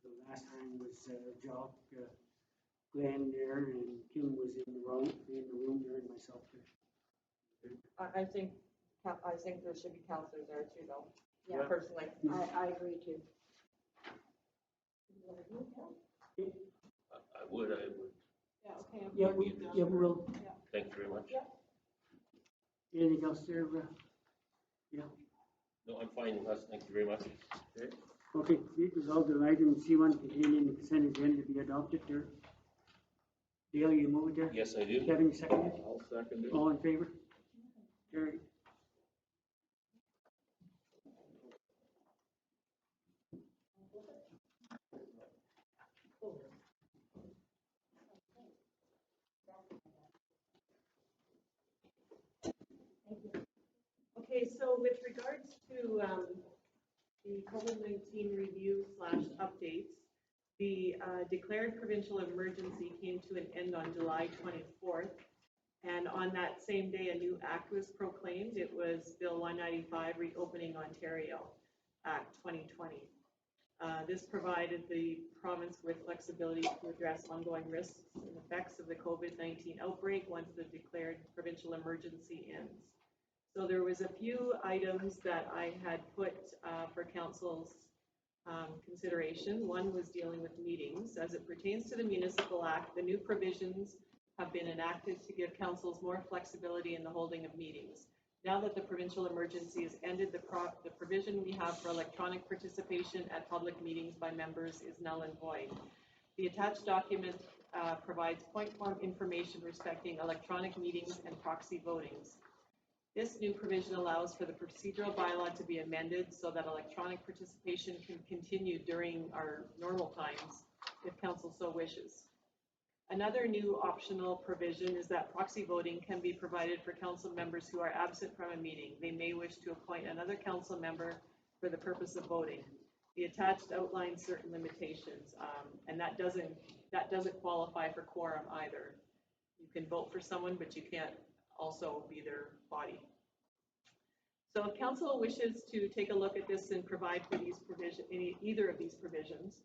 the last time was Jock, Glenn there, and Kim was in the room there, and myself there. I think there should be counselors there too, though. Yeah. Personally, I agree too. I would. Yeah, okay. Yeah, we'll. Thank you very much. Anything else there? Yeah. No, I'm fine with us. Thank you very much. Okay, resolved that item C1 contained in the consent agenda be adopted there. Dale, you move it there? Yes, I do. Kevin, seconded? I'll second it. All in favor? Carried. Okay, so with regards to the COVID-19 review / updates, the declared provincial emergency came to an end on July 24th. And on that same day, a new act was proclaimed. It was Bill 195, Reopening Ontario Act 2020. This provided the province with flexibility to address ongoing risks and effects of the COVID-19 outbreak once the declared provincial emergency ends. So there was a few items that I had put for council's consideration. One was dealing with meetings. As it pertains to the Municipal Act, the new provisions have been enacted to give councils more flexibility in the holding of meetings. Now that the provincial emergency has ended, the provision we have for electronic participation at public meetings by members is null and void. The attached document provides point form information respecting electronic meetings and proxy votings. This new provision allows for the procedural bylaw to be amended so that electronic participation can continue during our normal times if council so wishes. Another new optional provision is that proxy voting can be provided for council members who are absent from a meeting. They may wish to appoint another council member for the purpose of voting. The attached outlines certain limitations, and that doesn't qualify for quorum either. You can vote for someone, but you can't also be their body. So if council wishes to take a look at this and provide for these either of these provisions,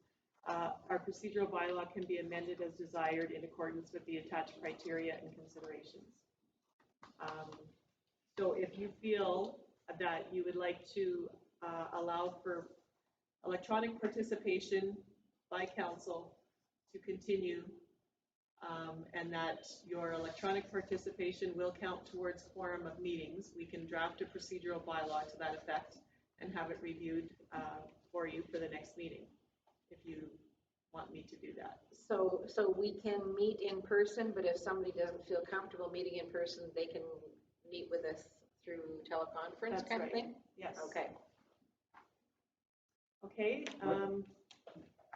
our procedural bylaw can be amended as desired in accordance with the attached criteria and considerations. So if you feel that you would like to allow for electronic participation by council to continue, and that your electronic participation will count towards quorum of meetings, we can draft a procedural bylaw to that effect and have it reviewed for you for the next meeting, if you want me to do that. So we can meet in person, but if somebody doesn't feel comfortable meeting in person, they can meet with us through teleconference That's kind of right. thing? Yes. Okay. Okay,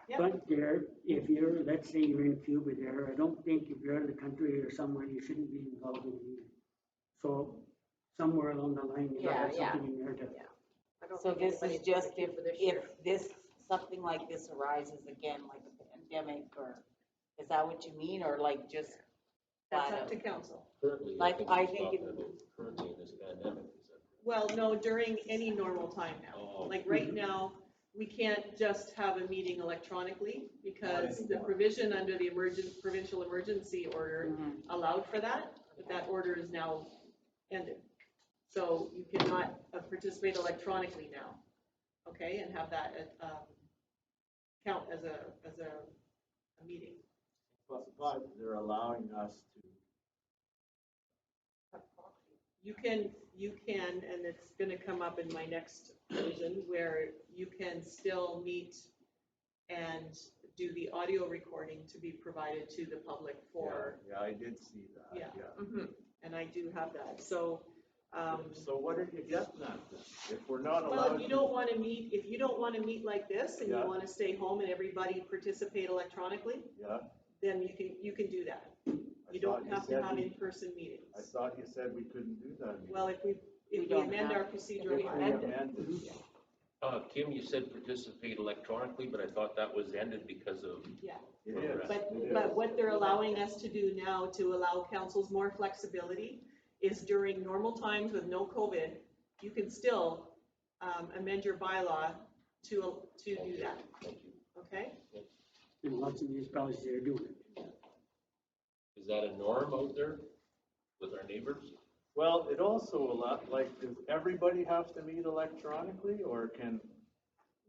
yeah. But there, if you're, let's say you're in Cuba there, I don't think if you're out of the country or somewhere, you shouldn't be involved in the meeting. So somewhere along the line, you gotta have Yeah, something in there to. I don't So think this is anybody's just gonna if, queue for this if year. this, something like this arises again, like a pandemic, or, is that what you mean, or like just? That's flat up out? to council. Currently, Like, I I think think he's it- talking about currently in this pandemic, is that? Well, no, during any normal time now. Oh. Like right now, we can't just have a meeting electronically because the anymore. provision under the provincial emergency order allowed for that, but that order is now ended. So you cannot participate electronically now, okay, and have that count as a meeting. But they're allowing us to. You can, and it's gonna come up in my next version, where you can still meet and do the audio recording to be provided to the public for, Yeah, I did see that, Yeah. yeah. and I do have that, so. So what are you getting at then? If we're not Well, allowed if you to. don't wanna meet, like this, and you Yeah. wanna stay home and everybody participate electronically, Yeah. then you can do that. I You thought don't have to said have we- in-person meetings. I thought you said we couldn't do that. Well, if we don't amend have- our procedural If we bylaw. amended. Kim, you said participate electronically, but I thought that was ended because of. Yeah. It is. But what they're allowing us to do now to allow councils more flexibility is during normal times with no COVID, you can still amend your bylaw to do that, Thank you. okay? And lots of municipalities are doing it. Is that a norm out there with our neighbors? Well, it also does everybody have to meet electronically or can?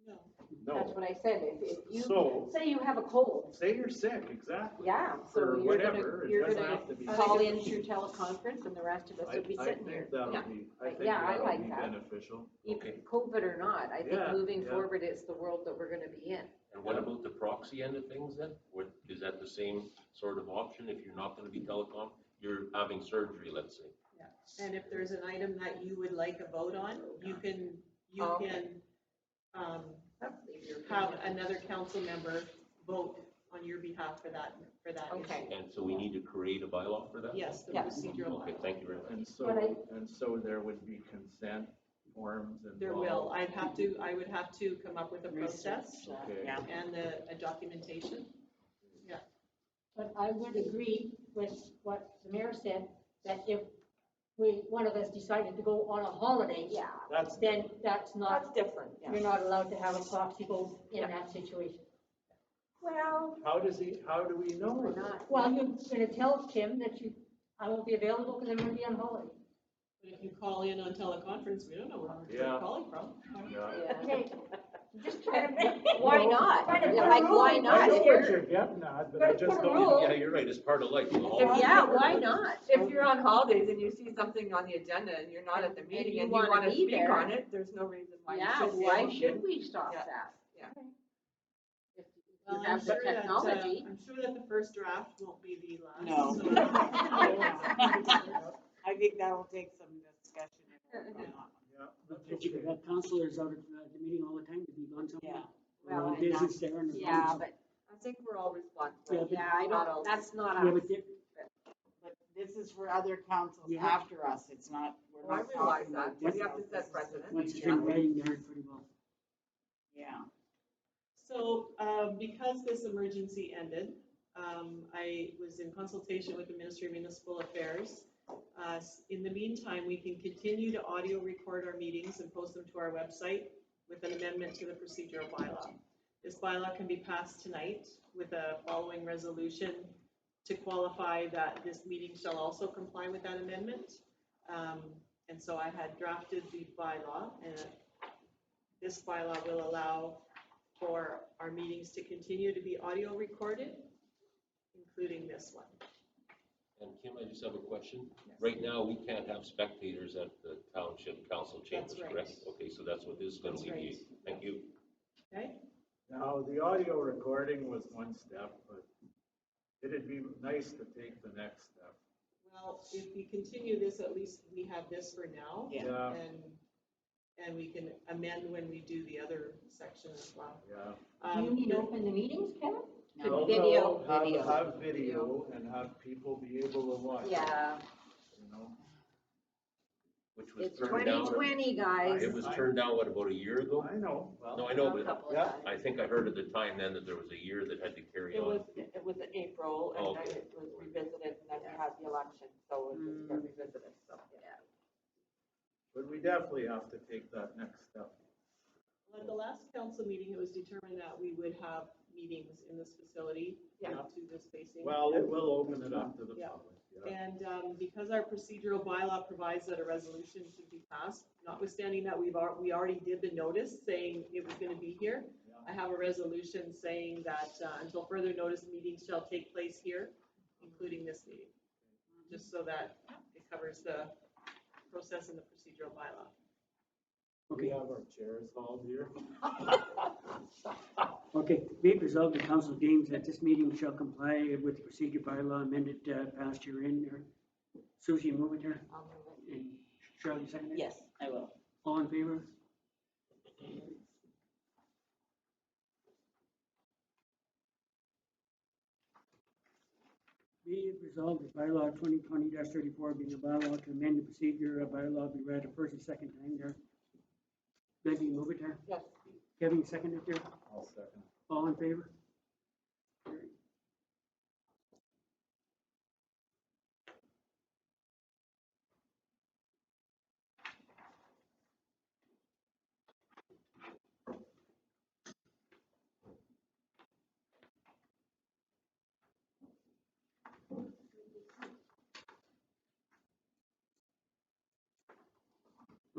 No. That's No. what I said, if you, So- say you have a cold, Say you're sick, exactly. yeah, so Or you're whatever, it you're doesn't have to be. call in through teleconference and the rest of us I will be sitting here. think that'll Yeah. be, I think Yeah, I that'll like be that. beneficial. Okay. COVID or not, I think Yeah, moving yeah. forward, it's the world that we're gonna be in. And what about the proxy end of things then? Is that the same sort of option if you're not gonna be telecom? You're having surgery, let's say. And if there's an item that you would like a vote on, you can That's easier. have another council member vote on your behalf for that Okay. issue. And so we need to create a bylaw for that? Yes, the Yeah. procedural Okay, bylaw. thank you very much. And so there would be consent forms and. There will, I would have to come up with a process Okay. and a documentation. Yeah. But I would agree with what the mayor said, that if one of us decided to go on a holiday, That's, then that's not, different, yeah. you're not allowed to have a proxy vote in that situation. Well, how do we know? we're that? not. Well, you're gonna tell Tim that I won't be available because I'm gonna be on holiday. But if you call in on teleconference, we don't know where Yeah. you're calling from. Yeah. Yeah. Okay, just trying to. Why not? Trying to put a Like, rule why in not? I know place what here. you're getting at, but I just Put a don't. rule. Yeah, you're right, it's part of life. Yeah, why not? If you're on holidays and you see something on the agenda and you're not at the And meeting you and you wanna wanna be speak there. on it, there's no reason why you Yeah, shouldn't. be why able to. should we stop Yeah. that? Yeah. If Well, you I'm have the sure that, technology. I'm sure that the first draft won't be the last. No. so- I think that'll take some discussion. But you could have counselors out at the meeting all the time to be gone somewhere. Yeah. Or on Well, business there and. Yeah, but, I think we're all responsible. Yeah, but- yeah, I don't, that's not Yeah, us. but they- But this is for other councils Yeah. after us, it's not, we're Well, I not realize talking that, about but this. you have to This set is the precedent. once it's future. in writing, they're pretty well. Yeah. So, because this emergency ended, I was in consultation with the Ministry of Municipal Affairs. In the meantime, we can continue to audio record our meetings and post them to our website with an amendment to the procedural bylaw. This bylaw can be passed tonight with a following resolution to qualify that this meeting shall also comply with that amendment. And so I had drafted the bylaw, and this bylaw will allow for our meetings to continue to be audio recorded, including this one. And Kim, I just have a question. Right now, we can't have spectators at the township council chambers, right. correct? Okay, so that's what this is gonna That's right. alleviate. Thank you. Okay? Now, the audio recording was one step, but it'd be nice to take the next step. Well, if we continue this, at least we have this for now. Yeah. And we can amend when we do the other section as well. Yeah. Do you mean open the meetings, Kevin? No, Video. have video and have people be able to watch. Yeah. You know? Which was It's turned down. 2020, guys. It was turned down, what, about a year ago? I know. No, I know, A but couple of Yeah. times. I think I heard at the time then that there was a year that had to carry on. It was in April, and then Okay. it was revisited, and then we had the election, so it just got revisited, so, yeah. But we definitely have to take that next step. Well, at the last council meeting, it was determined that we would have meetings in this facility, up to this facing. Well, it will open it up to the Yeah. public. Yeah. And because our procedural bylaw provides that a resolution should be passed, notwithstanding that we already did the notice saying it was gonna be here, I have a resolution saying that until further notice, meetings shall take place here, including this meeting. Just so that it covers the process and the procedural bylaw. We have our chairs hauled here. Okay, be it resolved, the council deems that this meeting shall comply with the procedure bylaw amended past herein. There. Susie, move it there. I'll move it. And Shirley, second it? Yes, I will. All in favor? Be it resolved that bylaw 2020-34 being a bylaw to amend the procedure, a bylaw be read a first and second time there. Becky, move it there. Yes. Kevin, second it there. I'll second. All in favor?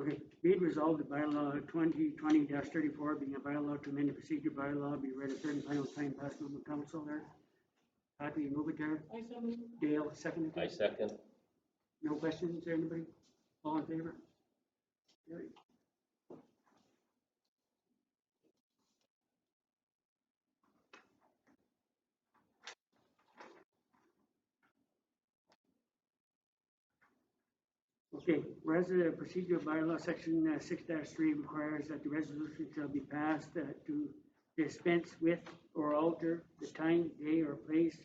Okay, be it resolved that bylaw 2020-34 being a bylaw to amend the procedure bylaw be read a third and final time past normal council there. Happy, move it there. I so move. Dale, second it. I second. No questions, anybody? All in favor? Carried. Okay, resident procedure bylaw section 6-3 requires that the resolution shall be passed to dispense with or alter the time, day, or place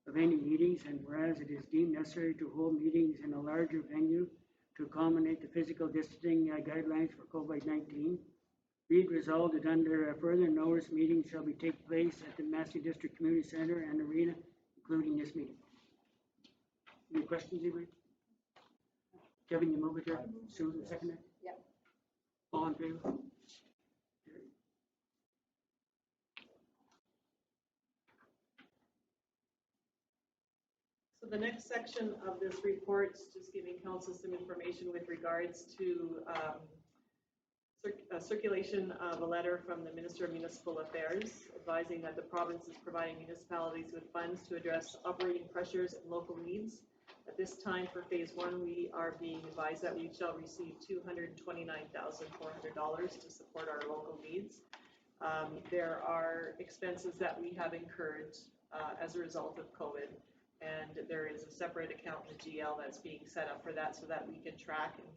of any meetings, and whereas it is deemed necessary to hold meetings in a larger venue to accommodate the physical distancing guidelines for COVID-19, be it resolved that under further notice, meetings shall be take place at the Massey District Community Center and Arena, including this meeting. Any questions, anybody? Kevin, you move it there. Susan, second it. Yep. All in favor? So the next section of this report is just giving council some information with regards to circulation of a letter from the Minister of Municipal Affairs advising that the province is providing municipalities with funds to address operating pressures and local needs. At this time for phase one, we are being advised that we shall receive $229,400 to support our local needs. There are expenses that we have incurred as a result of COVID, and there is a separate account in the GL that's being set up for that so that we can track and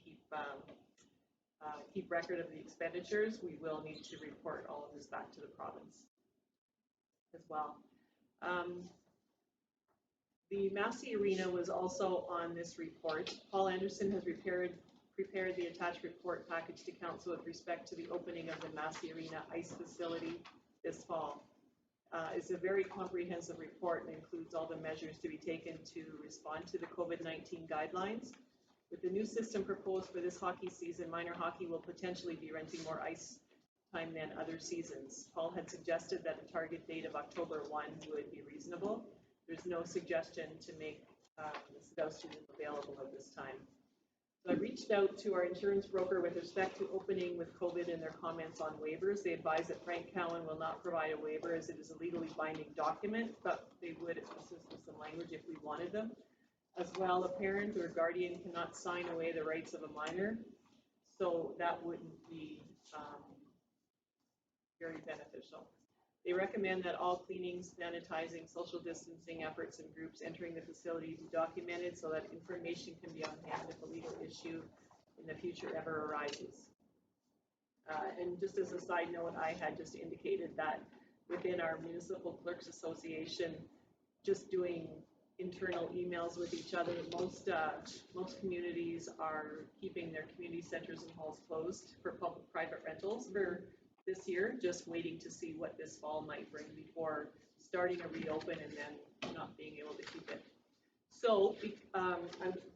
keep record of the expenditures. We will need to report all of this back to the province as well. The Massey Arena was also on this report. Paul Anderson has prepared the attached report package to council with respect to the opening of the Massey Arena ice facility this fall. It's a very comprehensive report and includes all the measures to be taken to respond to the COVID-19 guidelines. With the new system proposed for this hockey season, minor hockey will potentially be renting more ice time than other seasons. Paul had suggested that the target date of October 1 would be reasonable. There's no suggestion to make the student available at this time. So I reached out to our insurance broker with respect to opening with COVID and their comments on waivers. They advised that Frank Cowan will not provide a waiver as it is a legally binding document, but they would assist with some language if we wanted them. As well, a parent or guardian cannot sign away the rights of a minor, so that wouldn't be very beneficial. They recommend that all cleaning, sanitizing, social distancing efforts and groups entering the facility be documented so that information can be on hand if a legal issue in the future ever arises. And just as a side note, I had just indicated that within our Municipal Clerks Association, just doing internal emails with each other, most communities are keeping their community centers and halls closed for public-private rentals for this year, just waiting to see what this fall might bring before starting a reopen and then not being able to keep it. So I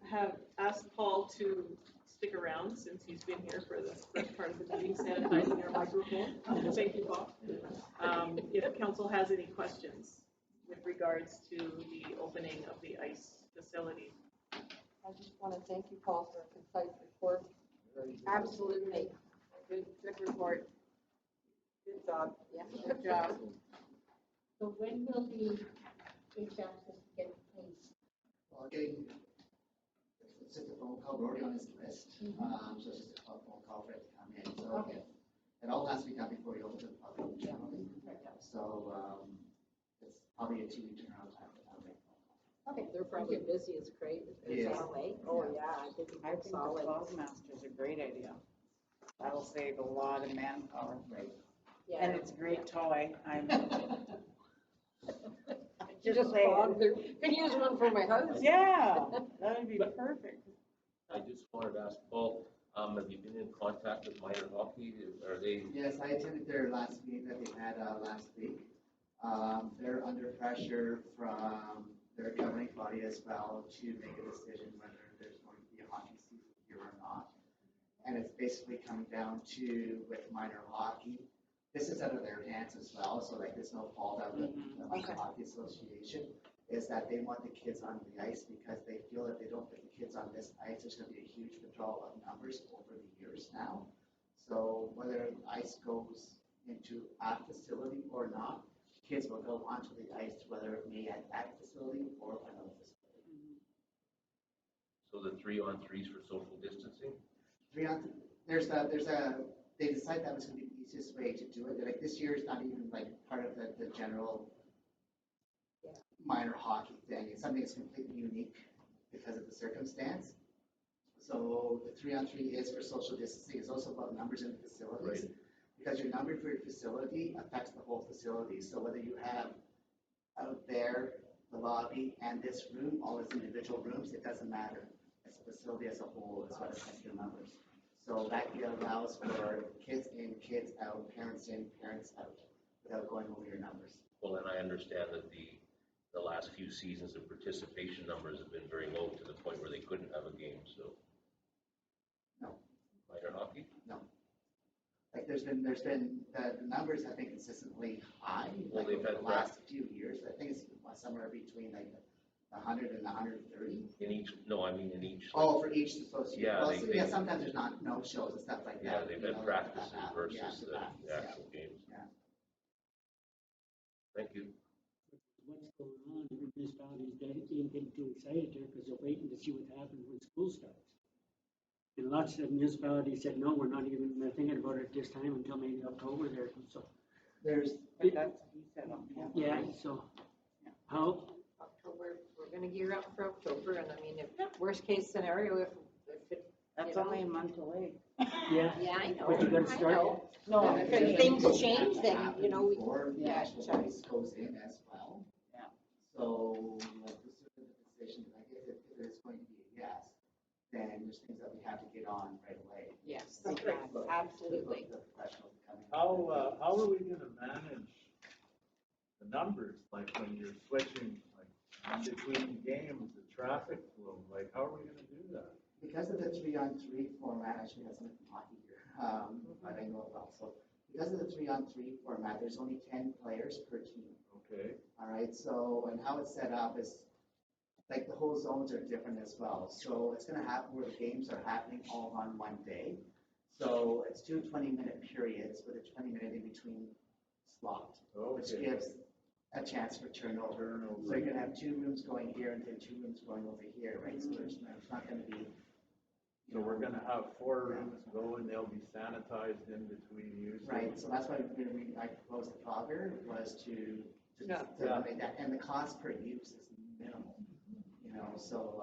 have asked Paul to stick around since he's been here for the first part of the meeting, sanitizing our microphone. Thank you, Paul. If council has any questions with regards to the opening of the ICE facility. I just want to thank you, Paul, for a concise report. Absolutely. Good report. Good job. Yeah, good job. So when will the HVAC system get paid? Well, again, it's just a phone call, we're already on his list, so it's just a phone call for it to come in, so. Okay. It all has to be done before you open to the public generally, so, it's probably a 2-week turnaround time for that. Okay. They're probably busy as crazy. Yes. Oh, yeah, I think I think the Clog Master's a great idea. That'll save a lot of manpower. Right. Yeah. And it's a great toy. I'm Just saying. could use one for my husband. Yeah, that would be perfect. I just wanted to ask Paul, have you been in contact with minor hockey? Are they? Yes, I attended their last meeting that they had last week. They're under pressure from their governing body as well to make a decision whether there's going to be a hockey season here or not. And it's basically coming down to, with minor hockey, this is out of their hands as well, so like there's no fault out of the Minor Hockey Association, is that they want the kids on the ice because they feel that they don't put the kids on this ice, there's going to be a huge withdrawal of numbers over the years now. So whether ice goes into a facility or not, kids will go onto the ice, whether it be at that facility or another facility. So the 3-on-3s for social distancing? They decided that was going to be the easiest way to do it. Like this year is not even like part of the general minor hockey thing. It's something that's completely unique because of the circumstance. So the 3-on-3 is for social distancing. It's also about numbers in the facilities. Right. Because your number for your facility affects the whole facility. So whether you have out there, the lobby, and this room, all its individual rooms, it doesn't matter. It's the facility as a whole is what affects your numbers. So that allows for kids in, kids out, parents in, parents out, without going over your numbers. Well, and I understand that the last few seasons, the participation numbers have been very low to the point where they couldn't have a game, so. No. Minor hockey? No. Like there's been the numbers have been consistently high. Well, like they've over had the last few years. I think it's somewhere between like 100 and 130. In each, no, I mean in each. Oh, for each association. Yeah, Well, sometimes there's no shows and stuff like that. Yeah, they've had practices versus the actual games. Yeah. Thank you. What's going on, every municipality's getting too excited there because they're waiting to see what happens when school starts. And lots of municipalities said, no, we're not even thinking about it this time until maybe October there, so. There's. But that's what he said on campus. Yeah, so, how? October, we're gonna gear up for October, and I mean, if, worst case scenario, if it. That's only a month away. Yeah. Yeah, I know. But you gotta I start. know. No, if things change, then, you know, we. Before the Yeah, actual ice goes in as well. Yeah. So, like, the decision, like, if it's going to be a yes, then there's things that we have to get on right away. Yes, absolutely. How are we gonna manage the numbers, like when you're switching, like, in between games, the traffic flow, like, how are we gonna do that? Because of the 3-on-3 format, actually has something from hockey here, but I know it well. So because of the 3-on-3 format, there's only 10 players per team. Okay. All right, so, and how it's set up is, like, the whole zones are different as well. So it's gonna happen where the games are happening all on one day. So it's 2 20-minute periods with a 20-minute in between slot, which gives a chance for turnover. So you're gonna have 2 rooms going here and then 2 rooms going over here, right? So it's not gonna be So we're gonna have 4 rooms go and they'll be sanitized in between use. Right, so that's why I proposed the fogger was to Yeah. make that, and the cost per use is minimal, you know, so,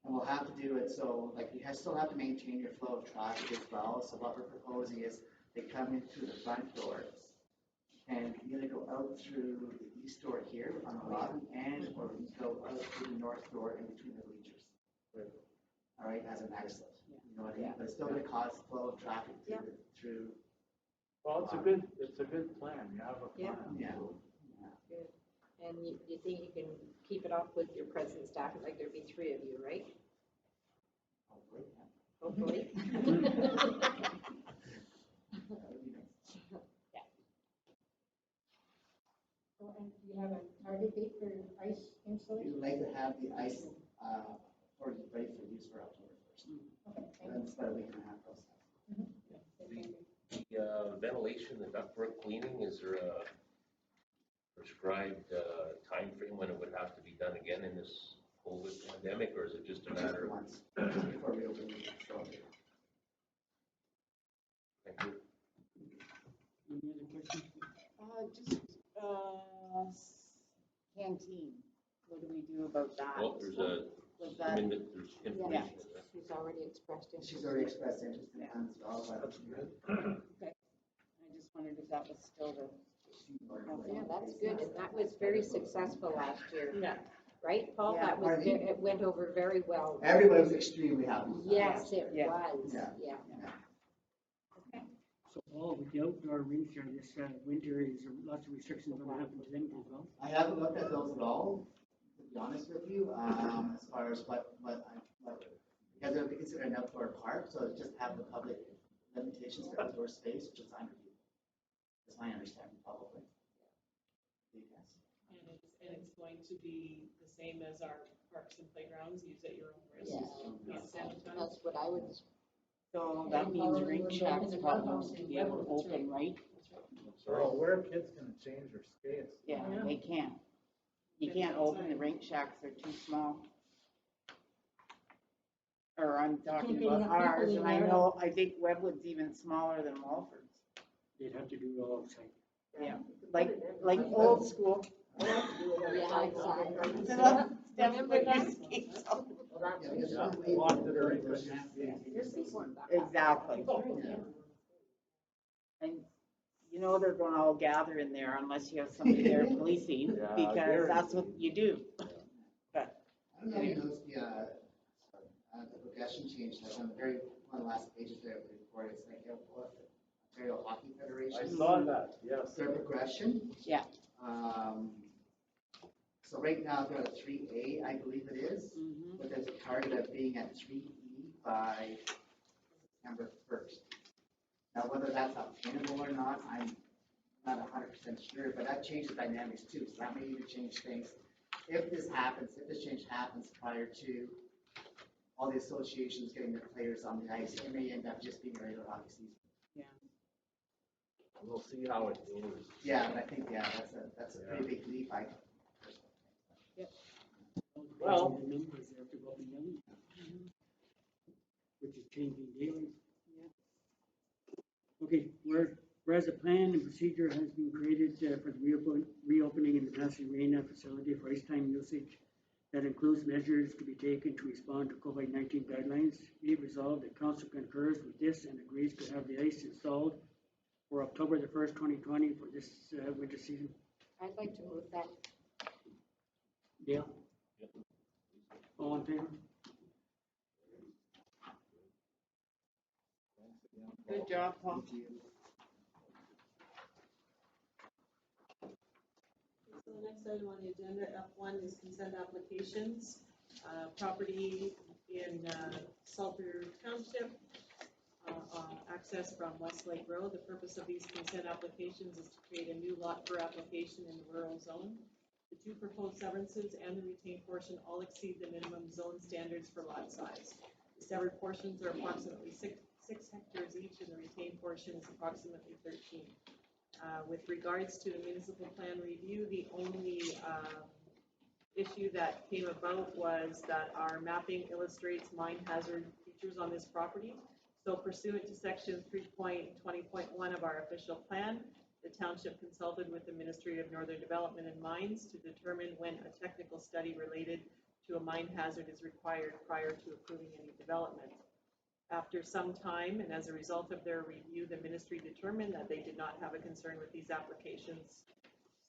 and we'll have to do it, so, like, you still have to maintain your flow of traffic as well, so what we're proposing is they come in through the front door and either go out through the east door here on the lobby and, or go out through the north door in between the bleachers. All right, as an exit, you know what I mean, but it's still gonna cause flow of traffic through. Well, it's a good plan, you have a plan. Yeah. Good. And you think you can keep it up with your present staff, like there'd be 3 of you, right? Hopefully. Well, and do you have a target date for ice installation? We'd like to have the ice, already ready for use for October 1st. Okay, thank And it's about a week and a half process. The ventilation, the ductwork cleaning, is there a prescribed time frame when it would have to be done again in this COVID pandemic, or is it just a matter of? Once, just before we open the store. Thank you. Any other questions? Canteen, what do we do about that? Well, there's Was that? there's information in there. She's already expressed interest. She's already expressed interest in that as well, but. Okay. I just wondered if that was still the. Yeah, that's good, and that was very successful last year. Yeah. Right, Paul? Yeah. That was, it went over very well. Everybody was extremely happy. Yes, it Yeah. was, Yeah. yeah. So Paul, with the outdoor rinks here this winter, is there lots of restrictions going to happen to them as well? I haven't looked at those at all, to be honest with you, as far as what, because it would be considered an outdoor park, so just have the public limitations for outdoor space, which is 100 people. That's my understanding, probably. Yes. And it's going to be the same as our parks and playgrounds, use at your own risk. Yeah. Not sanitized. That's what I would. So that means rink shacks probably won't be able to open, right? So where are kids gonna change their skates? Yeah, they can't. You can't open the rink shacks, they're too small. Or I'm talking Can't get about enough people ours, in and I there. know, I think Webwood's even smaller than Walford's. They'd have to do it all outside. Yeah, like old school. Yeah, exactly. Step with their skates on. Exactly. And you know they're gonna all gather in there unless you have somebody there policing, Yeah, because that's what you do. But, I don't know if you noticed the progression change, like on the one of the last pages there of the report, it's like, Ontario Hockey Federation. I saw that, yes. Their progression. yeah. So right now, they're at 3A, I believe it is, Mhm. but there's a target of being at 3E by September 1st. Now, whether that's obtainable or not, I'm not 100% sure, but that changes dynamics too, so that may even change things. If this change happens prior to all the associations getting their players on the ice, it may end up just being a regular hockey season. Yeah. We'll see how it goes. Yeah, but I think, that's a pretty big leap, Well- The numbers have to go up and down, which is changing daily. Okay, whereas a plan and procedure has been created for the reopening in the Massey Arena facility for ice time usage that includes measures to be taken to respond to COVID-19 guidelines, be it resolved that council concurs with this and agrees to have the ice installed for October the 1st, 2020 for this winter season. I'd like to move that. Dale? All in favor? Good job, Paul. So the next item on the agenda, F1, is consent applications. Property in Salter Township, access from Westlake Road. The purpose of these consent applications is to create a new lot per application in the rural zone. The 2 proposed severances and the retained portion all exceed the minimum zone standards for lot size. The severed portions are approximately 6 hectares each, and the retained portion is approximately 13. With regards to the municipal plan review, the only issue that came about was that our mapping illustrates mine hazard features on this property. So pursuant to section 3.20.1 of our official plan, the township consulted with the Ministry of Northern Development and Mines to determine when a technical study related to a mine hazard is required prior to approving any development. After some time, and as a result of their review, the ministry determined that they did not have a concern with these applications.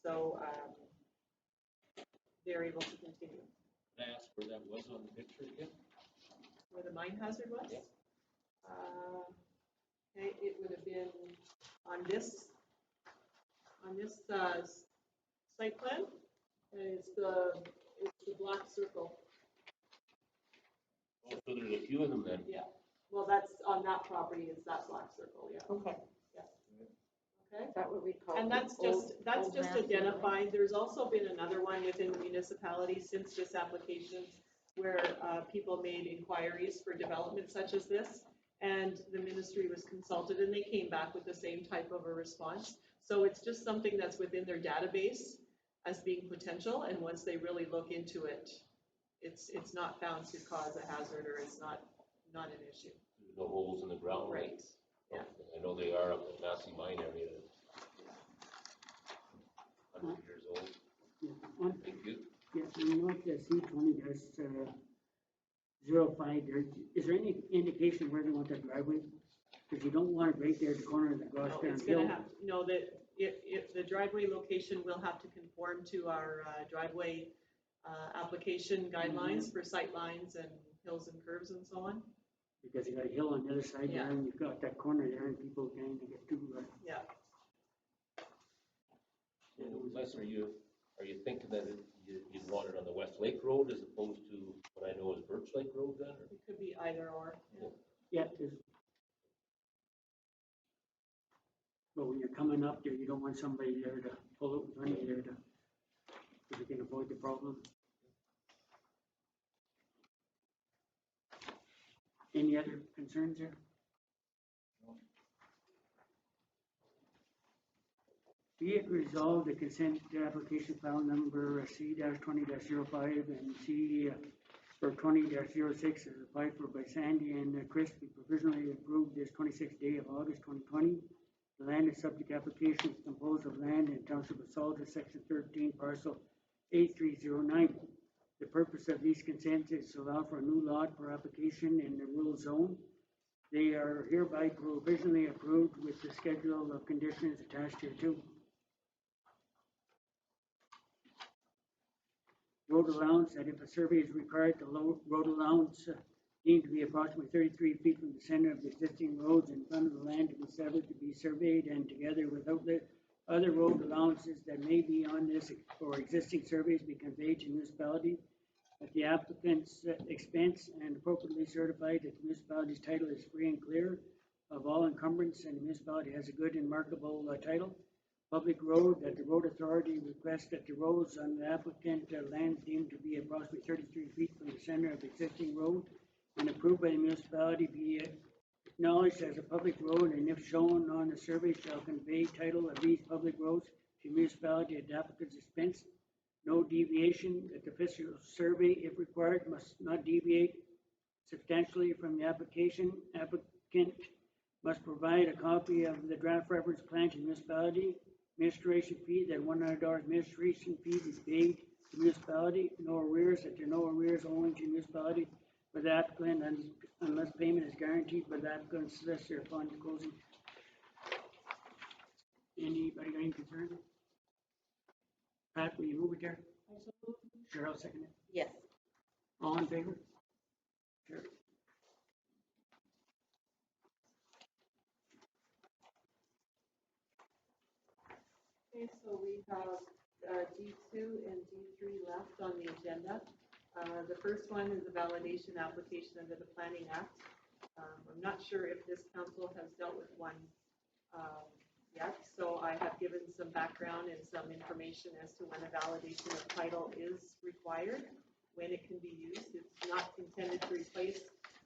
So they're able to continue. Can I ask where that was on the picture again? Where the mine hazard was? Yeah. Okay, it would have been on this site plan. And it's the black circle. Oh, so there's a few of them then? Yeah. Well, that's on that property. It's that black circle. Yeah. Okay. Yeah. Okay. Is that what we call? And that's just identified. There's also been another one within the municipality since this application where people made inquiries for development such as this, and the ministry was consulted and they came back with the same type of a response. So it's just something that's within their database as being potential, and once they really look into it, it's not found to cause a hazard, or it's not an issue. There's no holes in the ground? Right. Yeah. I know they are up at Massey Mine area. 100 years old. Yeah. Thank you. Yes, and you want to see 20-05 there, is there any indication where they want that driveway? Because you don't want it right there at the corner of the Gosh No, Down it's Hill. gonna have, no, that if the driveway location will have to conform to our driveway application guidelines for sight lines and hills and curves and so on. Because you got a hill on the other side there, and you've got that corner there, and people kind of get too, Yeah. Les, are you thinking that you'd want it on the West Lake Road as opposed to what I know as Birch Lake Road then? Or? It could be either or. yeah, but when you're coming up there, you don't want somebody there to pull out in front of you there to, if you can avoid the problem. Any other concerns there? Be it resolved, the consent application file number C-20-05 and C for 20-06 is applied for by Sandy and Chris be provisionally approved this 26th day of August 2020. The land is subject application is composed of land in Township of Salter, Section 13, parcel 8309. The purpose of these consents is to allow for a new lot for application in the rural zone. They are hereby provisionally approved with the schedule of conditions attached here too. Road allowance, that if a survey is required, the road allowance deemed to be approximately 33 feet from the center of the existing roads in front of the land to be severed to be surveyed, and together with other road allowances that may be on this or existing surveys be conveyed to the municipality at the applicant's expense and appropriately certified that the municipality's title is free and clear of all encumbrance and the municipality has a good and marketable title. Public road, that the road authority requests that the roads on the applicant land deemed to be approximately 33 feet from the center of the existing road and approved by the municipality be acknowledged as a public road, and if shown on the survey shall convey title of these public roads to municipality at the applicant's expense. No deviation, that the official survey, if required, must not deviate substantially from the application. Applicant must provide a copy of the draft reference plan to the municipality. Administration fee, that $100 administration fee is paid to the municipality. No arrears, that there are no arrears owing to the municipality for the applicant unless payment is guaranteed by the applicant's solicitor upon closing. Anybody got any concern? Pat, will you move it there? Cheryl, second it. Yes. All in favor? Sure. Okay, so we have D2 and D3 left on the agenda. The first one is a validation application under the Planning Act. I'm not sure if this council has dealt with one yet, so I have given some background and some information as to when a validation of title is required, when it can be used. It's not intended to replace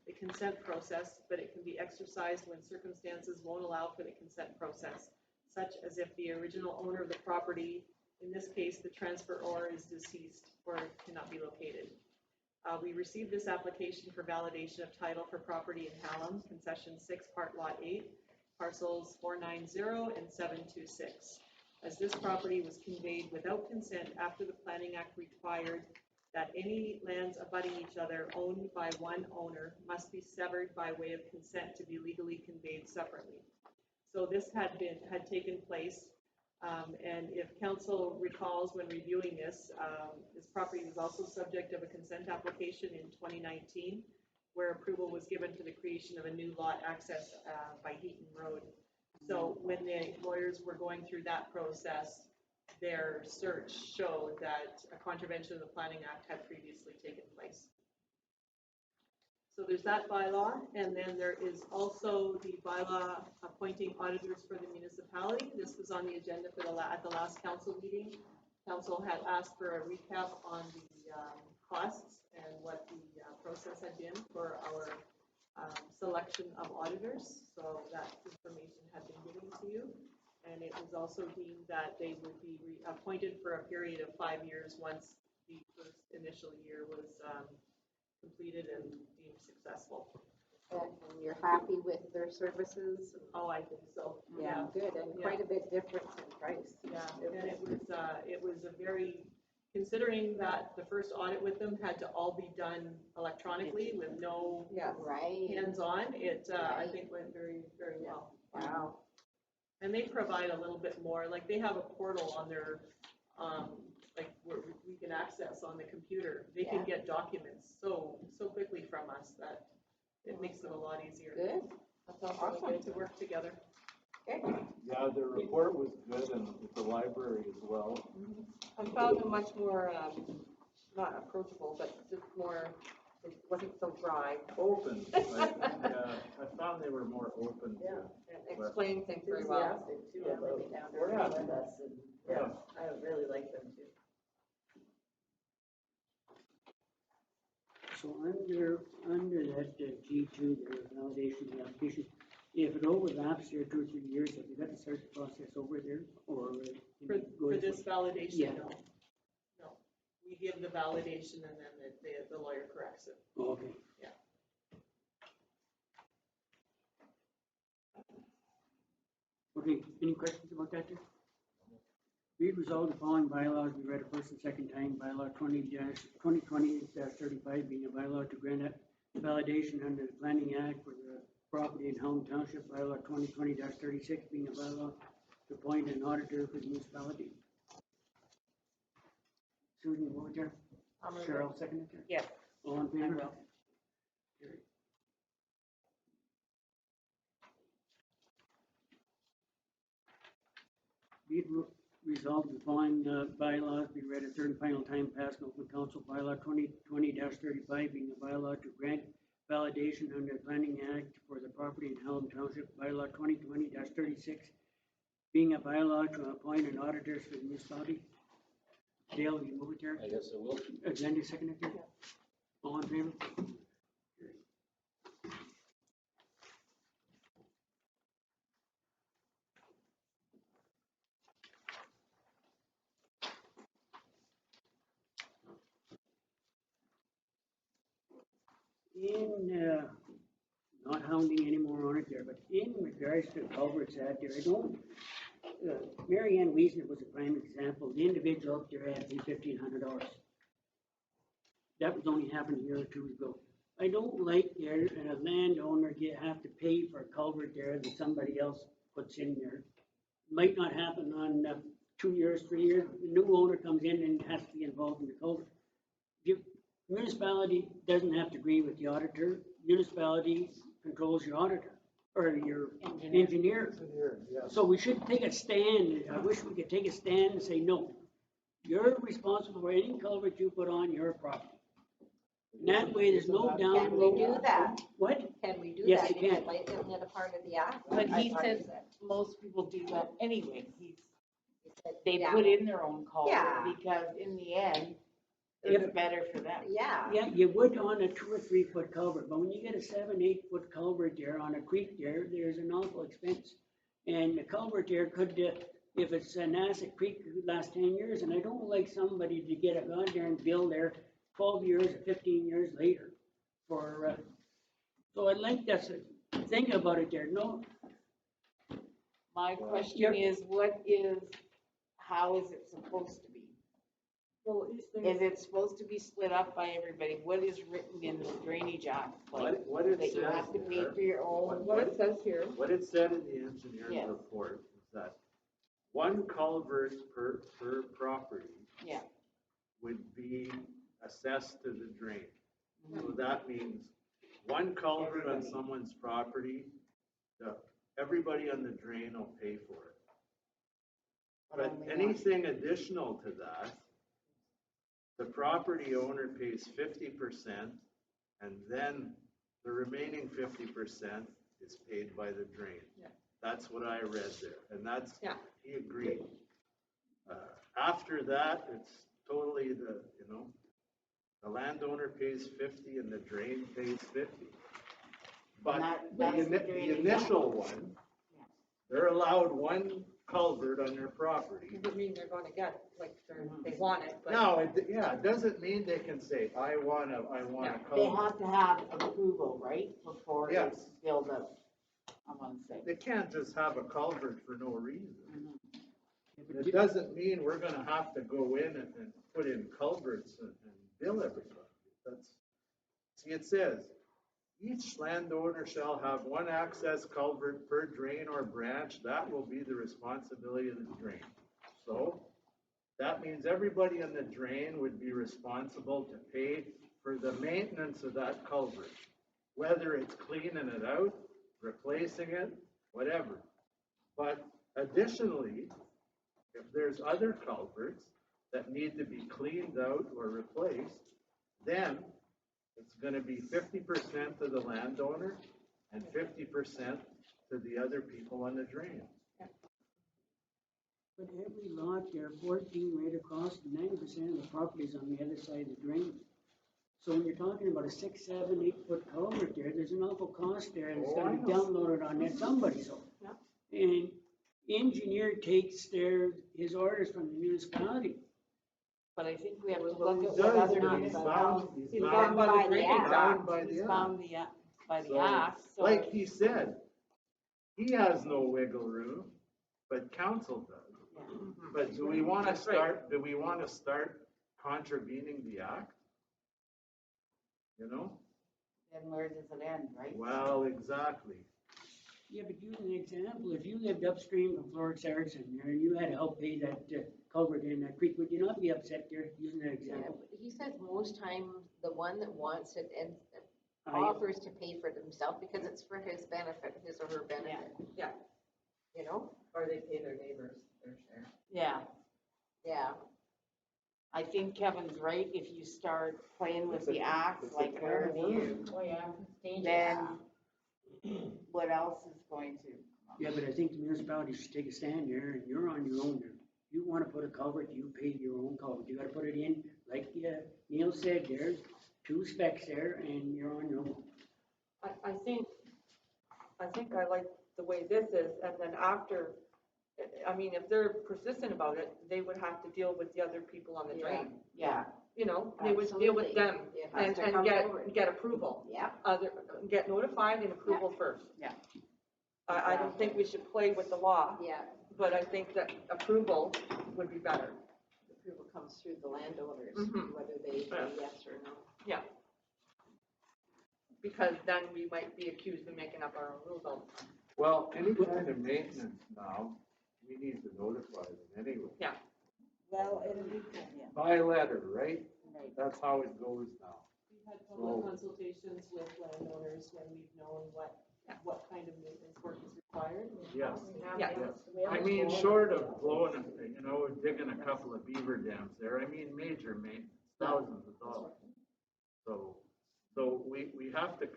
the consent process, but it can be exercised when circumstances won't allow for the consent process, such as if the original owner of the property, in this case the transferor, is deceased or cannot be located. We received this application for validation of title for property in Hallam, concession 6, part lot 8, parcels 490 and 726. As this property was conveyed without consent after the Planning Act required that any lands abutting each other owned by one owner must be severed by way of consent to be legally conveyed separately. So this had taken place, and if council recalls when reviewing this, this property was also subject of a consent application in 2019, where approval was given to the creation of a new lot access by Heaton Road. So when the lawyers were going through that process, their search showed that a contravention of the Planning Act had previously taken place. So there's that bylaw, and then there is also the bylaw appointing auditors for the municipality. This was on the agenda for at the last council meeting. Council had asked for a recap on the costs and what the process had been for our selection of auditors. So that information had been given to you. And it was also deemed that they would be appointed for a period of 5 years once the first initial year was completed and deemed successful. And you're happy with their services? Oh, I think so. Yeah, good, and quite a bit difference in price. Yeah, and it was a very, considering that the first audit with them had to all be done electronically with no hands-on, it I think went very, very well. Wow. And they provide a little bit more, like they have a portal on their, like where we can access on the computer. They can get documents so quickly from us that it makes it a lot easier. Good. That's awesome. Good to work together. Okay. Yeah, the report was good, and with the library as well. I found them much more, not approachable, but just more, it wasn't so dry. Open. I found they were more open. Yeah, and explain things very well. Too, about down there with us, and I really like them too. So under that G2, the validation of the application, if it overlaps here 2 or 3 years, have you got to start the process over there, or For this validation, Yeah. no. No. We give the validation and then the lawyer corrects it. Oh, okay. Yeah. Okay, any questions about that? Be it resolved, the following bylaws be read a first and second time. Bylaw 2020-35 being a bylaw to grant validation under the Planning Act for the property in Helm Township. Bylaw 2020-36 being a bylaw to appoint an auditor for the municipality. Susan, you over there? Cheryl, second it? Yes. All in favor? Carried. Be it resolved, the following bylaws be read a third and final time, passed in open council. Bylaw 2020-35 being a bylaw to grant validation under the Planning Act for the property in Hallam Township. Bylaw 2020-36 being a bylaw to appoint an auditor for the municipality. Dale, will you move it there? I guess I will. Agenda second it there? All in favor? In, not hounding any more on it there, but in regards to culverts out there, I don't, Mary Ann Wiesner was a prime example. The individual up there had to pay $1,500. That was only happened a year or two ago. I don't like there, and a landowner have to pay for a culvert there that somebody else puts in there. Might not happen on 2 years, 3 years. The new owner comes in and has to be involved in the culvert. Municipality doesn't have to agree with the auditor. Municipality controls your auditor or your engineer. So we should take a stand. I wish we could take a stand and say, no, you're responsible for any culvert you put on your property. And that way there's no down. Can we do that? What? Can we do Yes, that? you can. Isn't it a part of the act? But he says most people do that anyway. They put in their own culvert because in the end, it's better for them. Yeah. Yeah, you would on a 2 or 3 foot culvert, but when you get a 7, 8 foot culvert there on a creek there, there's an awful expense. And the culvert there could, if it's a Nassau Creek, could last 10 years. And I don't like somebody to get a goddamn bill there 12 years or 15 years later for, so I think that's the thing about it there. No, My question is, how is it supposed to be? Well, Is it supposed to be split up by everybody? What is written in the Drainage Act? Like, What it that you says have to pay there- for your own? What it says here. What it said in the engineer's Yes. report is that one culvert per property Yeah. would be assessed to the drain. So Mhm. that means one culvert on someone's property, everybody on the drain will pay for it. But only anything additional to that, the property owner pays 50%, and then the remaining 50% is paid by the drain. Yeah. That's what I read there, and that's, Yeah. he agreed. After that, it's totally the landowner pays 50 and the drain pays 50. But that's the the Drainage initial one, they're allowed one culvert on their property. Doesn't mean they're gonna get it, like, they want it, but. No, it doesn't mean they can say, I want a They culvert. have to have approval, right, before it's Yes. built up, I want to say. They can't just have a culvert for no reason. but It doesn't mean we're gonna have to go in and put in culverts and bill everybody. See, it says, each landowner shall have one access culvert per drain or branch. That will be the responsibility of the drain. So that means everybody on the drain would be responsible to pay for the maintenance of that culvert, whether it's cleaning it out, replacing it, whatever. But additionally, if there's other culverts that need to be cleaned out or replaced, then it's gonna be 50% to the landowner and 50% to the other people on the drain. but every lot there, 14 right across, 90% of the property's on the other side of the drain. So when you're talking about a 6, 7, 8-foot culvert there, there's an awful cost there, and it's Oh, gonna I be know. downloaded on that somebody, so. Yeah. And engineer takes his orders from the municipality. But I think we have to Well, look he at does, what other but he's people. bound- He's he's bound bound by by the the Drainage Act. Act. By the He's Act. bound by the So, Act, so. like he said, he has no wiggle room, but council does. But do we want to That's right. start contravening the act? You know? Then where does it end, right? Well, exactly. Yeah, but use an example, if you lived upstream from Florence Erickson, and you had to help pay that culvert in that creek, would you not be upset there, using that example? He says most times the one that wants it and I- offers to pay for it himself because it's for his benefit, his or her benefit. Yeah. You know? Or they pay their neighbors their share. Yeah, Yeah. I think Kevin's right. If you start playing with It's a- the act, it's a like can of wherever you, Oh, yeah, it's dangerous. then what else is going to? Yeah, but I think the municipality should take a stand there, and you're on your own there. You wanna put a culvert, you pay your own culvert, you gotta put it in, like Neil said, there's 2 specs there, and you're on your own. I think I like the way this is, and then after, I mean, if they're persistent about it, they would have to deal with the other people on the drain. Yeah, You know, they would deal with them It has and, to come forward. get approval. Yeah. Get notified and approval first. yeah. I don't think we should play with the law, Yeah. but I think that approval would be better. Approval comes through the landowners, Mhm. whether they say yes or no. Yeah. Because then we might be accused of making up our own rules all the time. Well, any kind of maintenance now, we need to notify them anyway. Yeah. Well, yeah. By letter, right? Right. That's how it goes now. We've had public So- consultations with landowners when we've known what kind of maintenance work is required. Yes. Yeah. I mean, short of blowing, digging a couple of beaver dams there, I mean, major maintenance, thousands of dollars. So we have to,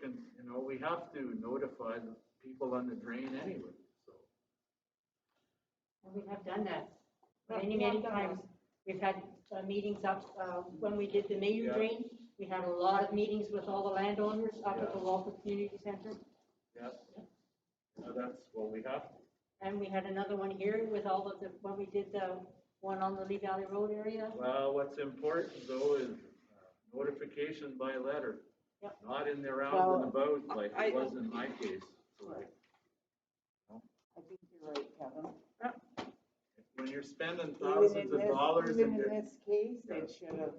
we have to notify the people on the drain anyway, so. And we have done that many times. We've had meetings up, when we did the Mayor Yeah. Drain, we had a lot of meetings with all the landowners up at the Yeah. local community center. Yeah. That's what we have to. And we had another one here with all of the, when we did the one on the Lee Valley Road area. Well, what's important though is notification by letter, Yep. not in their out and about like I- it was in my case. So like, I think you're right, Kevin. when you're spending Even thousands in of this, dollars even and in you're, this case, Yeah. it should have,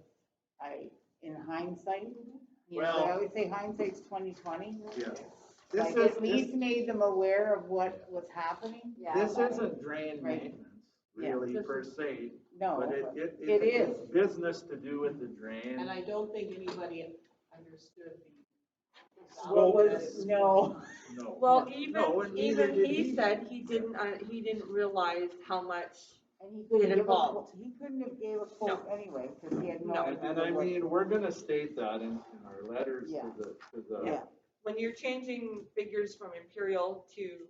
in hindsight, you know, Well- I always say hindsight's 20/20. yeah. Like, at least made them aware of what was happening. This isn't drain Right. maintenance, Yeah. really, per se. No, But it it's is. business to do with the drain. And I don't think anybody understood the. What was, no. No. Well, No, and even, neither even did he said he didn't realize how much And he couldn't it give a involved. quote, he couldn't have gave a quote anyway, because he had no No. idea. And I what- mean, we're gonna state that in our letters Yeah. to the. Yeah. When you're changing figures from imperial to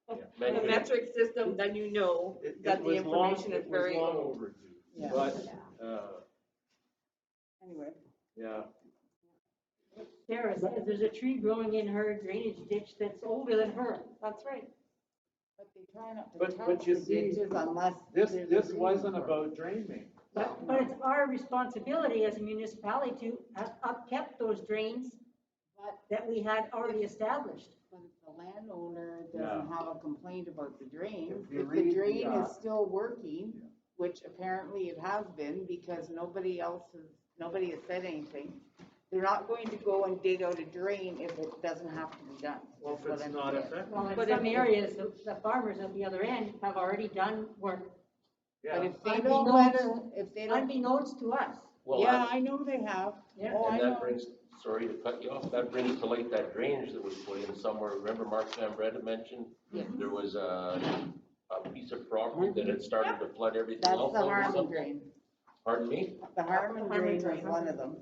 the Manual. metric system, then you know It that the was long- information is it was very long old. overdue. Yeah. But, Anyway. yeah, Sarah says there's a tree growing in her drainage ditch that's older than her. That's right. But they try not to but touch you the see, ditches unless. this there's a this reason wasn't for it. about drain maintenance. But it's our responsibility as a municipality to have upkept those drains that we had already established. But if the landowner Yeah. doesn't have a complaint about the drain, If you if the read the, drain is still working, which apparently it has been because nobody has said anything, they're not going to go and dig out a drain if it doesn't have to be done. Well, if Is what it's I'm not saying. effective. Well, in But some if- areas, the farmers at the other end have already done work. But if they Unbeknownst- don't let her, if they don't, Unbeknownst to us. Well, yeah, I know they have. Yeah. Oh, I And that know. brings, sorry to cut you off, that brings to light that drainage that was put in somewhere. Remember Mark Van Breda mentioned? Yeah. There was a piece of property that had started to flood everything That's else the out or Harmon something. drain. Pardon me? The Harmon drain was one of them.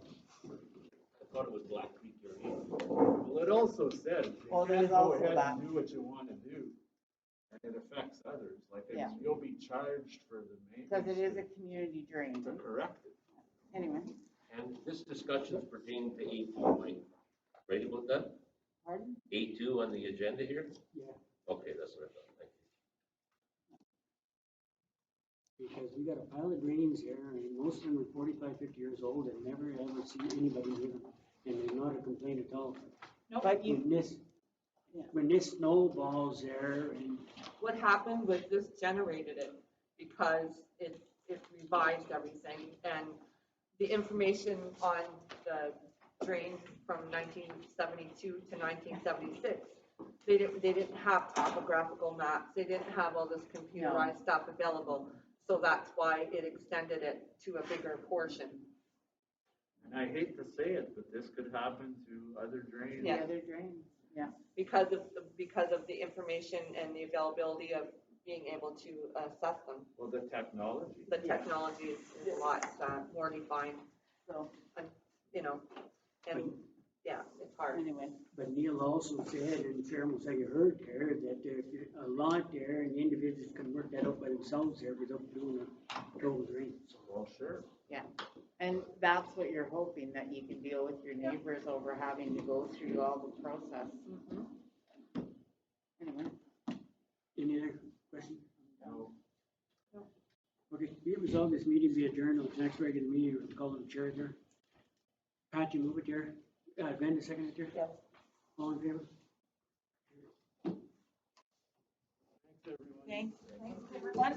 I thought it was Black Creek area. Well, it also says you Well, can't there's go also ahead that. and do what you wanna do. And it affects others, like Yeah. you'll be charged for the maintenance. Because it is a community drain. To correct it. Anyway, And this discussion is pertaining to A2, right? Right about that? pardon? A2 on the agenda here? Yeah, Okay, that's what I thought. Thank you. because we got a pile of drains here, and most of them are 45, 50 years old, and never ever see anybody with them, and they're not a complaint at all. But you, When this snowballs there, and What happened was this generated it because it revised everything and the information on the drain from 1972 to 1976. They didn't have topographical maps. They didn't have all this computerized stuff available. So that's why it extended it to a bigger portion. And I hate to say it, but this could happen to other drains. the other drains, yeah. Because of the information and the availability of being able to assess them. Well, the technology. The technology is a lot more defined, So, you know, and yeah, it's hard. anyway. but Neil also said, and Sharon will say you heard there, that there's a lot there, and the individuals can work that out by themselves there without doing a total drain. Well, sure. Yeah, and that's what you're hoping, that you can deal with your neighbors over having to go through all the process. Anyway. Any other questions? No. Okay, be it resolved, this meeting be adjourned until the next regular meeting, we'll call the chair there. Pat, you move it there? Ben, the second there? Yes. All in favor? Thanks, everyone. Thanks, everyone.